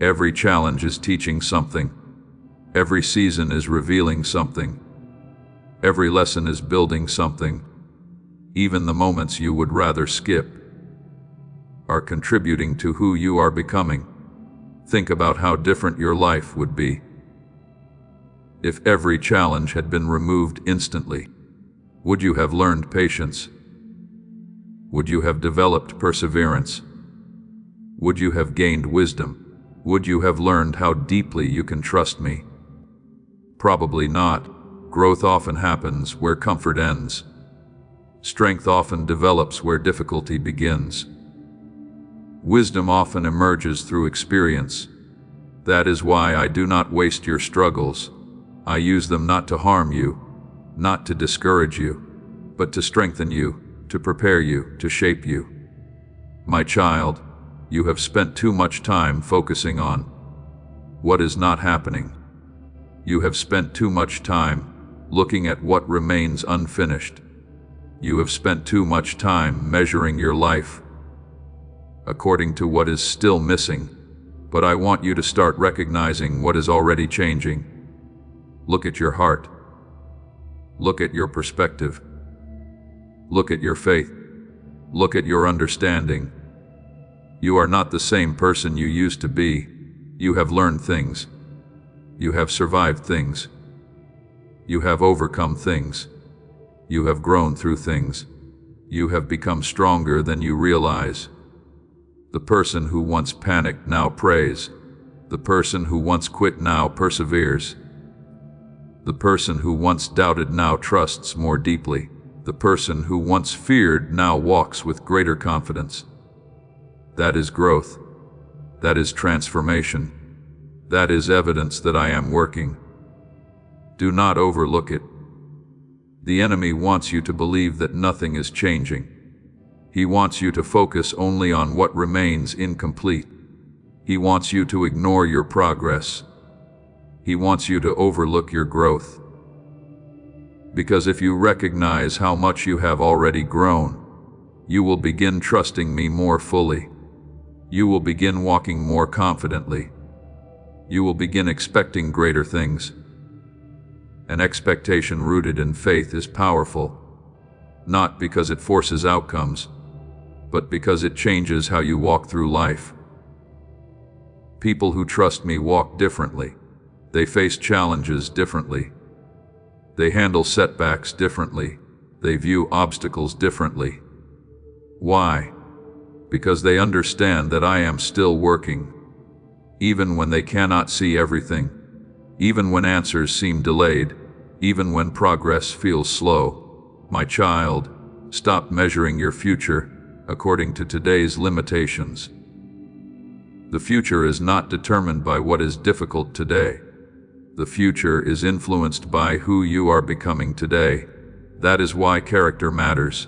Every challenge is teaching something. Every season is revealing something. Every lesson is building something. Even the moments you would rather skip are contributing to who you are becoming. Think about how different your life would be if every challenge had been removed instantly. Would you have learned patience? Would you have developed perseverance? Would you have gained wisdom? Would you have learned how deeply you can trust me? Probably not. Growth often happens where comfort ends. Strength often develops where difficulty begins. Wisdom often emerges through experience. That is why I do not waste your struggles. I use them not to harm you, not to discourage you, but to strengthen you, to prepare you, to shape you. My child, you have spent too much time focusing on what is not happening. You have spent too much time looking at what remains unfinished. You have spent too much time measuring your life according to what is still missing. But I want you to start recognizing what is already changing. Look at your heart. Look at your perspective. Look at your faith. Look at your understanding. You are not the same person you used to be. You have learned things. You have survived things. You have overcome things. You have grown through things. You have become stronger than you realize. The person who once panicked now prays. The person who once quit now perseveres. The person who once doubted now trusts more deeply. The person who once feared now walks with greater confidence. That is growth. That is transformation. That is evidence that I am working. Do not overlook it. The enemy wants you to believe that nothing is changing. He wants you to focus only on what remains incomplete. He wants you to ignore your progress. He wants you to overlook your growth. Because if you recognize how much you have already grown, you will begin trusting me more fully. You will begin walking more confidently. You will begin expecting greater things. An expectation rooted in faith is powerful, not because it forces outcomes, but because it changes how you walk through life. People who trust me walk differently. They face challenges differently. They handle setbacks differently. They view obstacles differently. Why? Because they understand that I am still working, even when they cannot see everything, even when answers seem delayed, even when progress feels slow. My child, stop measuring your future according to today's limitations. The future is not determined by what is difficult today. The future is influenced by who you are becoming today. That is why character matters.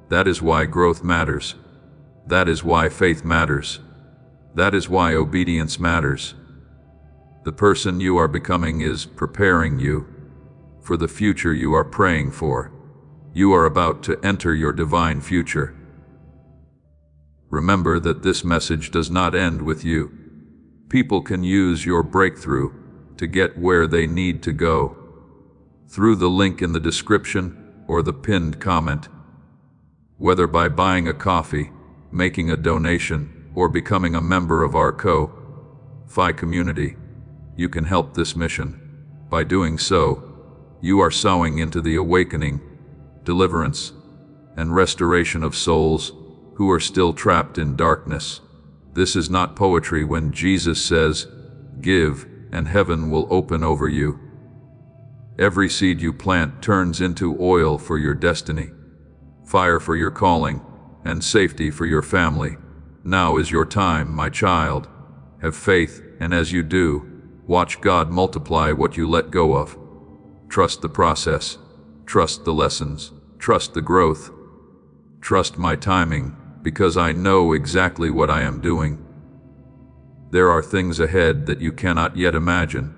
That is why growth matters. That is why faith matters. That is why obedience matters. The person you are becoming is preparing you for the future you are praying for. You are about to enter your divine future. Remember that this message does not end with you. People can use your breakthrough to get where they need to go through the link in the description or the pinned comment. Whether by buying a coffee, making a donation, or becoming a member of our Ko-Fi community, you can help this mission. By doing so, you are sowing into the awakening, deliverance, and restoration of souls who are still trapped in darkness. This is not poetry when Jesus says, "Give, and heaven will open over you." Every seed you plant turns into oil for your destiny, fire for your calling, and safety for your family. Now is your time, my child. Have faith, and as you do, watch God multiply what you let go of. Trust the process. Trust the lessons. Trust the growth. Trust my timing, because I know exactly what I am doing. There are things ahead that you cannot yet imagine.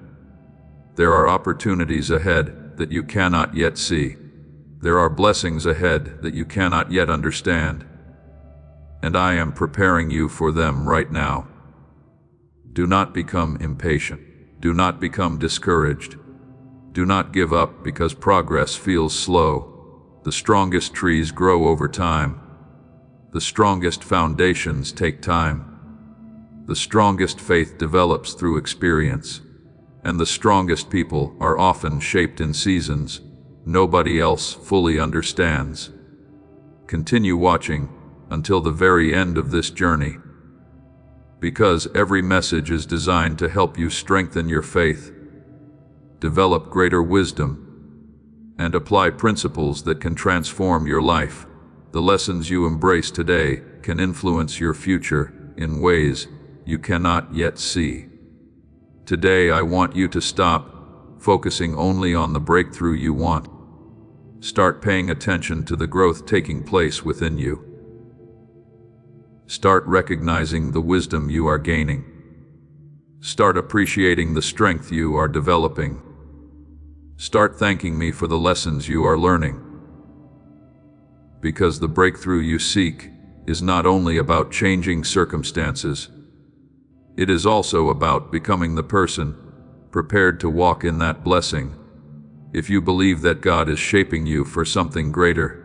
There are opportunities ahead that you cannot yet see. There are blessings ahead that you cannot yet understand. And I am preparing you for them right now. Do not become impatient. Do not become discouraged. Do not give up because progress feels slow. The strongest trees grow over time. The strongest foundations take time. The strongest faith develops through experience. And the strongest people are often shaped in seasons nobody else fully understands. Continue watching until the very end of this journey, because every message is designed to help you strengthen your faith, develop greater wisdom, and apply principles that can transform your life. The lessons you embrace today can influence your future in ways you cannot yet see. Today, I want you to stop focusing only on the breakthrough you want. Start paying attention to the growth taking place within you. Start recognizing the wisdom you are gaining. Start appreciating the strength you are developing. Start thanking me for the lessons you are learning. Because the breakthrough you seek is not only about changing circumstances, it is also about becoming the person prepared to walk in that blessing. If you believe that God is shaping you for something greater,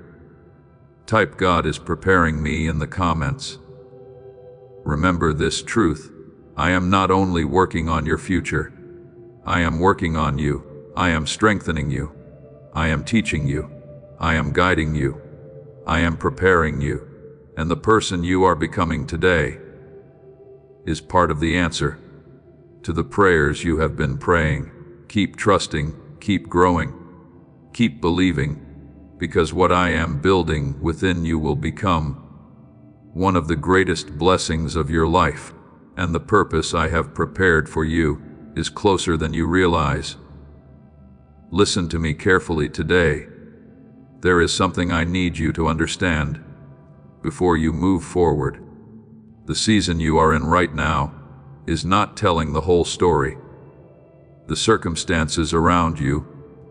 type "God is preparing me" in the comments. Remember this truth: I am not only working on your future, I am working on you. I am strengthening you. I am teaching you. I am guiding you. I am preparing you. And the person you are becoming today is part of the answer to the prayers you have been praying. Keep trusting, keep growing, keep believing, because what I am building within you will become one of the greatest blessings of your life, and the purpose I have prepared for you is closer than you realize. Listen to me carefully today. There is something I need you to understand before you move forward. The season you are in right now is not telling the whole story. The circumstances around you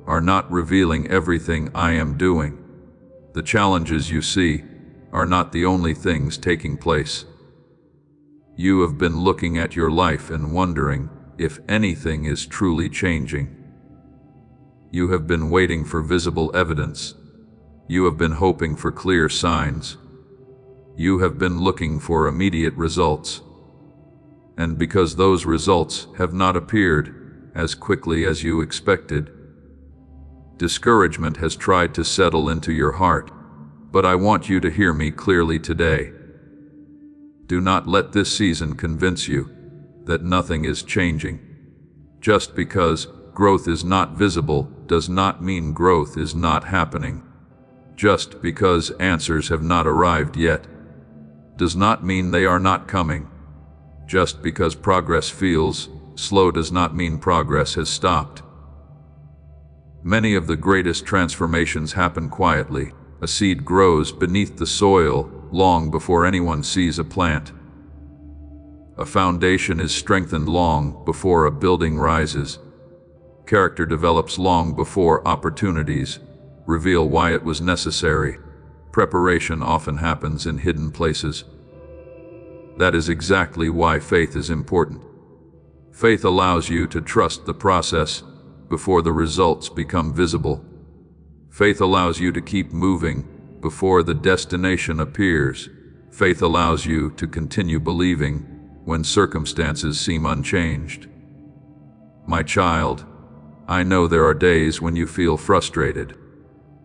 are not revealing everything I am doing. The challenges you see are not the only things taking place. You have been looking at your life and wondering if anything is truly changing. You have been waiting for visible evidence. You have been hoping for clear signs. You have been looking for immediate results. And because those results have not appeared as quickly as you expected, discouragement has tried to settle into your heart. But I want you to hear me clearly today. Do not let this season convince you that nothing is changing. Just because growth is not visible does not mean growth is not happening. Just because answers have not arrived yet does not mean they are not coming. Just because progress feels slow does not mean progress has stopped. Many of the greatest transformations happen quietly. A seed grows beneath the soil long before anyone sees a plant. A foundation is strengthened long before a building rises. Character develops long before opportunities reveal why it was necessary. Preparation often happens in hidden places. That is exactly why faith is important. Faith allows you to trust the process before the results become visible. Faith allows you to keep moving before the destination appears. Faith allows you to continue believing when circumstances seem unchanged. My child, I know there are days when you feel frustrated.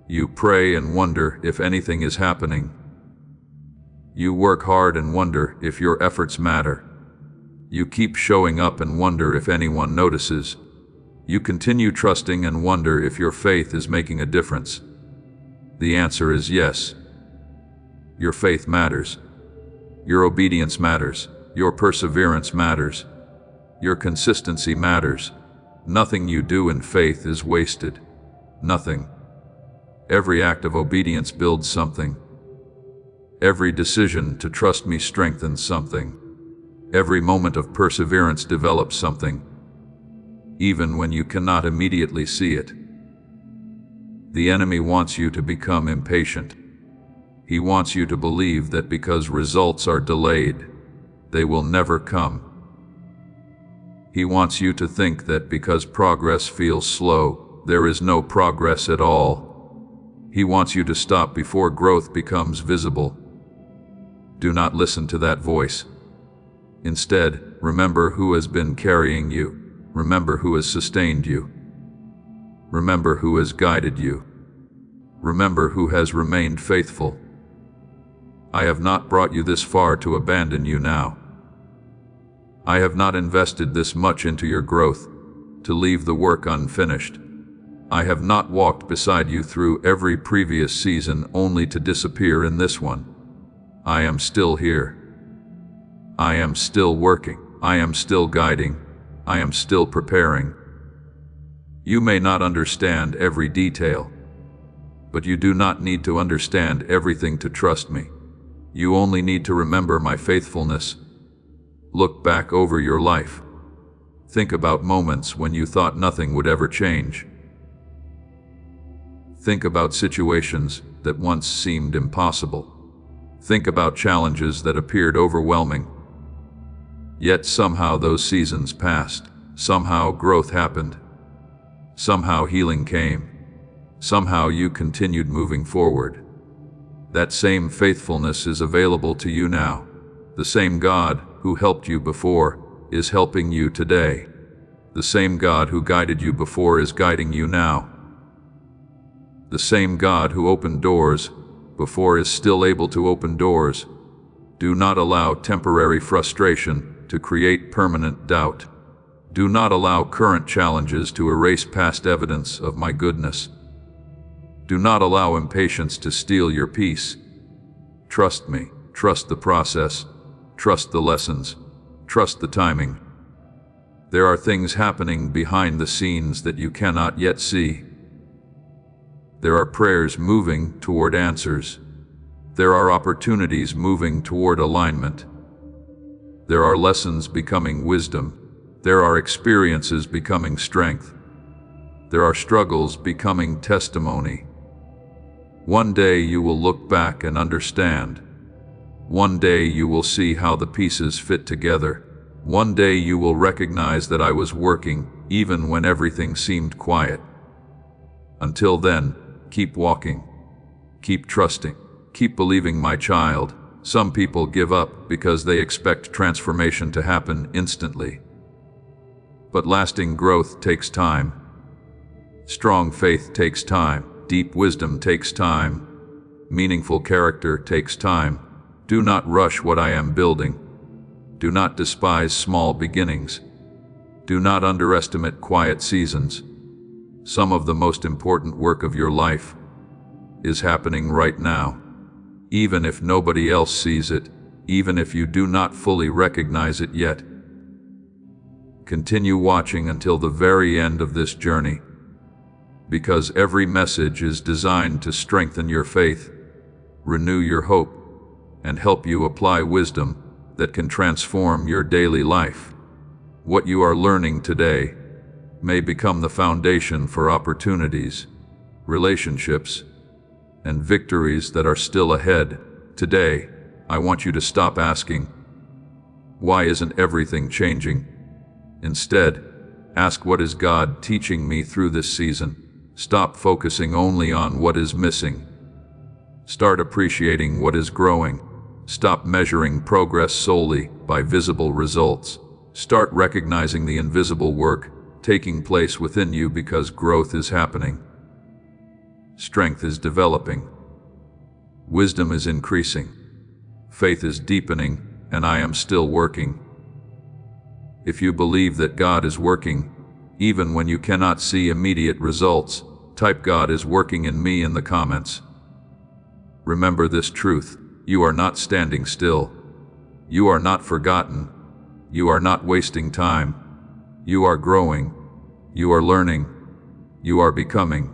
You pray and wonder if anything is happening. You work hard and wonder if your efforts matter. You keep showing up and wonder if anyone notices. You continue trusting and wonder if your faith is making a difference. The answer is yes. Your faith matters. Your obedience matters. Your perseverance matters. Your consistency matters. Nothing you do in faith is wasted. Nothing. Every act of obedience builds something. Every decision to trust me strengthens something. Every moment of perseverance develops something, even when you cannot immediately see it. The enemy wants you to become impatient. He wants you to believe that because results are delayed, they will never come. He wants you to think that because progress feels slow, there is no progress at all. He wants you to stop before growth becomes visible. Do not listen to that voice. Instead, remember who has been carrying you. Remember who has sustained you. Remember who has guided you. Remember who has remained faithful. I have not brought you this far to abandon you now. I have not invested this much into your growth to leave the work unfinished. I have not walked beside you through every previous season only to disappear in this one. I am still here. I am still working. I am still guiding. I am still preparing. You may not understand every detail, but you do not need to understand everything to trust me. You only need to remember my faithfulness. Look back over your life. Think about moments when you thought nothing would ever change. Think about situations that once seemed impossible. Think about challenges that appeared overwhelming. Yet somehow those seasons passed. Somehow growth happened. Somehow healing came. Somehow you continued moving forward. That same faithfulness is available to you now. The same God who helped you before is helping you today. The same God who guided you before is guiding you now. The same God who opened doors before is still able to open doors. Do not allow temporary frustration to create permanent doubt. Do not allow current challenges to erase past evidence of my goodness. Do not allow impatience to steal your peace. Trust me. Trust the process. Trust the lessons. Trust the timing. There are things happening behind the scenes that you cannot yet see. There are prayers moving toward answers. There are opportunities moving toward alignment. There are lessons becoming wisdom. There are experiences becoming strength. There are struggles becoming testimony. One day you will look back and understand. One day you will see how the pieces fit together. One day you will recognize that I was working even when everything seemed quiet. Until then, keep walking. Keep trusting. Keep believing, my child. Some people give up because they expect transformation to happen instantly. But lasting growth takes time. Strong faith takes time. Deep wisdom takes time. Meaningful character takes time. Do not rush what I am building. Do not despise small beginnings. Do not underestimate quiet seasons. Some of the most important work of your life is happening right now. Even if nobody else sees it, even if you do not fully recognize it yet. Continue watching until the very end of this journey, because every message is designed to strengthen your faith, renew your hope, and help you apply wisdom that can transform your daily life. What you are learning today may become the foundation for opportunities, relationships, and victories that are still ahead. Today, I want you to stop asking, why isn't everything changing? Instead, ask, what is God teaching me through this season? Stop focusing only on what is missing. Start appreciating what is growing. Stop measuring progress solely by visible results. Start recognizing the invisible work taking place within you because growth is happening. Strength is developing. Wisdom is increasing. Faith is deepening, and I am still working. If you believe that God is working, even when you cannot see immediate results, type "God is working in me" in the comments. Remember this truth: you are not standing still. You are not forgotten. You are not wasting time. You are growing. You are learning. You are becoming.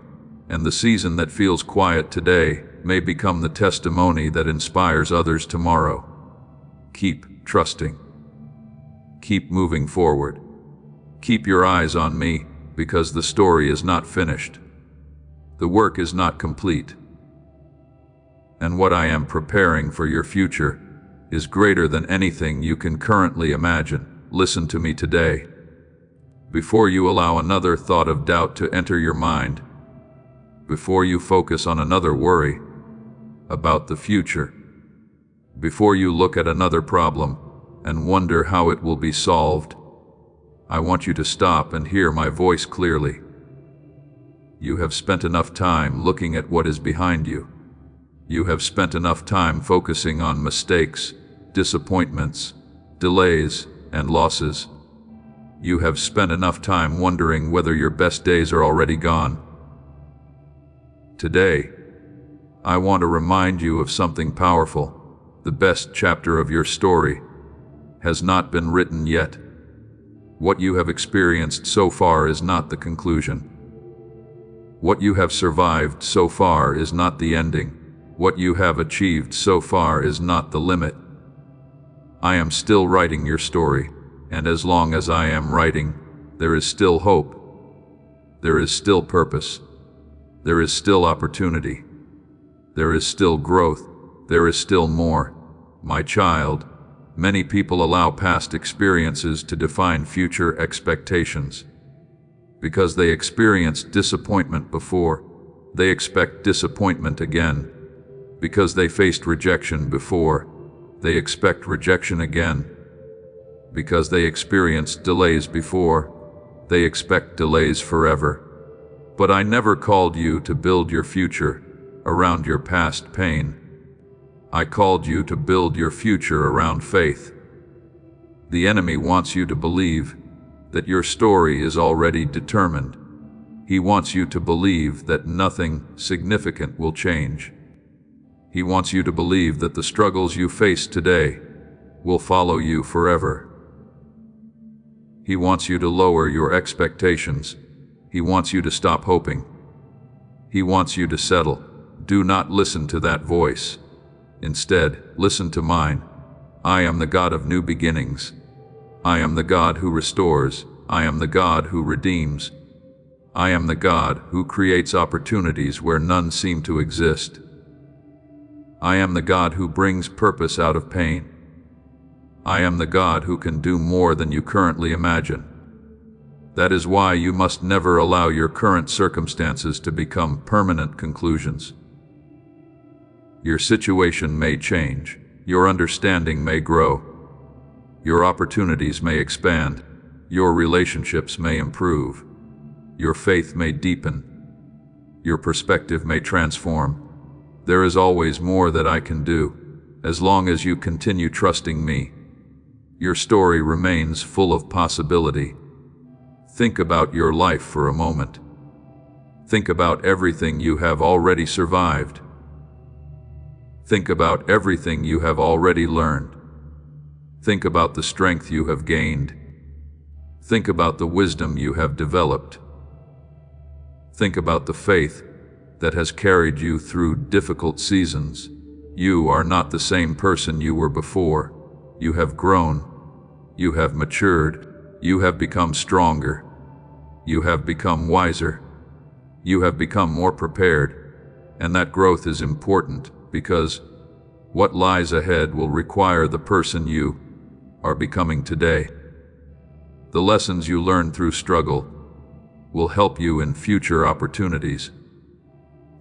And the season that feels quiet today may become the testimony that inspires others tomorrow. Keep trusting. Keep moving forward. Keep your eyes on me, because the story is not finished. The work is not complete. And what I am preparing for your future is greater than anything you can currently imagine. Listen to me today. Before you allow another thought of doubt to enter your mind, before you focus on another worry about the future, before you look at another problem and wonder how it will be solved, I want you to stop and hear my voice clearly. You have spent enough time looking at what is behind you. You have spent enough time focusing on mistakes, disappointments, delays, and losses. You have spent enough time wondering whether your best days are already gone. Today, I want to remind you of something powerful. The best chapter of your story has not been written yet. What you have experienced so far is not the conclusion. What you have survived so far is not the ending. What you have achieved so far is not the limit. I am still writing your story, and as long as I am writing, there is still hope. There is still purpose. There is still opportunity. There is still growth. There is still more. My child, many people allow past experiences to define future expectations. Because they experienced disappointment before, they expect disappointment again. Because they faced rejection before, they expect rejection again. Because they experienced delays before, they expect delays forever. But I never called you to build your future around your past pain. I called you to build your future around faith. The enemy wants you to believe that your story is already determined. He wants you to believe that nothing significant will change. He wants you to believe that the struggles you face today will follow you forever. He wants you to lower your expectations. He wants you to stop hoping. He wants you to settle. Do not listen to that voice. Instead, listen to mine. I am the God of new beginnings. I am the God who restores. I am the God who redeems. I am the God who creates opportunities where none seem to exist. I am the God who brings purpose out of pain. I am the God who can do more than you currently imagine. That is why you must never allow your current circumstances to become permanent conclusions. Your situation may change. Your understanding may grow. Your opportunities may expand. Your relationships may improve. Your faith may deepen. Your perspective may transform. There is always more that I can do, as long as you continue trusting me. Your story remains full of possibility. Think about your life for a moment. Think about everything you have already survived. Think about everything you have already learned. Think about the strength you have gained. Think about the wisdom you have developed. Think about the faith that has carried you through difficult seasons. You are not the same person you were before. You have grown. You have matured. You have become stronger. You have become wiser. You have become more prepared. And that growth is important because what lies ahead will require the person you are becoming today. The lessons you learn through struggle will help you in future opportunities.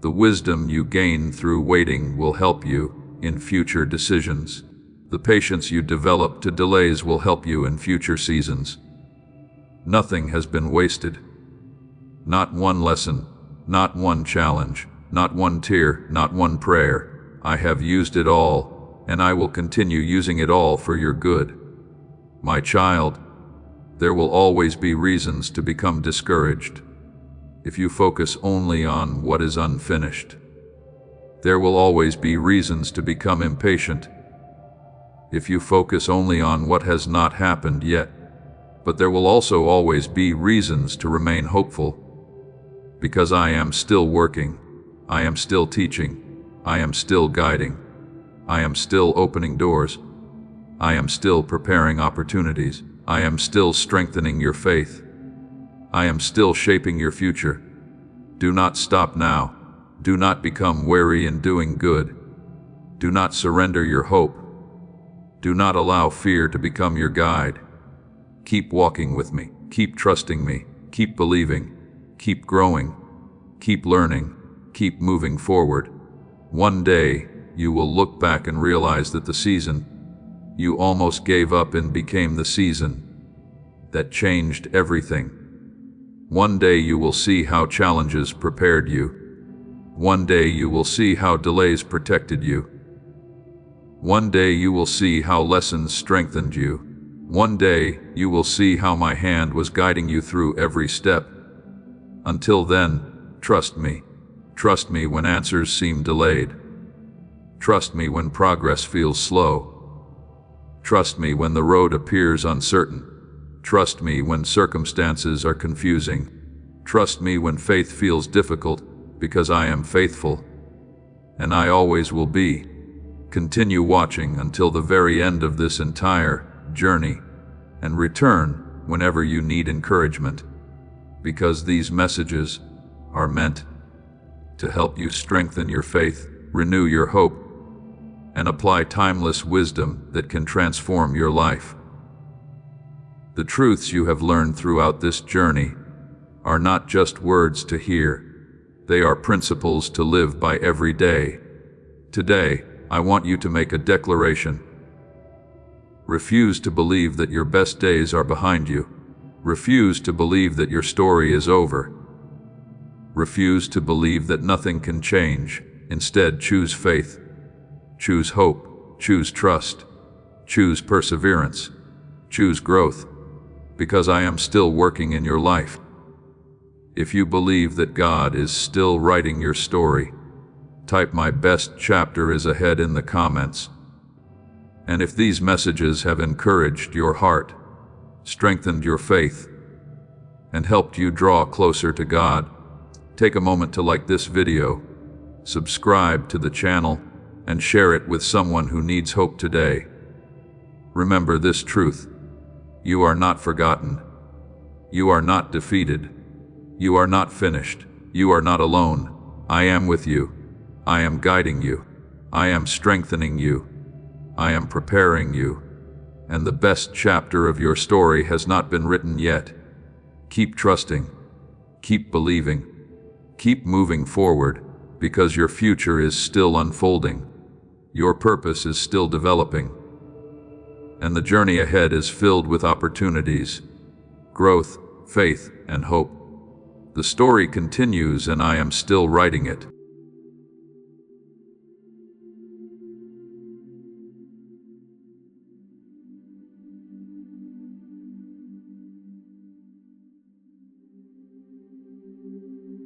The wisdom you gain through waiting will help you in future decisions. The patience you develop to delays will help you in future seasons. Nothing has been wasted. Not one lesson, not one challenge, not one tear, not one prayer. I have used it all, and I will continue using it all for your good. My child, there will always be reasons to become discouraged if you focus only on what is unfinished. There will always be reasons to become impatient if you focus only on what has not happened yet. But there will also always be reasons to remain hopeful, because I am still working, I am still teaching, I am still guiding, I am still opening doors, I am still preparing opportunities, I am still strengthening your faith, I am still shaping your future. Do not stop now. Do not become weary in doing good. Do not surrender your hope. Do not allow fear to become your guide. Keep walking with me. Keep trusting me. Keep believing. Keep growing. Keep learning. Keep moving forward. One day, you will look back and realize that the season you almost gave up in became the season that changed everything. One day you will see how challenges prepared you. One day you will see how delays protected you. One day you will see how lessons strengthened you. One day you will see how my hand was guiding you through every step. Until then, trust me. Trust me when answers seem delayed. Trust me when progress feels slow. Trust me when the road appears uncertain. Trust me when circumstances are confusing. Trust me when faith feels difficult, because I am faithful, and I always will be. Continue watching until the very end of this entire journey, and return whenever you need encouragement, because these messages are meant to help you strengthen your faith, renew your hope, and apply timeless wisdom that can transform your life. The truths you have learned throughout this journey are not just words to hear. They are principles to live by every day. Today, I want you to make a declaration. Refuse to believe that your best days are behind you. Refuse to believe that your story is over. Refuse to believe that nothing can change. Instead, choose faith. Choose hope. Choose trust. Choose perseverance. Choose growth. Because I am still working in your life. If you believe that God is still writing your story, type "My best chapter is ahead" in the comments. And if these messages have encouraged your heart, strengthened your faith, and helped you draw closer to God, take a moment to like this video, subscribe to the channel, and share it with someone who needs hope today. Remember this truth: you are not forgotten. You are not defeated. You are not finished. You are not alone. I am with you. I am guiding you. I am strengthening you. I am preparing you. And the best chapter of your story has not been written yet. Keep trusting. Keep believing. Keep moving forward, because your future is still unfolding. Your purpose is still developing. And the journey ahead is filled with opportunities, growth, faith, and hope. The story continues, and I am still writing it.